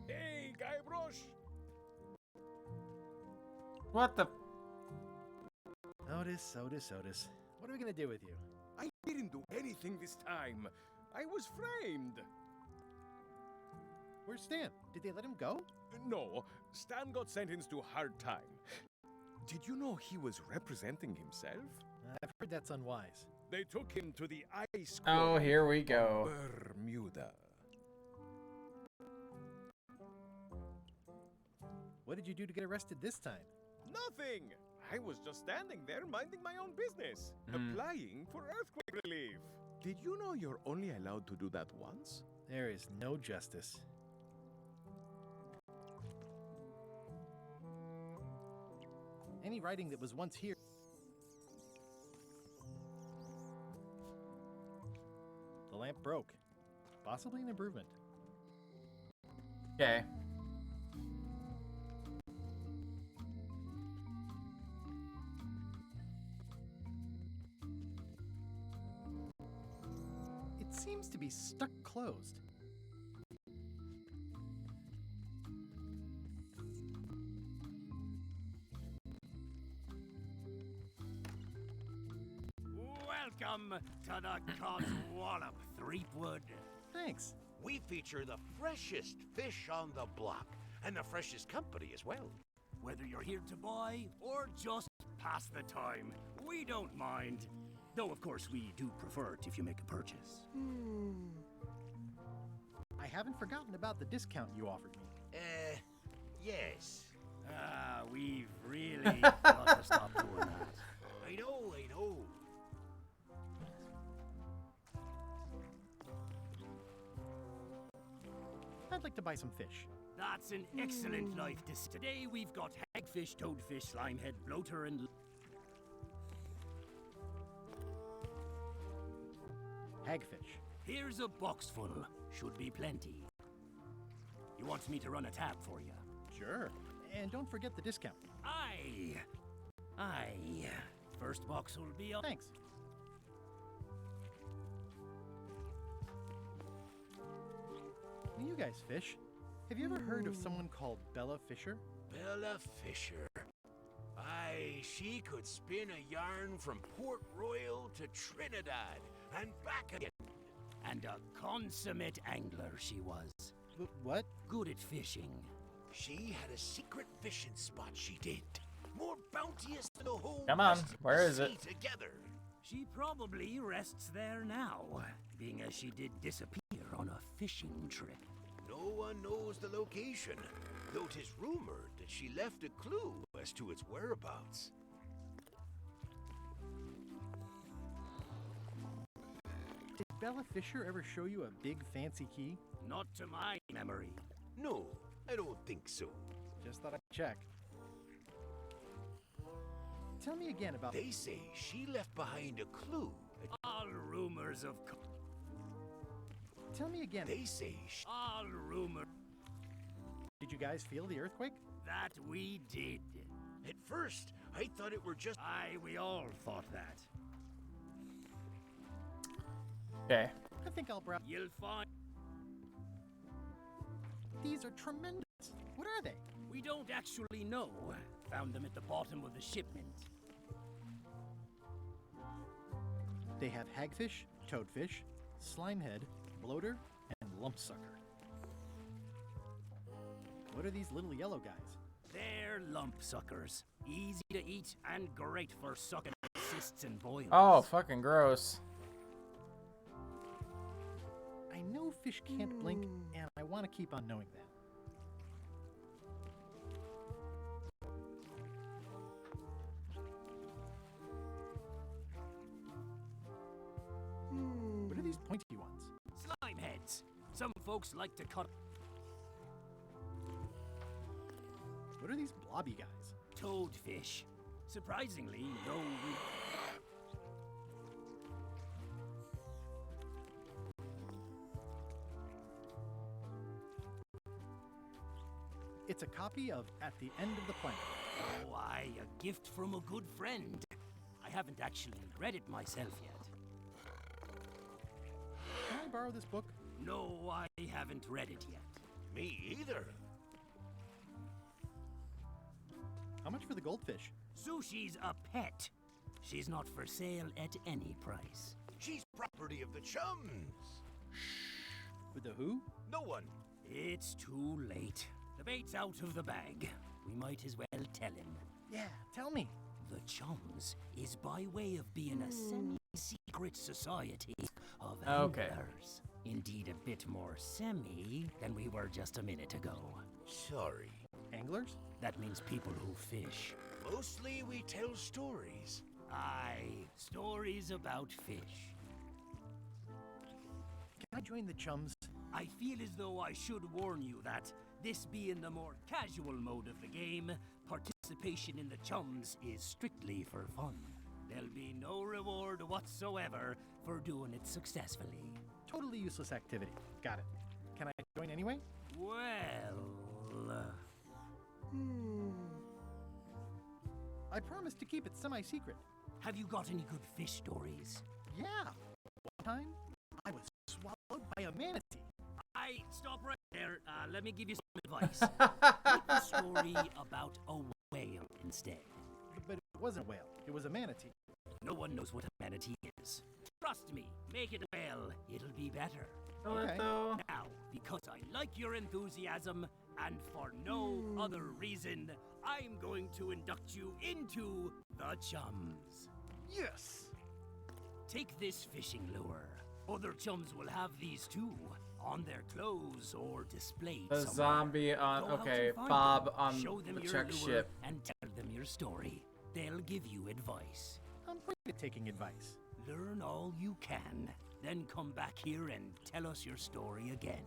Hey, Guybrush! What the? Otis. What are we gonna do with you? I didn't do anything this time. I was framed. Where's Stan? Did they let him go? No, Stan got sentenced to hard time. Did you know he was representing himself? I've heard that's unwise. They took him to the ice Oh, court here we of go. Bermuda. What did you do to get arrested this time? Nothing! I was just standing there minding my own business, applying for earthquake relief. Did you know you're only allowed to do that once? There is no justice. Any writing that was once here. The lamp broke. Possibly an improvement. Okay. It seems to be stuck closed. Welcome to the Codswallop, Threepwood. Thanks. We feature the freshest fish on the block, and the freshest company as well. Whether you're here to buy or just pass the time, we don't mind. Though, of course, we do prefer it if you make a purchase. I haven't forgotten about the discount you offered me. Yes. We've really got to stop doing that. I know. I'd like to buy some fish. That's an excellent life. Today we've got hagfish, toadfish, slimehead, bloater, and... Hagfish. Here's a box full. Should be plenty. You want me to run a tab for you? Sure. And don't forget the discount. Aye. First box will be up. Thanks. When you guys fish, have you ever heard of someone called Bella Fisher? Bella Fisher. Aye, she could spin a yarn from Port Royal to Trinidad and back again. And a consummate angler she was. What? Good at fishing. She had a secret fishing spot, she did. More bounteous than the whole Come on, rest of the where is it? sea together. She probably rests there now, being as she did disappear on a fishing trip. No one knows the location, though 'tis rumored that she left a clue as to its whereabouts. Did Bella Fisher ever show you a big fancy key? Not to my memory. No, I don't think so. Just thought I'd check. Tell me again about... They say she left behind a clue. All rumors of... Tell me again. They say All rumors... Did you guys feel the earthquake? That we did. At first, I thought it were just... Aye, we all thought that. Okay. I think I'll browse... You'll find... These are tremendous. What are they? We don't actually know. Found them at the bottom of the shipment. They have hagfish, toadfish, slimehead, bloater, and lumpsucker. What are these little yellow guys? They're lump suckers. Easy to eat and great for sucking cysts and boils. Oh, fucking gross. I know fish can't blink, and I want to keep on knowing that. What are these pointy ones? Slime heads. Some folks like to cut... What What are these blobby guys? Toadfish. Surprisingly, though we... It's a copy of At the End of the Planet. Why, a gift from a good friend. I haven't actually read it myself yet. Can I borrow this book? No, I haven't read it yet. Me either. How much for the goldfish? Sushi's a pet. She's not for sale at any price. She's property of the chums. With the who? No one. It's too late. The bait's out of the bag. We might as well tell him. Yeah, tell me. The Chums is by way of being a semi-secret society of anglers. Indeed, a bit more semi than we were just a minute ago. Sorry. Anglers? That means people who fish. Mostly we tell stories. Aye, stories about fish. Can I join the chums? I feel as though I should warn you that, this being the more casual mode of the game, participation in the Chums is strictly for fun. There'll be no reward whatsoever for doing it successfully. Totally useless activity. Got it. Can I join anyway? Well... I promised to keep it semi-secret. Have you got any good fish stories? Yeah. One time, I was swallowed by a manatee. Stop right there. Let me give you some advice. Make the story about a whale instead. But it wasn't a whale. It was a manatee. No one knows what a manatee is. Trust me, make it a whale. It'll be better. Okay. Now, because I like your enthusiasm, and for no other reason, I'm going to induct you into the Chums. Yes! Take this fishing lure. Other Chums will have these too, on their clothes or displayed The somewhere. zombie on... Go out Okay, and find Bob them, on show them the your Chuck lure, ship. and tell them your story. They'll give you advice. I'm great at taking advice. Learn all you can, then come back here and tell us your story again.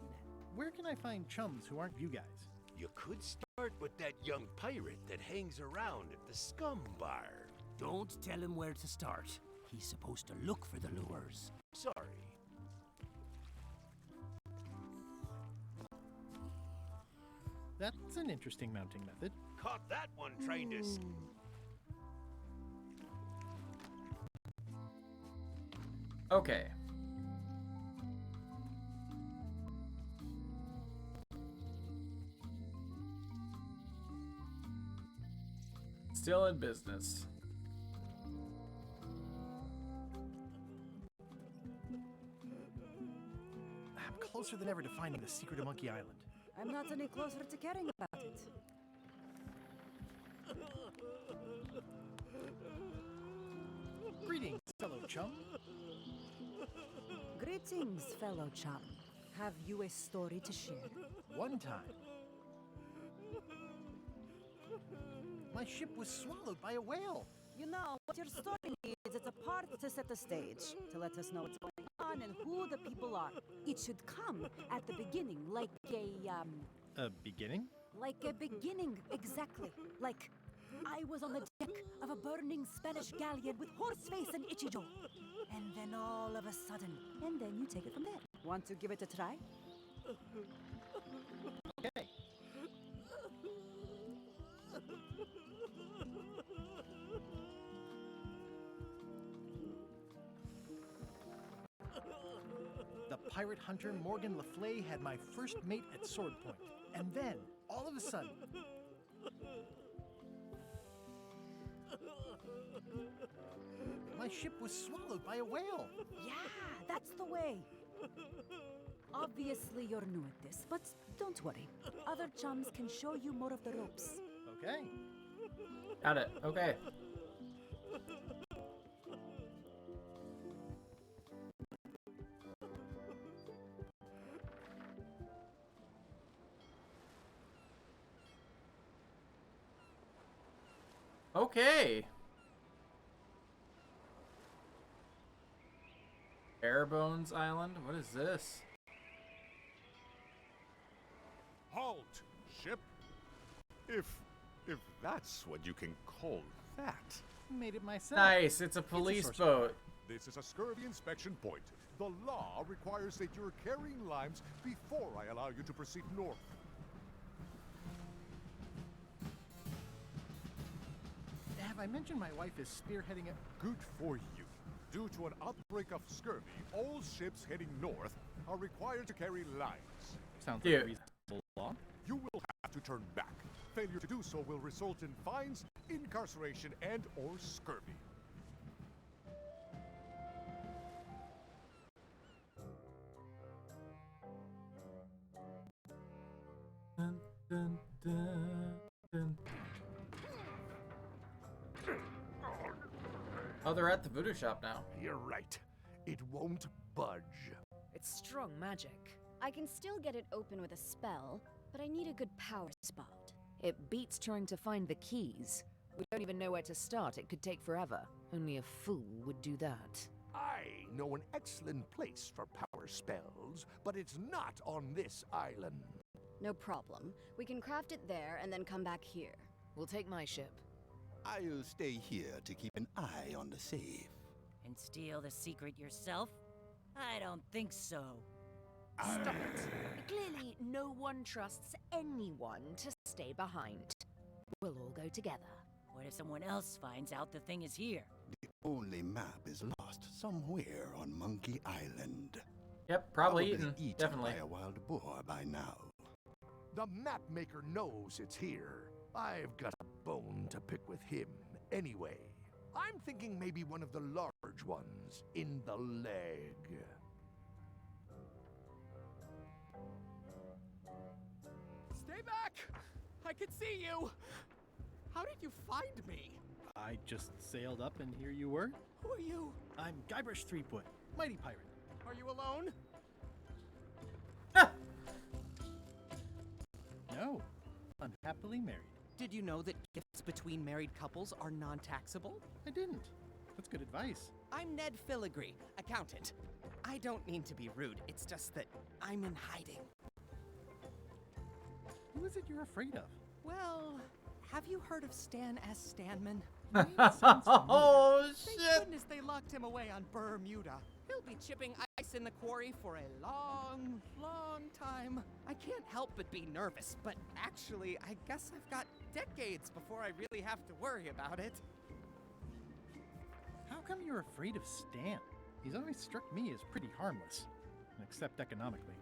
Where can I find chums who aren't you guys? You could start with that young pirate that hangs around at the Scum Bar. Don't tell him where to start. He's supposed to look for the lures. Sorry. That's an interesting mounting method. Caught that one trying to... Okay. Still in business. I'm closer than ever to finding the secret of Monkey Island. I'm not any closer to caring about it. Greetings, fellow chum. Greetings, fellow chum. Have you a story to share? One time, my ship was swallowed by a whale. You know, what your story needs is a part to set the stage, to let us know what's going on and who the people are. It should come at the beginning, like A beginning? like a beginning, exactly. Like, I was on the deck of a burning Spanish galleon with Horseface and Ichijo. And then all of a sudden, and then you take it from there. Want to give it a try? Okay. The pirate hunter Morgan Le Fay had my first mate at sword point. And then, all of a sudden... my ship was swallowed by a whale. Yeah, that's the way. Obviously, you're new at this, but don't worry. Other chums can show you more of the ropes. Okay. Got it. Okay. Okay. Airbones Island? What is this? Halt, ship. If If that's what you can call that. Made it myself. Nice, it's a police source boat. This is a scurvy inspection point. The law requires that you're carrying limes before I allow you to proceed north. Have I mentioned my wife is spearheading a... Good for you. Due to an outbreak of scurvy, all ships heading north are required to carry limes. Sounds like a reasonable law. You will have to turn back. Failure to do so will result in fines, incarceration, and or scurvy. Dun, dun, dun, dun. Oh, they're at the voodoo shop now. You're right. It won't budge. It's strong magic. I can still get it open with a spell, but I need a good power spot. It beats trying to find the keys. We don't even know where to start. It could take forever. Only a fool would do that. I know an excellent place for power spells, but it's not on this island. No problem. We can craft it there and then come back here. We'll take my ship. I'll stay here to keep an eye on the safe. And steal the secret yourself? I don't think so. Stop it. Clearly, no one trusts anyone to stay behind. We'll all go together. What if someone else finds out the thing is here? The only map is lost somewhere on Monkey Island. Yep, probably eaten. Definitely. By a wild boar by now. The map maker knows it's here. I've got a bone to pick with him anyway. I'm thinking maybe one of the large ones in the leg. Stay back! I can see you! How did you find me? I just sailed up and here you were. Who are you? I'm Guybrush Threepwood, mighty pirate. Are you alone? No, I'm happily married. Did you know that gifts between married couples are non-taxable? I didn't. That's good advice. I'm Ned Filigree, accountant. I don't mean to be rude, it's just that I'm in hiding. Who is it you're afraid of? Well, have you heard of Stan S. Stanman? Oh, Thank shit! goodness they locked him away on Bermuda. He'll be chipping ice in the quarry for a long, long time. I can't help but be nervous, but actually, I guess I've got decades before I really have to worry about it. How come you're afraid of Stan? He's always struck me as pretty harmless, except economically.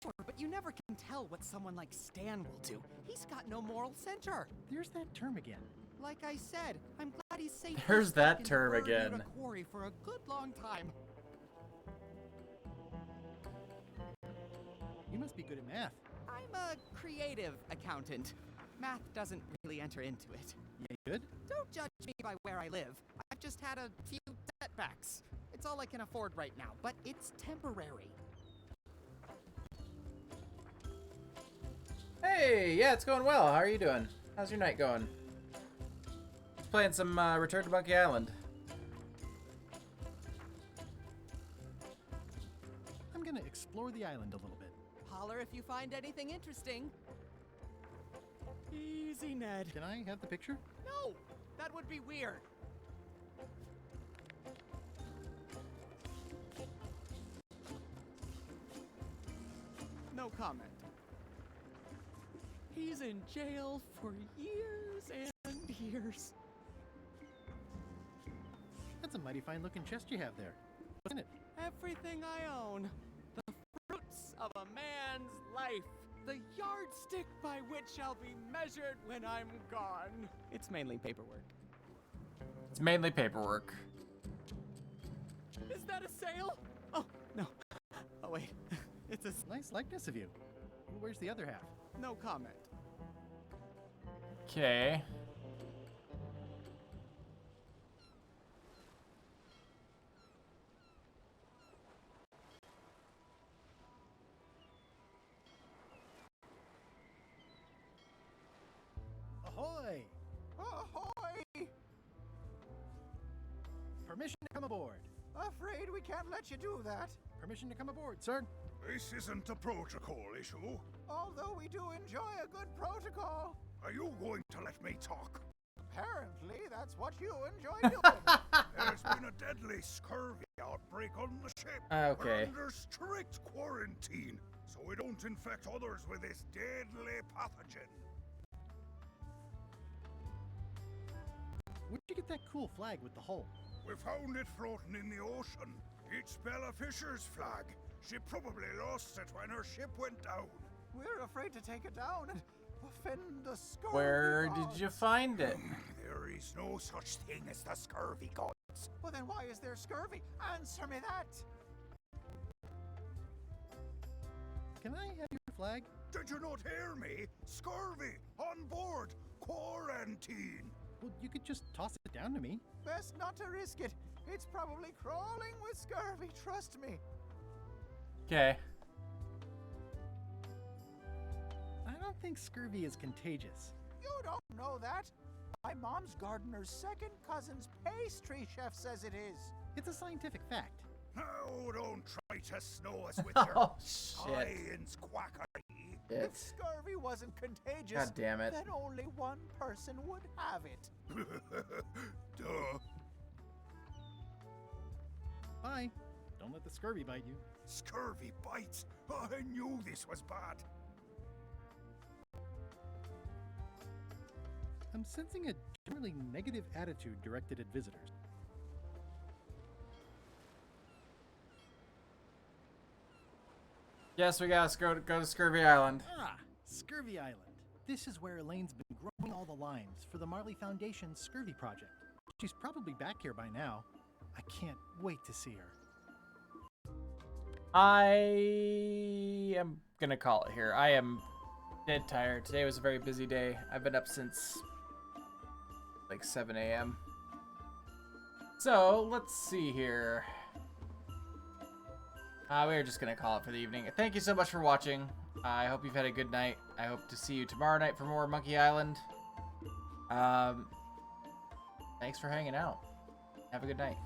Sure, but you never can tell what someone like Stan will do. He's got no moral center. There's that term again. Like I said, I'm glad he's safe. There's that term again. In a quarry for a good long time. You must be good at math. I'm a creative accountant. Math doesn't really enter into it. Yeah, good? Don't judge me by where I live. I've just had a few setbacks. It's all I can afford right now, but it's temporary. Hey, yeah, it's going well. How are you doing? How's your night going? Playing some Return to Monkey Island. I'm gonna explore the island a little bit. Holler if you find anything interesting. Easy, Ned. Can I have the picture? No! That would be weird. No comment. He's in jail for years and years. That's a mighty fine looking chest you have there. What's in it? Everything I own. The fruits of a man's life. The yardstick by which I'll be measured when I'm gone. It's mainly paperwork. It's mainly paperwork. Is that a sale? Oh, no. Oh, wait. It's a nice likeness of you. Where's the other half? No comment. Okay. Ahoy! Ahoy! Permission to come aboard. Afraid we can't let you do that. Permission to come aboard, sir. This isn't a protocol issue. Although we do enjoy a good protocol. Are you going to let me talk? Apparently, that's what you enjoy doing. There's been a deadly scurvy outbreak on the ship. Okay. We're under strict quarantine, so we don't infect others with this deadly pathogen. Where'd you get that cool flag with the hole? We found it floating in the ocean. It's Bella Fisher's flag. She probably lost it when her ship went down. We're afraid to take it down and offend the scurvy Where gods. did you find it? There is no such thing as the scurvy gods. Well, then why is there scurvy? Answer me that. Can I have your flag? Did you not hear me? Scurvy! On board! Quarantine! Well, you could just toss it down to me. Best not to risk it. It's probably crawling with scurvy, trust me. Okay. I don't think scurvy is contagious. You don't know that. My mom's gardener's second cousin's pastry chef says it is. It's a scientific fact. Oh, don't try to snow us with your Oh, shit. science quackery. If scurvy wasn't contagious, God damn it. then only one person would have it. Duh. Bye. Don't let the scurvy bite you. Scurvy bites? I knew this was bad. I'm sensing a generally negative attitude directed at visitors. Yes, we gotta go to Scurvy Island. Ah, Scurvy Island. This is where Elaine's been growing all the limes for the Marley Foundation's Scurvy Project. She's probably back here by now. I can't wait to see her. I am gonna call it here. I am dead tired. Today was a very busy day. I've been up since like 7 a.m. So, let's see here. We're just going to call it for the evening. Thank you so much for watching. I hope you've had a good night. I hope to see you tomorrow night for more Monkey Island. Thanks for hanging out. Have a good night.